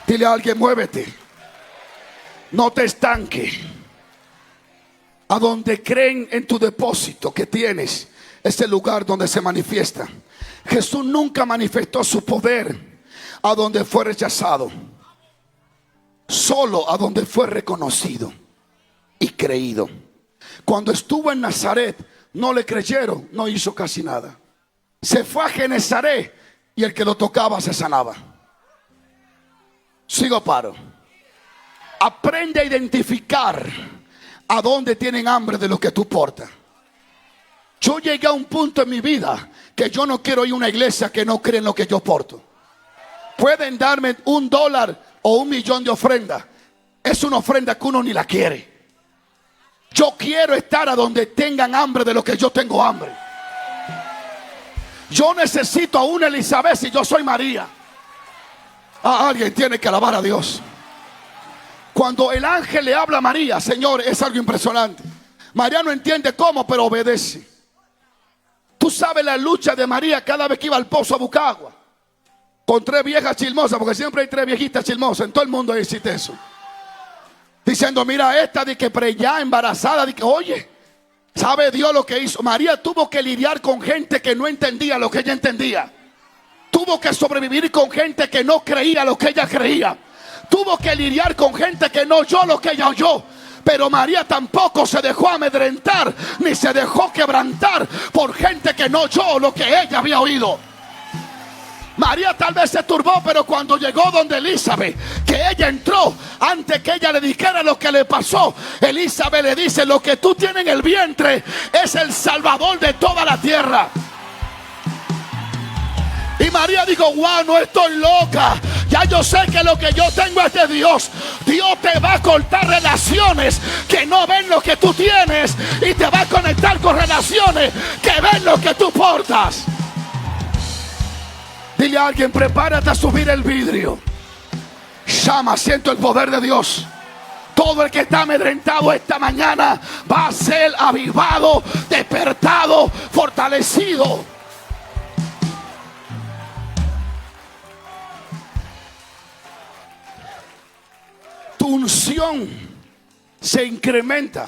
Dile a alguien, muévete. No te estanque. A donde creen en tu depósito que tienes, es el lugar donde se manifiesta. Jesús nunca manifestó su poder a donde fue rechazado, solo a donde fue reconocido y creído. Cuando estuvo en Nazaret, no le creyeron, no hizo casi nada. Se fue a Genezaret y el que lo tocaba se sanaba. Sigo, paro. Aprende a identificar a dónde tienen hambre de lo que tú portas. Yo llegué a un punto en mi vida que yo no quiero ir a una iglesia que no cree en lo que yo porto. Pueden darme $1 o 1,000,000 de ofrenda. Es una ofrenda que uno ni la quiere. Yo quiero estar a donde tengan hambre de lo que yo tengo hambre. Yo necesito a una Elizabeth si yo soy María. Alguien tiene que alabar a Dios. Cuando el ángel le habla a María, Señor, es algo impresionante. María no entiende cómo, pero obedece. Tú sabes la lucha de María cada vez que iba al pozo a buscar agua. Con 3 viejas chismosas, porque siempre hay 3 viejitas chismosas. En todo el mundo existe eso. Diciendo, mira esta de que ya embarazada, de que, oye, ¿sabe Dios lo que hizo? María tuvo que lidiar con gente que no entendía lo que ella entendía. Tuvo que sobrevivir con gente que no creía lo que ella creía. Tuvo que lidiar con gente que no oyó lo que ella oyó. Pero María tampoco se dejó amedrentar ni se dejó quebrantar por gente que no oyó lo que ella había oído. María tal vez se turbó, pero cuando llegó donde Elizabeth, que ella entró, antes que ella le dijera lo que le pasó, Elizabeth le dice, lo que tú tienes en el vientre es el Salvador de toda la tierra. Y María dijo, wow, no estoy loca. Ya yo sé que lo que yo tengo es de Dios. Dios te va a cortar relaciones que no ven lo que tú tienes y te va a conectar con relaciones que ven lo que tú portas. Dile a alguien, prepárate a subir el vidrio. Llama, siento el poder de Dios. Todo el que está amedrentado esta mañana va a ser avivado, despertado, fortalecido. Tu unción se incrementa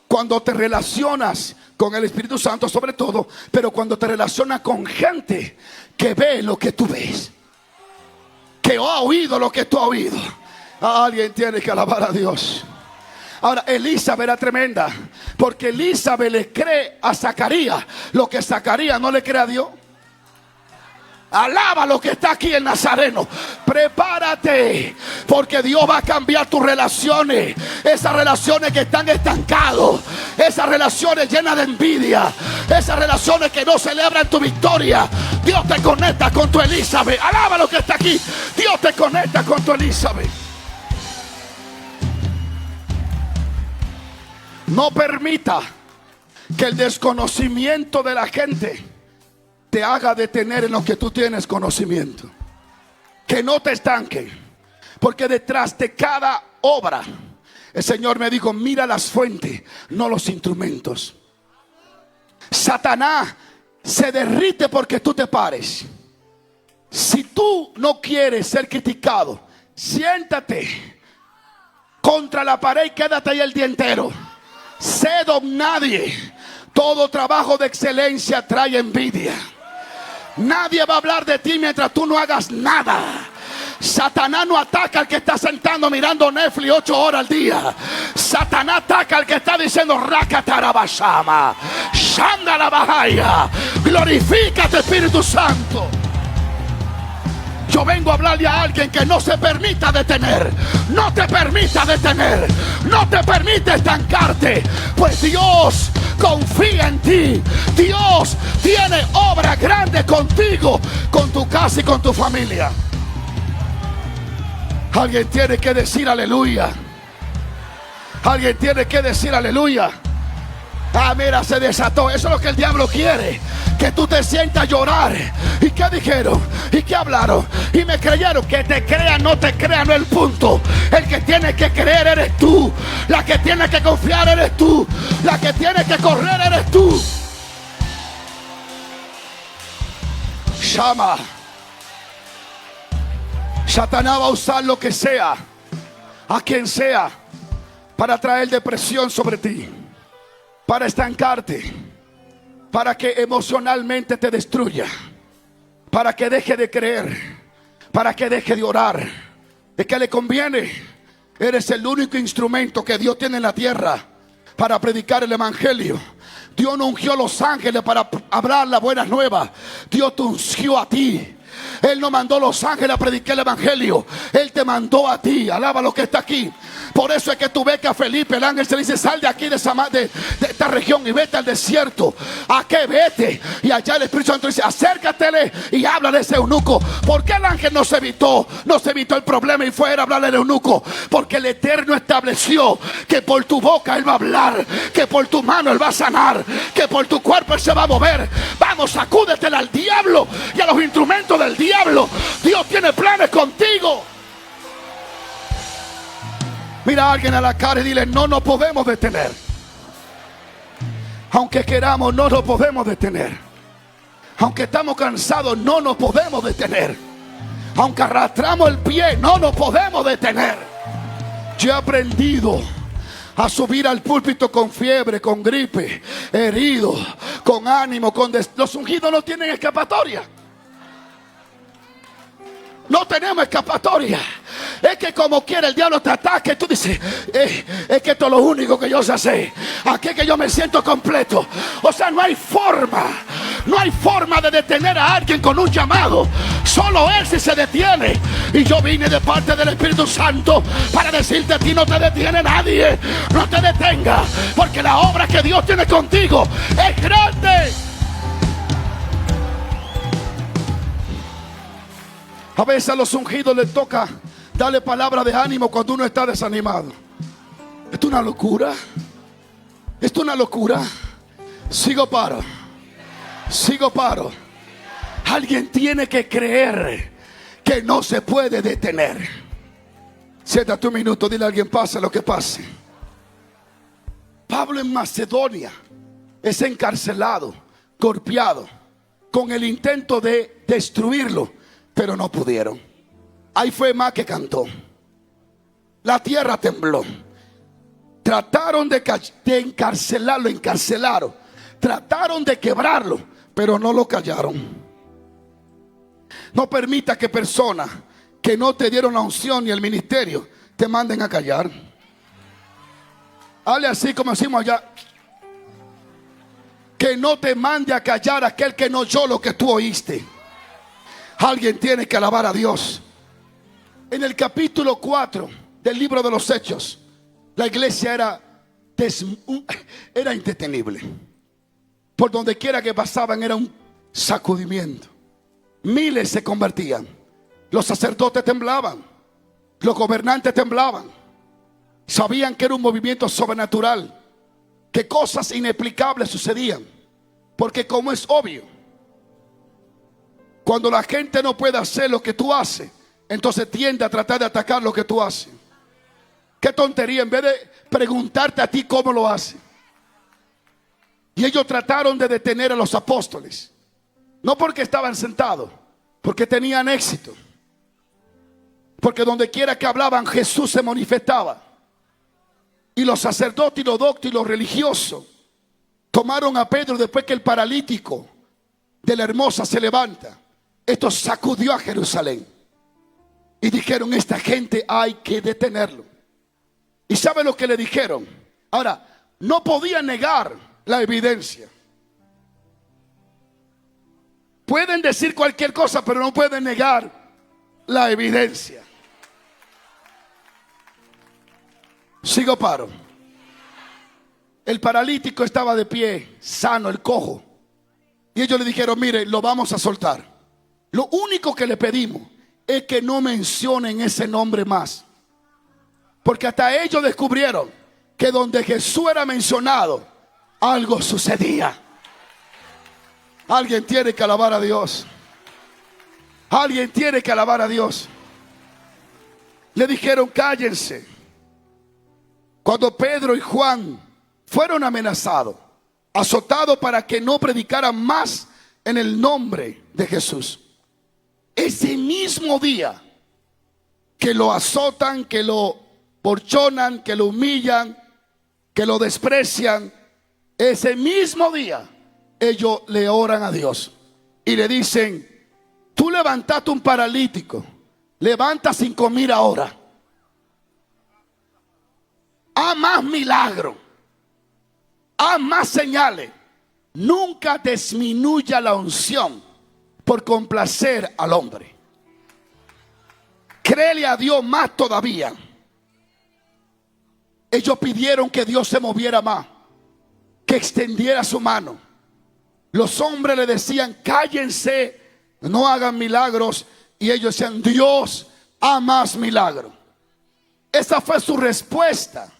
cuando te relacionas con el Espíritu Santo, sobre todo, pero cuando te relacionas con gente que ve lo que tú ves, que ha oído lo que tú has oído. Alguien tiene que alabar a Dios. Ahora, Elizabeth era tremenda, porque Elizabeth le cree a Zacarías lo que Zacarías no le cree a Dios. Alaba lo que está aquí en Nazareno. Prepárate, porque Dios va a cambiar tus relaciones. Esas relaciones que están estancadas, esas relaciones llenas de envidia, esas relaciones que no celebran tu victoria. Dios te conecta con tu Elizabeth. Alaba lo que está aquí. Dios te conecta con tu Elizabeth. No permita que el desconocimiento de la gente te haga detener en lo que tú tienes conocimiento. Que no te estanque, porque detrás de cada obra, el Señor me dijo, mira las fuentes, no los instrumentos. Satanás se derrite porque tú te pares. Si tú no quieres ser criticado, siéntate contra la pared y quédate ahí el día entero. Sé don nadie. Todo trabajo de excelencia trae envidia. Nadie va a hablar de ti mientras tú no hagas nada. Satanás no ataca al que está sentado mirando Netflix 8 horas al día. Satanás ataca al que está diciendo Rakatarabashama, Shandala Bahaya. Glorifícate, Espíritu Santo. Yo Yo vengo a hablarle a alguien que no se permita detener. No te permita detener. No te permite estancarte. Pues Dios confía en ti. Dios tiene obra grande contigo, con tu casa y con tu familia. Alguien tiene que decir aleluya. Alguien tiene que decir aleluya. Ah, mira, se desató. Eso es lo que el diablo quiere. Que tú te sientas a llorar. ¿Y qué dijeron? ¿Y qué hablaron? Y me creyeron. Que te crean, no te crean, no es el punto. El que tiene que creer eres tú. La que tiene que confiar eres tú. La que tiene que correr eres tú. Llama. Satanás va a usar lo que sea, a quien sea, para traer depresión sobre ti, para estancarte, para que emocionalmente te destruya, para que deje de creer, para que deje de orar. ¿De qué le conviene? Eres el único instrumento que Dios tiene en la tierra para predicar el evangelio. Dios no ungió a los ángeles para hablar las buenas nuevas. Dios te ungió a ti. Él no mandó a los ángeles a predicar el evangelio. Él te mandó a ti. Alaba lo que está aquí. Por eso es que tú ves que a Felipe el ángel se le dice: sal de aquí, de esta región, y vete al desierto. ¿A qué vete? Y allá el Espíritu Santo dice: acércatele y háblale a ese eunuco. ¿Por qué el ángel no se evitó el problema y fue a hablarle al eunuco? Porque el Eterno estableció que por tu boca Él va a hablar, que por tu mano Él va a sanar, que por tu cuerpo Él se va a mover. Vamos, sacúdetela al diablo y a los instrumentos del diablo. Dios tiene planes contigo. Mira a alguien a la cara y dile: no nos podemos detener. Aunque queramos, no nos podemos detener. Aunque estamos cansados, no nos podemos detener. Aunque arrastramos el pie, no nos podemos detener. Yo he aprendido a subir al púlpito con fiebre, con gripe, herido, con ánimo, los ungidos no tienen escapatoria. No tenemos escapatoria. Es que como quiera el diablo te ataque. Tú dices: es que esto es lo único que yo sé hacer. Aquí es que yo me siento completo. O sea, no hay forma. No hay forma de detener a alguien con un llamado. Solo Él sí se detiene. Y yo vine de parte del Espíritu Santo para decirte: a ti no te detiene nadie. No te detenga, porque la obra que Dios tiene contigo es grande. A veces a los ungidos les toca darle palabra de ánimo cuando uno está desanimado. Esto es una locura. Esto es una locura. Sigo paro. Alguien tiene que creer que no se puede detener. Siéntate un minuto, dile a alguien: pase lo que pase. Pablo en Macedonia es encarcelado, golpeado, con el intento de destruirlo, pero no pudieron. Ahí fue más que cantó. La tierra tembló. Trataron de encarcelarlo, encarcelaron. Trataron de quebrarlo, pero no lo callaron. No permita que personas que no te dieron la unción ni el ministerio te manden a callar. Hable así como decimos allá: que no te mande a callar aquel que no oyó lo que tú oíste. Alguien tiene que alabar a Dios. En el capítulo 4 del libro de los Hechos, la iglesia era indetenible. Por donde quiera que pasaban era un sacudimiento. Miles se convertían. Los sacerdotes temblaban. Los gobernantes temblaban. Sabían que era un movimiento sobrenatural, que cosas inexplicables sucedían. Porque, como es obvio, cuando la gente no puede hacer lo que tú haces, entonces tiende a tratar de atacar lo que tú haces. Qué tontería, en vez de preguntarte a ti cómo lo haces. Y ellos trataron de detener a los apóstoles. No porque estaban sentados, porque tenían éxito. Porque donde quiera que hablaban, Jesús se manifestaba. Y los sacerdotes y los doctos y los religiosos tomaron a Pedro después que el paralítico de la Hermosa se levanta. Esto sacudió a Jerusalén. Y dijeron: esta gente hay que detenerlo. ¿Y sabe lo que le dijeron? Ahora, no podían negar la evidencia. Pueden decir cualquier cosa, pero no pueden negar la evidencia. Sigo paro. El paralítico estaba de pie, sano, el cojo. Y ellos le dijeron, mire, lo vamos a soltar. Lo único que le pedimos es que no mencionen ese nombre más. Porque hasta ellos descubrieron que donde Jesús era mencionado, algo sucedía. Alguien tiene que alabar a Dios. Alguien tiene que alabar a Dios. Le dijeron, cállense. Cuando Pedro y Juan fueron amenazados, azotados para que no predicaran más en el nombre de Jesús, ese mismo día que lo azotan, que lo porchonan, que lo humillan, que lo desprecian, ese mismo día ellos le oran a Dios y le dicen, tú levantaste un paralítico, levanta 5,000 ahora. Haz más milagros, haz más señales. Nunca disminuya la unción por complacer al hombre. Créele a Dios más todavía. Ellos pidieron que Dios se moviera más, que extendiera su mano. Los hombres le decían, cállense, no hagan milagros. Y ellos decían, Dios, haz más milagros. Esa fue su respuesta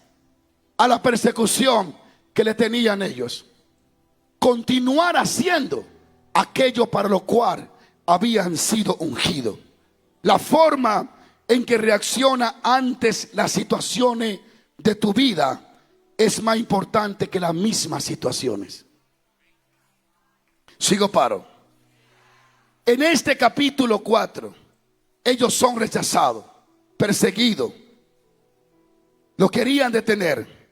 a la persecución que le tenían ellos. Continuar haciendo aquello para lo cual habían sido ungidos. La forma en que reacciona antes las situaciones de tu vida es más importante que las mismas situaciones. Sigo paro. En este capítulo 4, ellos son rechazados, perseguidos, lo querían detener.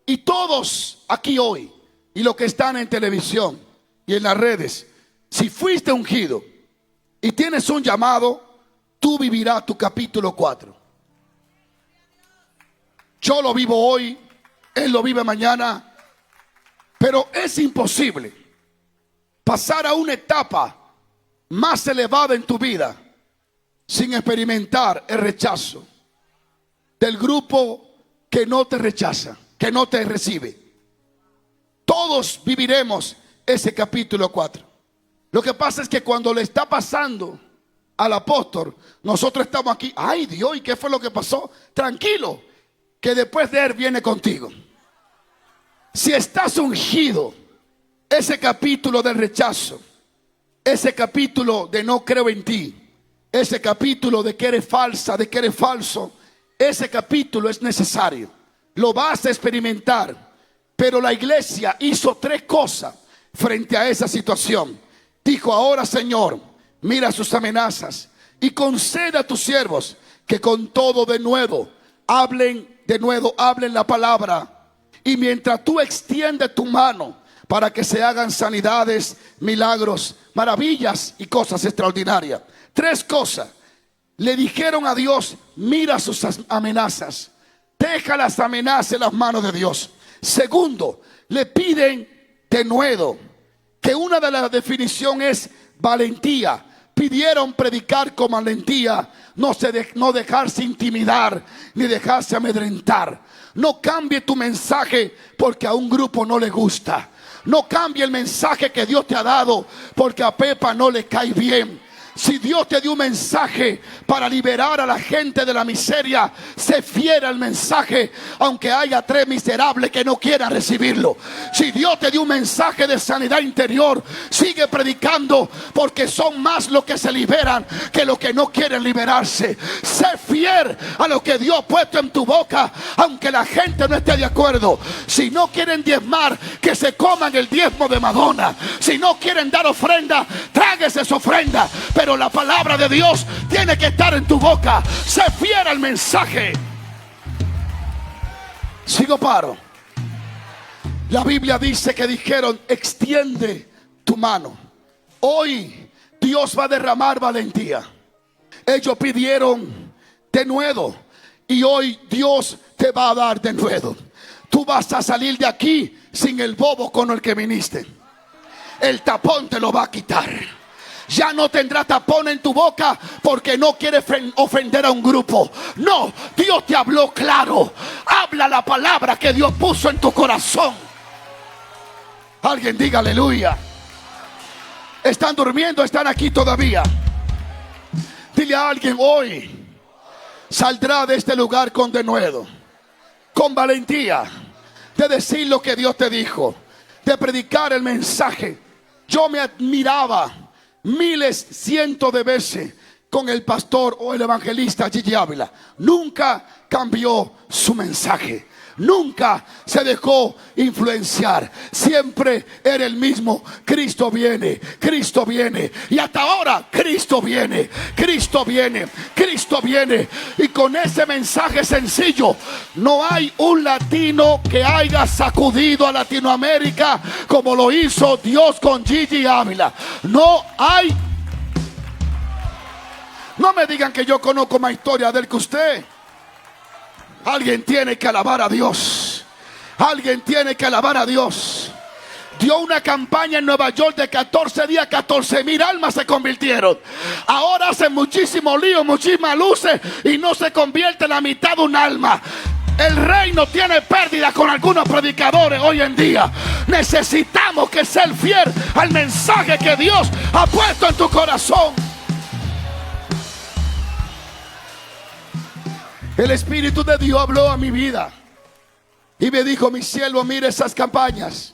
Y todos aquí hoy, y los que están en televisión y en las redes, si fuiste ungido y tienes un llamado, tú vivirás tu capítulo 4. Yo lo vivo hoy, él lo vive mañana, pero es imposible pasar a una etapa más elevada en tu vida sin experimentar el rechazo del grupo que no te rechaza, que no te recibe. Todos viviremos ese capítulo 4. Lo que pasa es que cuando le está pasando al apóstol, nosotros estamos aquí, ay Dios, ¿y qué fue lo que pasó? Tranquilo, que después de él viene contigo. Si estás ungido, ese capítulo del rechazo, ese capítulo de no creo en ti, ese capítulo de que eres falsa, de que eres falso, ese capítulo es necesario. Lo vas a experimentar. Pero la iglesia hizo 3 cosas frente a esa situación. Dijo, ahora Señor, mira sus amenazas y concede a tus siervos que con todo de nuevo hablen la palabra. Y mientras tú extiendes tu mano para que se hagan sanidades, milagros, maravillas y cosas extraordinarias. 3 cosas. Le dijeron a Dios, mira sus amenazas. Deja las amenazas en las manos de Dios. Segundo, le piden denuedo, que una de las definiciones es valentía. Pidieron predicar con valentía, no dejarse intimidar ni dejarse amedrentar. No cambie tu mensaje porque a un grupo no le gusta. No cambie el mensaje que Dios te ha dado porque a Pepa no le cae bien. Si Dios te dio un mensaje para liberar a la gente de la miseria, sé fiel al mensaje, aunque haya 3 miserables que no quieran recibirlo. Si Dios te dio un mensaje de sanidad interior, sigue predicando, porque son más los que se liberan que los que no quieren liberarse. Sé fiel a lo que Dios ha puesto en tu boca, aunque la gente no esté de acuerdo. Si no quieren diezmar, que se coman el diezmo de Madonna. Si no quieren dar ofrenda, tráguese su ofrenda. Pero la palabra de Dios tiene que estar en tu boca. Sé fiel al mensaje. Sigo paro. La Biblia dice que dijeron, extiende tu mano. Hoy Dios va a derramar valentía. Ellos pidieron denuedo y hoy Dios te va a dar denuedo. Tú vas a salir de aquí sin el bobo con el que viniste. El tapón te lo va a quitar. Ya no tendrá tapón en tu boca porque no quiere ofender a un grupo. No, Dios te habló claro. Habla la palabra que Dios puso en tu corazón. Alguien diga aleluya. ¿Están durmiendo? ¿Están aquí todavía? Dile a alguien: hoy saldrá de este lugar con denuedo, con valentía, de decir lo que Dios te dijo, de predicar el mensaje. Yo me admiraba miles, cientos de veces con el pastor o el evangelista Gigi Ávila. Nunca cambió su mensaje. Nunca se dejó influenciar. Siempre era el mismo. Cristo viene, Cristo viene. Y hasta ahora Cristo viene, Cristo viene, Cristo viene. Y con ese mensaje sencillo, no hay un latino que haya sacudido a Latinoamérica como lo hizo Dios con Gigi Ávila. No hay. No me digan que yo conozco más historia de él que usted. Alguien tiene que alabar a Dios. Alguien tiene que alabar a Dios. Dio una campaña en Nueva York de 14 días, 14,000 almas se convirtieron. Ahora hacen muchísimo lío, muchísimas luces y no se convierte en la mitad de un alma. El reino tiene pérdida con algunos predicadores hoy en día. Necesitamos que ser fiel al mensaje que Dios ha puesto en tu corazón. El Espíritu de Dios habló a mi vida y me dijo: mi siervo, mire esas campañas.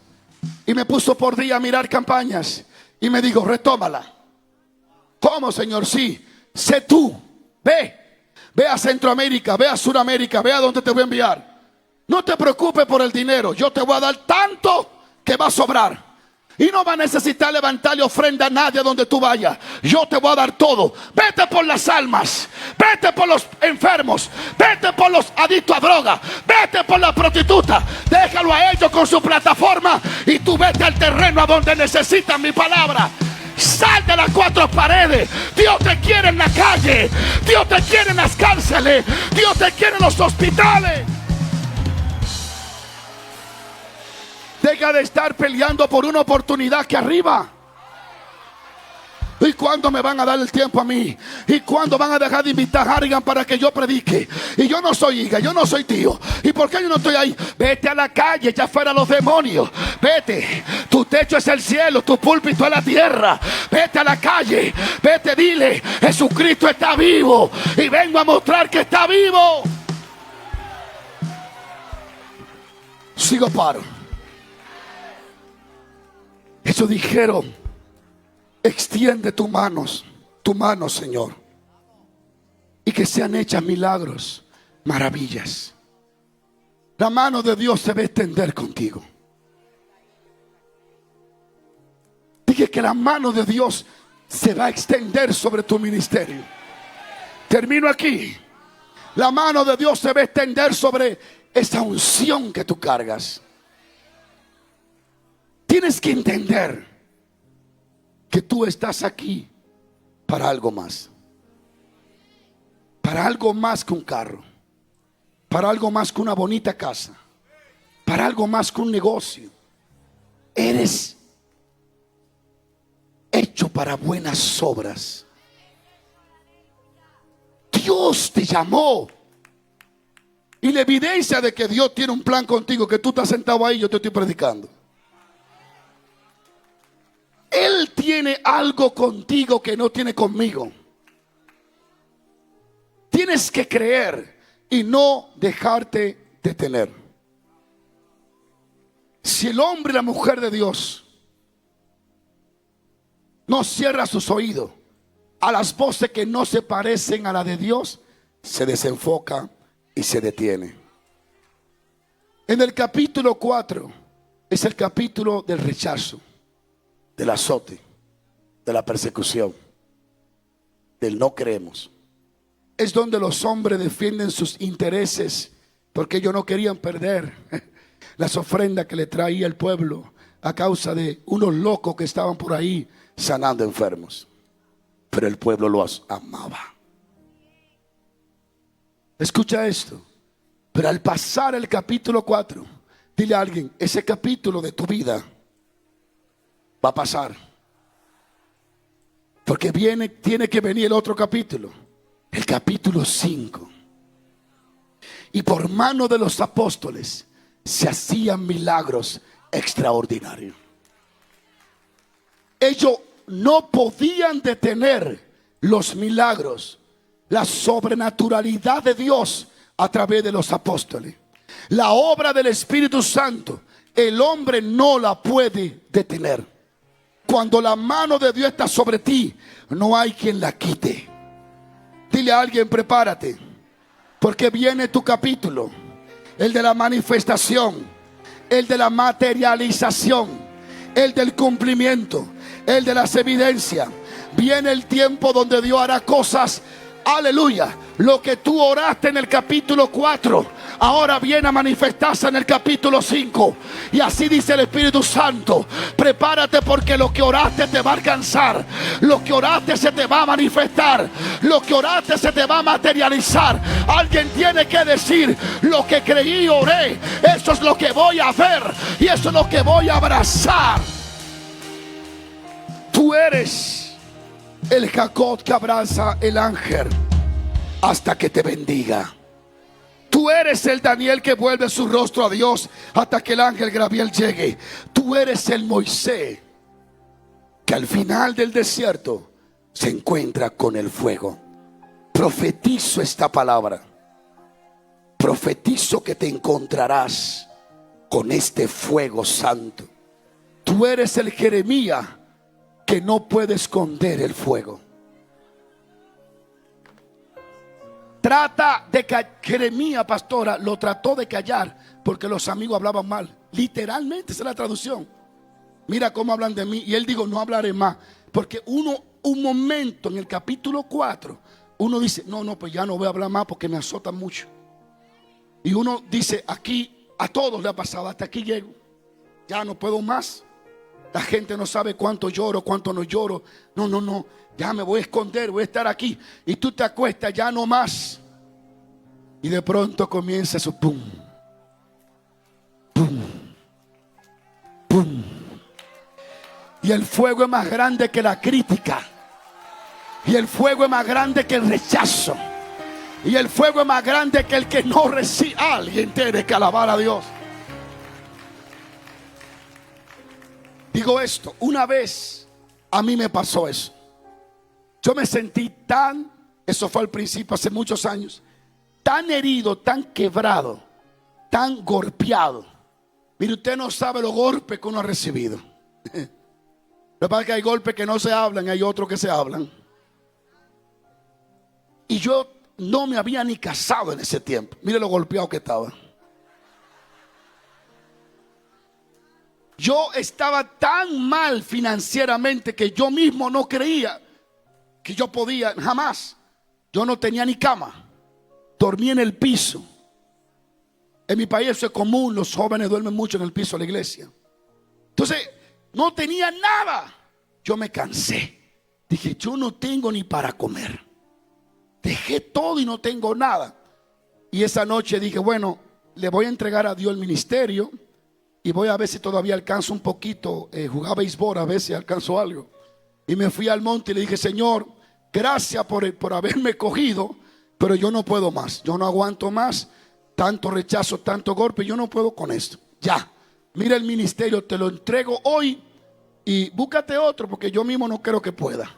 Y me puso por día a mirar campañas y me dijo: retómala. ¿Cómo, Señor? Sí, sé tú, ve a Centroamérica, ve a Sudamérica, ve a donde te voy a enviar. No te preocupes por el dinero, yo te voy a dar tanto que va a sobrar. Y no va a necesitar levantarle ofrenda a nadie donde tú vayas. Yo te voy a dar todo. Vete por las almas, vete por los enfermos, vete por los adictos a droga, vete por la prostituta. Déjalo a ellos con su plataforma y tú vete al terreno a donde necesitan mi palabra. Sal de las cuatro paredes. Dios te quiere en la calle, Dios te quiere en las cárceles, Dios te quiere en los hospitales. Deja de estar peleando por una oportunidad que arriba. ¿Y cuándo me van a dar el tiempo a mí? ¿Y cuándo van a dejar de invitar a Harrigan para que yo predique? Y yo no soy hija, yo no soy tío. ¿Y por qué yo no estoy ahí? Vete a la calle, echa fuera los demonios. Vete, tu techo es el cielo, tu púlpito es la tierra. Vete a la calle, vete, dile: Jesucristo está vivo y vengo a mostrar que está vivo. Sigo paro. Ellos dijeron: extiende tu mano, Señor, y que sean hechas milagros, maravillas. La mano de Dios se va a extender contigo. Dije que la mano de Dios se va a extender sobre tu ministerio. Termino aquí. La mano de Dios se va a extender sobre esa unción que tú cargas. Tienes que entender que tú estás aquí para algo más. Para algo más que un carro. Para algo más que una bonita casa. Para algo más que un negocio. Eres hecho para buenas obras. Dios te llamó. Y la evidencia de que Dios tiene un plan contigo, que tú estás sentado ahí, yo te estoy predicando. Él tiene algo contigo que no tiene conmigo. Tienes que creer y no dejarte detener. Si el hombre y la mujer de Dios no cierra sus oídos a las voces que no se parecen a la de Dios, se desenfoca y se detiene. En el capítulo 4 es el capítulo del rechazo, del azote, de la persecución, del no creemos. Es donde los hombres defienden sus intereses, porque ellos no querían perder las ofrendas que le traía el pueblo a causa de unos locos que estaban por ahí sanando enfermos. Pero el pueblo los amaba. Escucha esto. Pero al pasar el capítulo 4, dile a alguien: ese capítulo de tu vida va a pasar. Porque tiene que venir el otro capítulo, el capítulo 5. Y por mano de los apóstoles se hacían milagros extraordinarios. Ellos no podían detener los milagros, la sobrenaturalidad de Dios a través de los apóstoles. La obra del Espíritu Santo, el hombre no la puede detener. Cuando la mano de Dios está sobre ti, no hay quien la quite. Dile a alguien: prepárate, porque viene tu capítulo, el de la manifestación, el de la materialización, el del cumplimiento, el de las evidencias. Viene el tiempo donde Dios hará cosas, aleluya. Lo que tú oraste en el capítulo 4, ahora viene a manifestarse en el capítulo 5. Y así dice el Espíritu Santo: prepárate, porque lo que oraste te va a alcanzar. Lo que oraste se te va a manifestar. Lo que oraste se te va a materializar. Alguien tiene que decir: lo que creí y oré, eso es lo que voy a ver, y eso es lo que voy a abrazar. Tú eres el Jacob que abraza el ángel hasta que te bendiga. Tú eres el Daniel que vuelve su rostro a Dios hasta que el ángel Gabriel llegue. Tú eres el Moisés que al final del desierto se encuentra con el fuego. Profetizo esta palabra. Profetizo que te encontrarás con este fuego santo. Tú eres el Jeremías que no puede esconder el fuego. Trata de que Jeremías, pastora, lo trató de callar porque los amigos hablaban mal. Literalmente, esa es la traducción. Mira cómo hablan de mí. Y él dijo: no hablaré más. Porque un momento en el capítulo 4, uno dice: no, pues ya no voy a hablar más porque me azotan mucho. Y uno dice: aquí a todos le ha pasado, hasta aquí llego, ya no puedo más. La gente no sabe cuánto lloro, cuánto no lloro. No, ya me voy a esconder, voy a estar aquí. Y tú te acuestas, ya no más. Y de pronto comienza eso: pum, pum, pum. Y el fuego es más grande que la crítica. Y el fuego es más grande que el rechazo. Y el fuego es más grande que el que no recibe. Alguien tiene que alabar a Dios. Digo esto: una vez a mí me pasó eso. Yo me sentí eso fue al principio, hace muchos años, tan herido, tan quebrado, tan golpeado. Mire, usted no sabe los golpes que uno ha recibido. Lo que pasa es que hay golpes que no se hablan, hay otros que se hablan. Y yo no me había ni casado en ese tiempo. Mire lo golpeado que estaba. Yo estaba tan mal financieramente que yo mismo no creía que yo podía, jamás. Yo no tenía ni cama, dormía en el piso. En mi país eso es común, los jóvenes duermen mucho en el piso de la iglesia. Entonces, no tenía nada. Yo me cansé. Dije: yo no tengo ni para comer. Dejé todo y no tengo nada. Y esa noche dije: bueno, le voy a entregar a Dios el ministerio. Y voy a ver si todavía alcanzo un poquito. Jugaba béisbol, a ver si alcanzo algo. Y me fui al monte y le dije: Señor, gracias por haberme cogido, pero yo no puedo más. Yo no aguanto más. Tanto rechazo, tanto golpe. Yo no puedo con esto. Ya. Mira el ministerio, te lo entrego hoy. Y búscate otro, porque yo mismo no creo que pueda.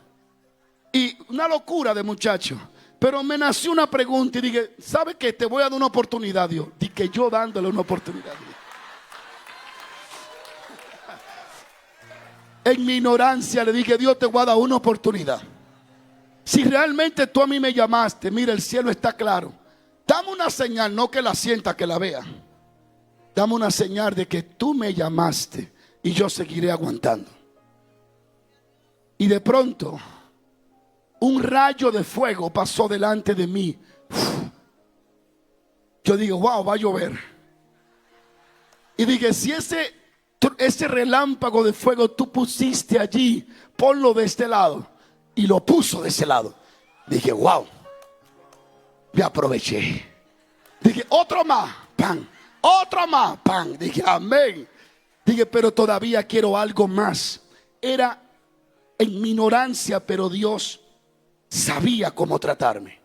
Y una locura de muchacho. Pero me nació una pregunta y dije: ¿sabe qué? Te voy a dar una oportunidad, Dios. Dije yo dándole una oportunidad. En mi ignorancia le dije: Dios, te voy a dar una oportunidad. Si realmente tú a mí me llamaste, mira, el cielo está claro. Dame una señal, no que la sienta, que la vea. Dame una señal de que tú me llamaste y yo seguiré aguantando. Y de pronto, un rayo de fuego pasó delante de mí. Yo digo: wow, va a llover. Y dije: si ese relámpago de fuego tú pusiste allí, ponlo de este lado. Y lo puso de ese lado. Dije: wow, me aproveché. Dije: otro más, pan. Otro más, pan. Dije: amén. Dije: pero todavía quiero algo más. Era en mi ignorancia, pero Dios sabía cómo tratarme.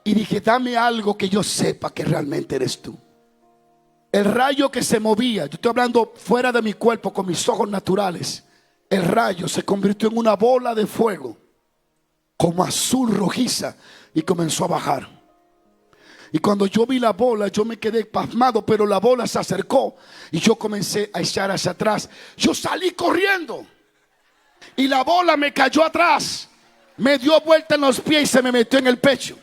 Y dije, dame algo que yo sepa que realmente eres tú. El rayo que se movía, yo estoy hablando fuera de mi cuerpo con mis ojos naturales. El rayo se convirtió en una bola de fuego, como azul rojiza, y comenzó a bajar. Y cuando yo vi la bola, yo me quedé pasmado, pero la bola se acercó y yo comencé a echar hacia atrás. Yo salí corriendo y la bola me cayó atrás, me dio vuelta en los pies y se me metió en el pecho.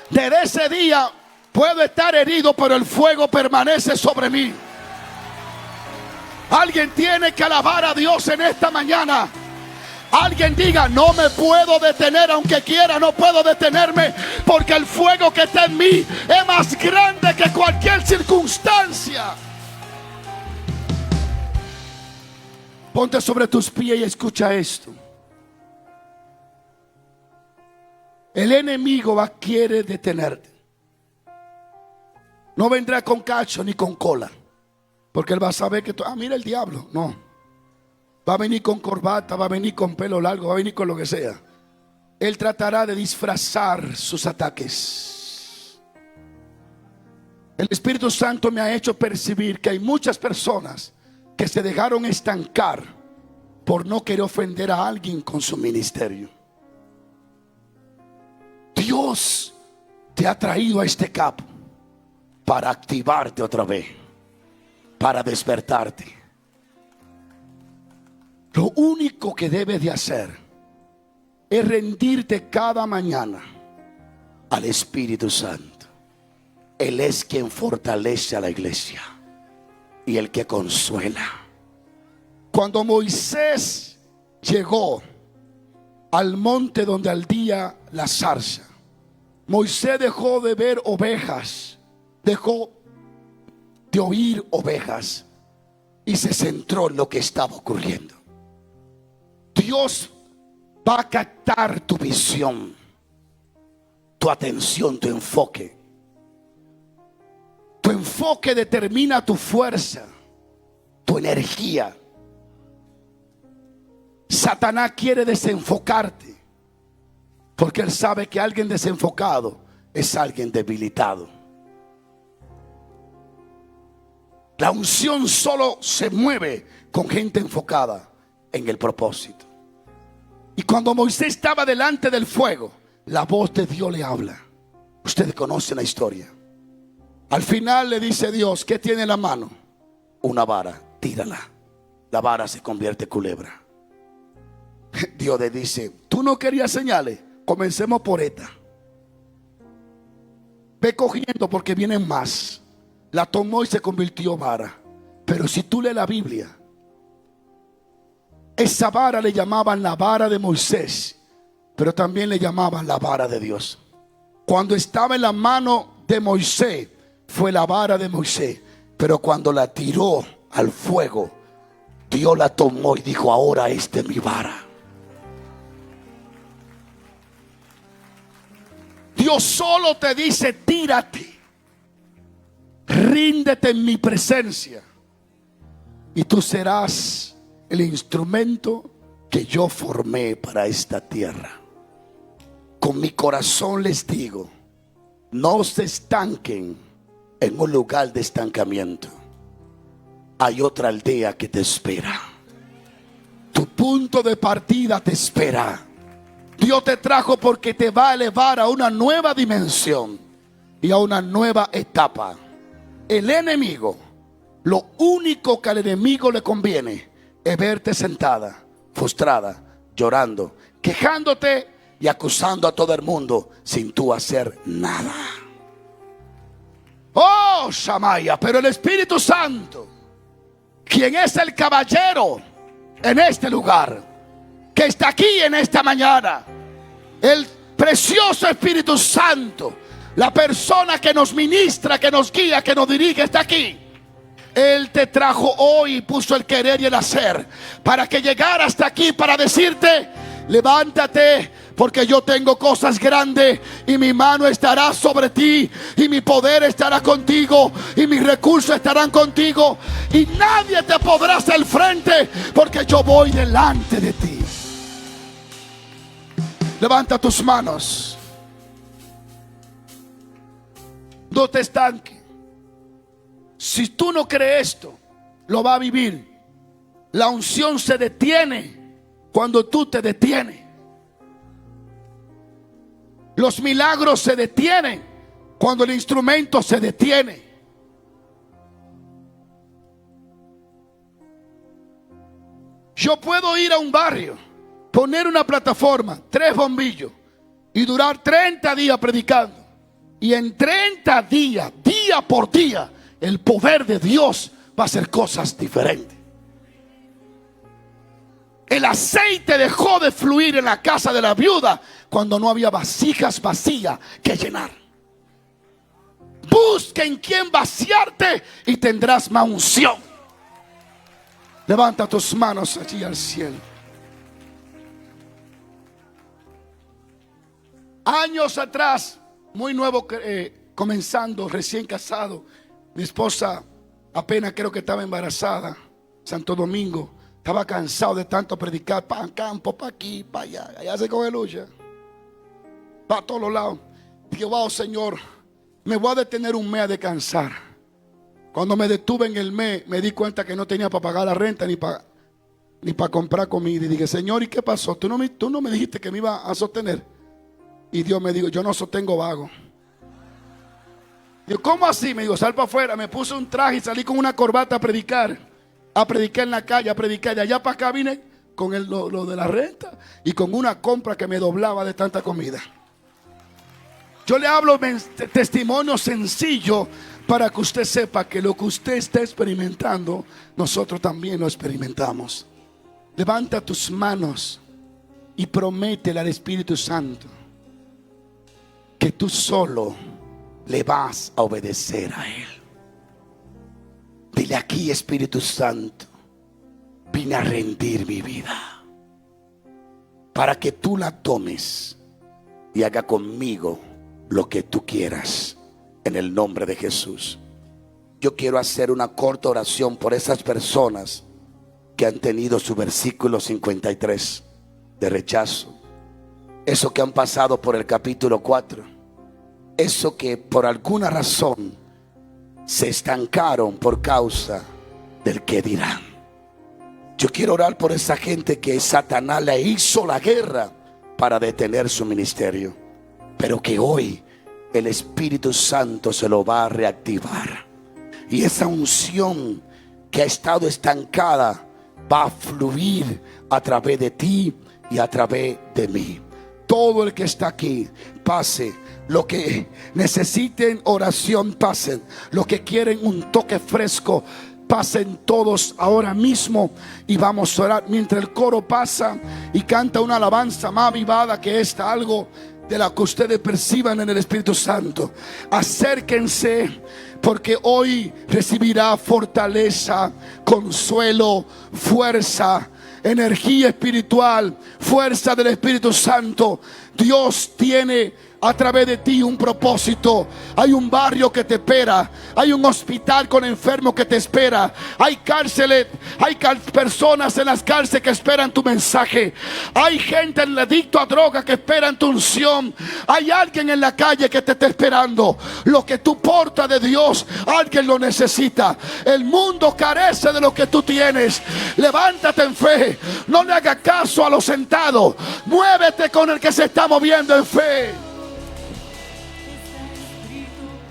Desde ese día puedo estar herido, pero el fuego permanece sobre mí. Alguien tiene que alabar a Dios en esta mañana. Alguien diga, no me puedo detener, aunque quiera, no puedo detenerme, porque el fuego que está en mí es más grande que cualquier circunstancia. Ponte sobre tus pies y escucha esto. El enemigo quiere detenerte. No vendrá con cacho ni con cola, porque él va a saber que tú, mira el diablo. No, va a venir con corbata, va a venir con pelo largo, va a venir con lo que sea. Él tratará de disfrazar sus ataques. El Espíritu Santo me ha hecho percibir que hay muchas personas que se dejaron estancar por no querer ofender a alguien con su ministerio. Dios te ha traído a este campo para activarte otra vez, para despertarte. Lo único que debes de hacer es rendirte cada mañana al Espíritu Santo. Él es quien fortalece a la iglesia y el que consuela. Cuando Moisés llegó al monte donde ardía la zarza, Moisés dejó de ver ovejas, dejó de oír ovejas y se centró en lo que estaba ocurriendo. Dios va a captar tu visión, tu atención, tu enfoque. Tu enfoque determina tu fuerza, tu energía. Satanás quiere desenfocarte, porque él sabe que alguien desenfocado es alguien debilitado. La unción solo se mueve con gente enfocada en el propósito. Y cuando Moisés estaba delante del fuego, la voz de Dios le habla. Ustedes conocen la historia. Al final le dice Dios, ¿qué tiene en la mano? Una vara, tírala. La vara se convierte en culebra. Dios le dice, ¿tú no querías señales? Comencemos por esta. Ve cogiendo porque vienen más. La tomó y se convirtió en vara. Pero si tú lees la Biblia, esa vara le llamaban la vara de Moisés, pero también le llamaban la vara de Dios. Cuando estaba en la mano de Moisés, fue la vara de Moisés, pero cuando la tiró al fuego, Dios la tomó y dijo, ahora esta es mi vara. Dios solo te dice, tírate, ríndete en mi presencia, y tú serás el instrumento que yo formé para esta tierra. Con mi corazón les digo, no se estanquen en un lugar de estancamiento. Hay otra aldea que te espera. Tu punto de partida te espera. Dios te trajo porque te va a elevar a una nueva dimensión y a una nueva etapa. El enemigo, lo único que al enemigo le conviene es verte sentada, frustrada, llorando, quejándote y acusando a todo el mundo sin tú hacer nada. Oh, Shamaya, pero el Espíritu Santo, quien es el caballero en este lugar, que está aquí en esta mañana, el precioso Espíritu Santo, la persona que nos ministra, que nos guía, que nos dirige, está aquí. Él te trajo hoy y puso el querer y el hacer para que llegara hasta aquí, para decirte, levántate, Porque yo tengo cosas grandes y mi mano estará sobre ti y mi poder estará contigo y mis recursos estarán contigo y nadie te podrá hacer frente porque yo voy delante de ti. Levanta tus manos. No te estanques. Si tú no crees esto, lo va a vivir. La unción se detiene cuando tú te detienes. Los milagros se detienen cuando el instrumento se detiene. Yo puedo ir a un barrio, poner una plataforma, 3 bombillos y durar 30 días predicando. Y en 30 días, día por día, el poder de Dios va a hacer cosas diferentes. El aceite dejó de fluir en la casa de la viuda cuando no había vasijas vacías que llenar. Busca en quien vaciarte y tendrás más unción. Levanta tus manos allí al cielo. Años atrás, muy nuevo, comenzando, recién casado, mi esposa apenas creo que estaba embarazada, Santo Domingo. Estaba cansado de tanto predicar, para campo, para aquí, para allá. Allá se coge lucha, para todos los lados. Dije, wow, Señor, me voy a detener un mes a descansar. Cuando me detuve en el mes, me di cuenta que no tenía para pagar la renta ni para comprar comida. Y dije, Señor, ¿y qué pasó? ¿Tú no me dijiste que me iba a sostener? Y Dios me dijo, yo no sostengo vago. Digo, ¿cómo así? Me dijo, sal para afuera. Me puse un traje y salí con una corbata a predicar en la calle, a predicar. De allá para acá vine con lo de la renta y con una compra que me doblaba de tanta comida. Yo le hablo testimonio sencillo para que usted sepa que lo que usted está experimentando, nosotros también lo experimentamos. Levanta tus manos y prométele al Espíritu Santo que tú solo le vas a obedecer a Él. Dile aquí, Espíritu Santo, vine a rendir mi vida para que tú la tomes y haga conmigo lo que tú quieras, en el nombre de Jesús. Yo quiero hacer una corta oración por esas personas que han tenido su versículo 53 de rechazo, eso que han pasado por el capítulo 4, eso que por alguna razón se estancaron por causa del que dirán. Yo quiero orar por esa gente que Satanás le hizo la guerra para detener su ministerio, pero que hoy el Espíritu Santo se lo va a reactivar. Y esa unción que ha estado estancada va a fluir a través de ti y a través de mí. Todo el que está aquí, pase. Lo que necesiten oración, pasen. Lo que quieren un toque fresco, pasen todos ahora mismo. Y vamos a orar mientras el coro pasa y canta una alabanza más avivada que esta, algo de la que ustedes perciban en el Espíritu Santo. Acérquense, porque hoy recibirá fortaleza, consuelo, fuerza, energía espiritual, fuerza del Espíritu Santo. Dios tiene a través de ti un propósito. Hay un barrio que te espera, hay un hospital con enfermos que te espera, hay cárceles, hay personas en las cárceles que esperan tu mensaje, hay gente en el adicto a droga que esperan tu unción, hay alguien en la calle que te está esperando. Lo que tú portas de Dios, alguien lo necesita. El mundo carece de lo que tú tienes. Levántate en fe, no le hagas caso a los sentados, muévete con el que se está moviendo en fe.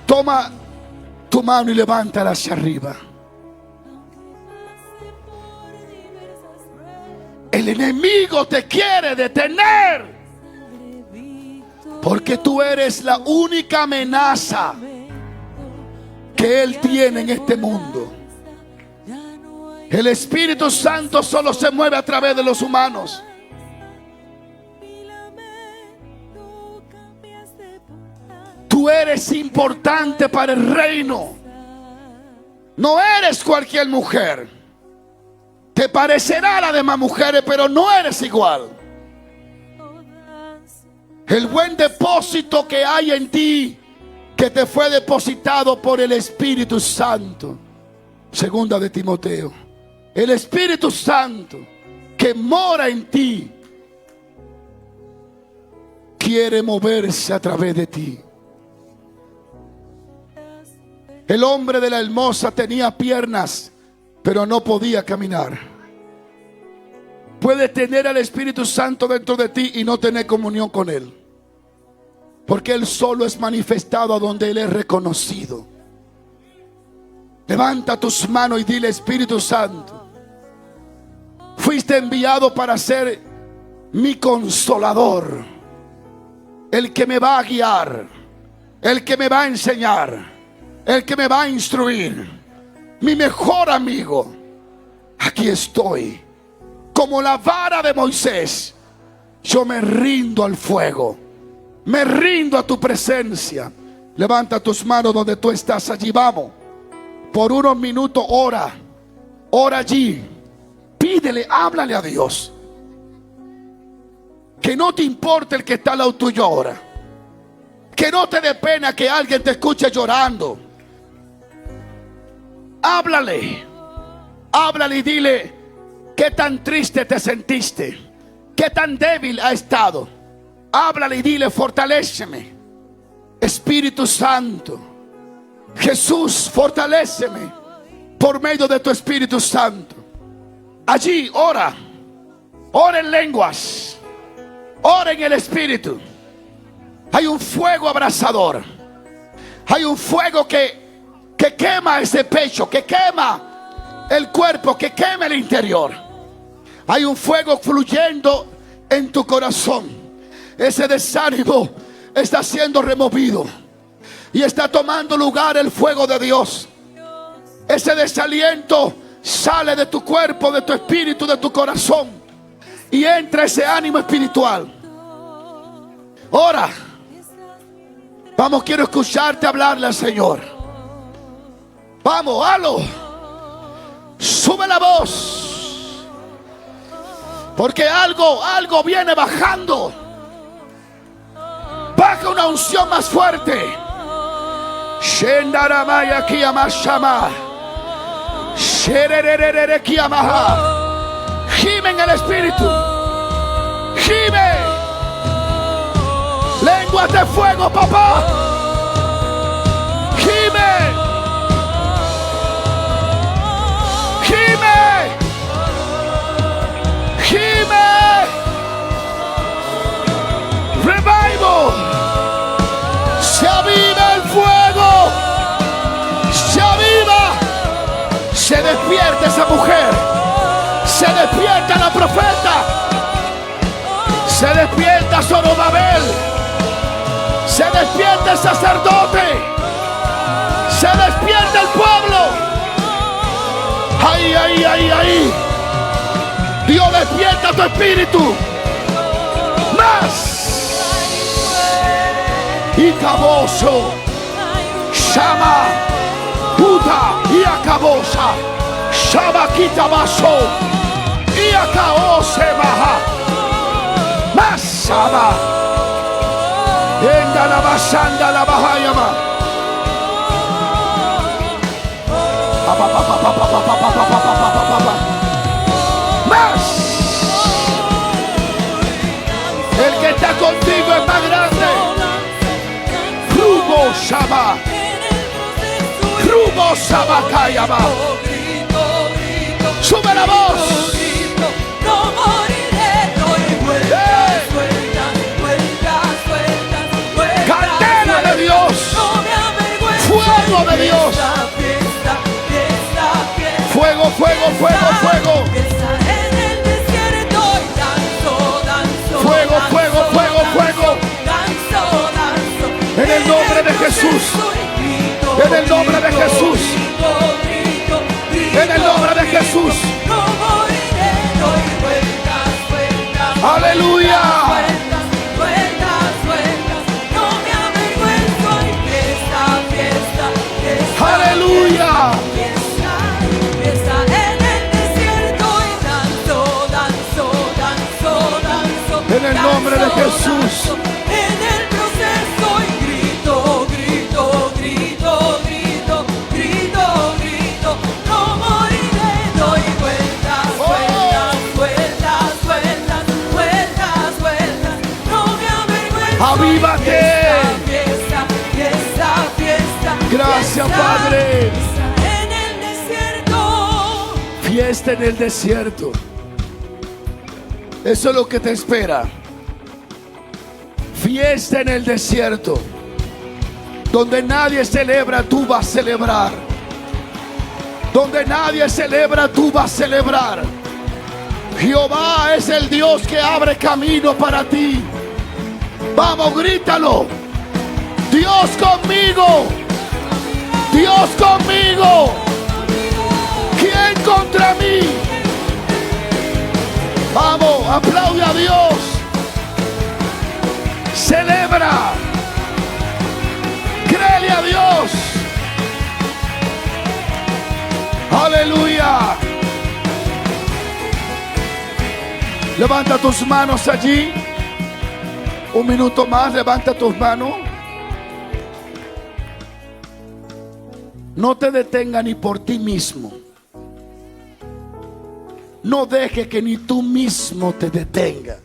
Toma tu mano y levántala hacia arriba. El enemigo te quiere detener, porque tú eres la única amenaza que él tiene en este mundo. El Espíritu Santo solo se mueve a través de los humanos. Tú eres importante para el reino. No eres cualquier mujer. Te parecerá a las demás mujeres, pero no eres igual. El buen depósito que hay en ti, que te fue depositado por el Espíritu Santo. Segunda de Timoteo. El Espíritu Santo que mora en ti quiere moverse a través de ti. El hombre de la hermosa tenía piernas, pero no podía caminar. Puedes tener al Espíritu Santo dentro de ti y no tener comunión con Él, porque Él solo es manifestado a donde Él es reconocido. Levanta tus manos y dile: Espíritu Santo, fuiste enviado para ser mi consolador, el que me va a guiar, el que me va a enseñar, el que me va a instruir, mi mejor amigo. Aquí estoy, como la vara de Moisés. Yo me rindo al fuego, me rindo a tu presencia. Levanta tus manos donde tú estás. Allí vamos. Por unos minutos ora. Ora allí. Pídele, háblale a Dios. Que no te importe el que está al lado tuyo ahora. Que no te dé pena que alguien te escuche llorando. Háblale. Háblale y dile: qué tan triste te sentiste, qué tan débil ha estado. Háblale y dile: fortaléceme. Espíritu Santo, Jesús, fortaléceme por medio de tu Espíritu Santo. Allí ora. Ora en lenguas. Ora en el Espíritu. Hay un fuego abrasador. Hay un fuego que quema ese pecho, que quema el cuerpo, que quema el interior. Hay un fuego fluyendo en tu corazón. Ese desánimo está siendo removido y está tomando lugar el fuego de Dios. Ese desaliento sale de tu cuerpo, de tu espíritu, de tu corazón, y entra ese ánimo espiritual. Ora. Vamos, quiero escucharte hablarle al Señor. Vamos, halo. Sube la voz, porque algo viene bajando. Baja una unción más fuerte. Shendaramaya Kiyamashama. Sherererere Kiyamaha. Gime en el Espíritu. Gime. Lenguas de fuego, papá. Gime. Gime. Gime. Revival. Se aviva el fuego. Se aviva. Se despierta esa mujer. Se despierta la profeta. Se despierta Zorobabel. Se despierta el sacerdote. Se despierta el pueblo. Ahí, ahí, ahí, ahí. Dios despierta tu espíritu. Más. Y caboso. Shama. Puta. Y acabosa. Shama quitabaso. Y acaose baja. Más. Shama. Venga la basanda la bahayama. Más. El que está contigo es más grande. Rubo Shaba. Rubo Shaba Kayama. Sube la voz. No moriré, doy vueltas, vueltas, vueltas, vueltas, vueltas. Candela de Dios. No me avergüenzo. Fuego de Dios. Fiesta, fiesta, fiesta. Fuego, fuego, fuego, fuego. Fiesta en el desierto y danzo, danzo. Fuego, danzo, fuego, fuego, danzo, fuego. Danzo, danzo. En el nombre de Jesús. En el nombre de Jesús. En el nombre de Jesús. No moriré, doy vueltas, vueltas. Aleluya. Vueltas, vueltas, vueltas. No me avergüenzo y fiesta, fiesta, fiesta. Aleluya. Fiesta, fiesta en el desierto y danzo, danzo, danzo, danzo. En el nombre de danzo, Jesús. danzo. Avívate. Fiesta, fiesta, fiesta. Gracias, Fiesta, Padre. fiesta en el desierto. Fiesta en el desierto. Eso es lo que te espera. Fiesta en el desierto. Donde nadie celebra, tú vas a celebrar. Donde nadie celebra, tú vas a celebrar. Jehová es el Dios que abre camino para ti. Vamos, grítalo. Dios conmigo. Dios conmigo. ¿Quién contra mí? Vamos, aplaude a Dios. Celebra. Créele a Dios. Aleluya. Levanta tus manos allí. Un minuto más, levanta tus manos. No te detenga ni por ti mismo. No deje que ni tú mismo te detenga.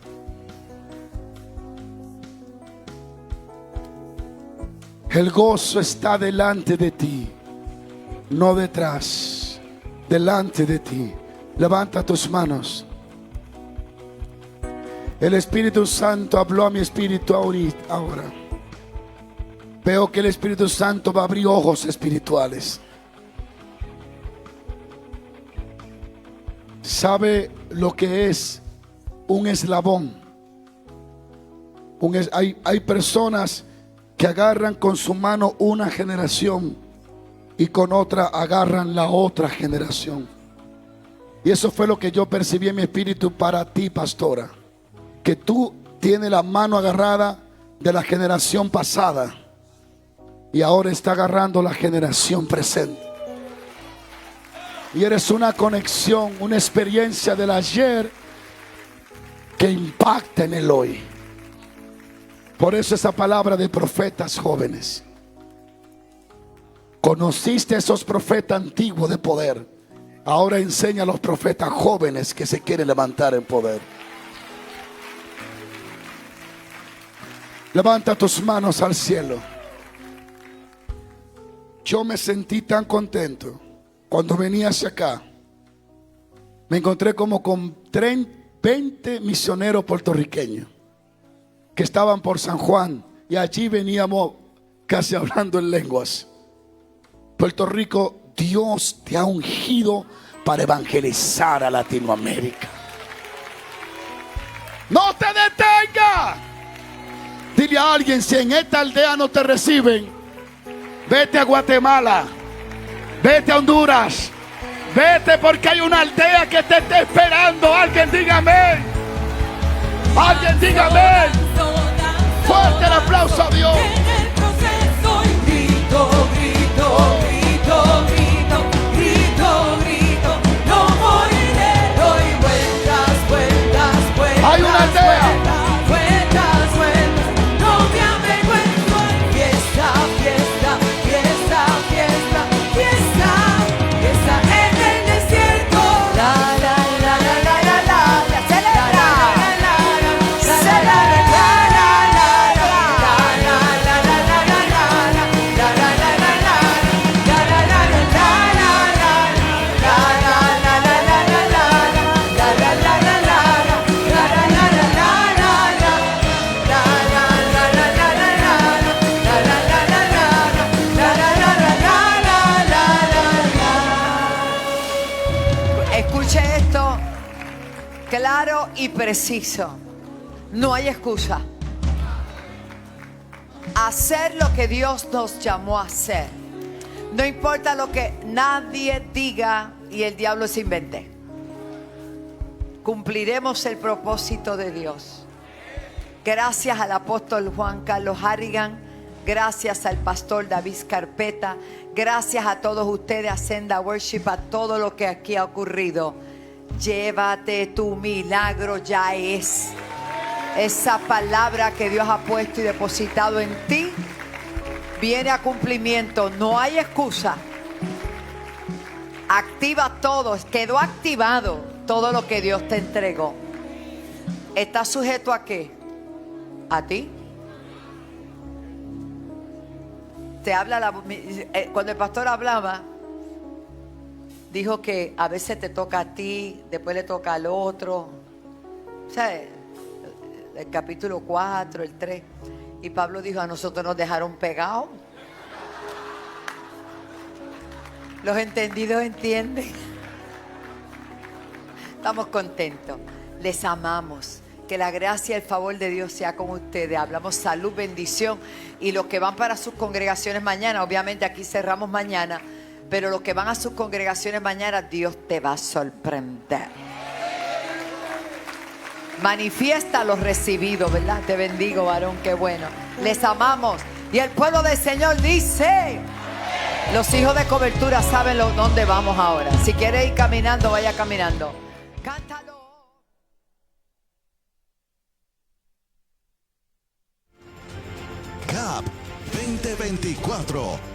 El gozo está delante de ti, no detrás, delante de ti. Levanta tus manos. El Espíritu Santo habló a mi espíritu ahora. Veo que el Espíritu Santo va a abrir ojos espirituales. ¿Sabe lo que es un eslabón? Hay personas que agarran con su mano una generación y con otra agarran la otra generación. Y eso fue lo que yo percibí en mi espíritu para ti, pastora. Que tú tienes la mano agarrada de la generación pasada y ahora está agarrando la generación presente. Y eres una conexión, una experiencia del ayer que impacta en el hoy. Por eso esa palabra de profetas jóvenes. Conociste a esos profetas antiguos de poder. Ahora enseña a los profetas jóvenes que se quieren levantar en poder. Levanta tus manos al cielo. Yo me sentí tan contento cuando venía hacia acá. Me encontré como con 20 misioneros puertorriqueños que estaban por San Juan, y allí veníamos casi hablando en lenguas. Puerto Rico, Dios te ha ungido para evangelizar a Latinoamérica. No te detengas. Dile a alguien, si en esta aldea no te reciben, vete a Guatemala, vete a Honduras, vete, porque hay una aldea que te está esperando. Alguien diga amén. Alguien diga amén. Fuerte el aplauso a Dios. En el proceso y grito, grito, grito, grito, grito, grito. No moriré, doy vueltas, vueltas, vueltas. Hay una aldea. Vueltas, vueltas, vueltas. No me avergüenzo. Fiesta, fiesta, fiesta, fiesta, fiesta, fiesta en el desierto. La, la, la, la, la, la, la. Celebra. Escuche esto claro y preciso. No hay excusa. Hacer lo que Dios nos llamó a hacer. No importa lo que nadie diga y el diablo se invente. Cumpliremos el propósito de Dios. Gracias al apóstol Juan Carlos Harrigan. Gracias al pastor David Carpeta. Gracias a todos ustedes, a Senda Worship, a todo lo que aquí ha ocurrido. Llévate tu milagro, ya es. Esa palabra que Dios ha puesto y depositado en ti viene a cumplimiento. No hay excusa. Activa todo. Quedó activado todo lo que Dios te entregó. ¿Está sujeto a qué? ¿A ti? te habla cuando el pastor hablaba, dijo que a veces te toca a ti, después le toca al otro. O sea, el capítulo 4, el 3. Y Pablo dijo, a nosotros nos dejaron pegados. Los entendidos entienden. Estamos contentos. Les amamos. Que la gracia y el favor de Dios sea con ustedes. Hablamos salud, bendición. Y los que van para sus congregaciones mañana, obviamente aquí cerramos mañana, pero los que van a sus congregaciones mañana, Dios te va a sorprender. Manifiesta los recibidos, ¿verdad? Te bendigo, varón, qué bueno. Les amamos. Y el pueblo del Señor dice... Los hijos de cobertura saben dónde vamos ahora. Si quiere ir caminando, vaya caminando. Cántalo. CAP 2024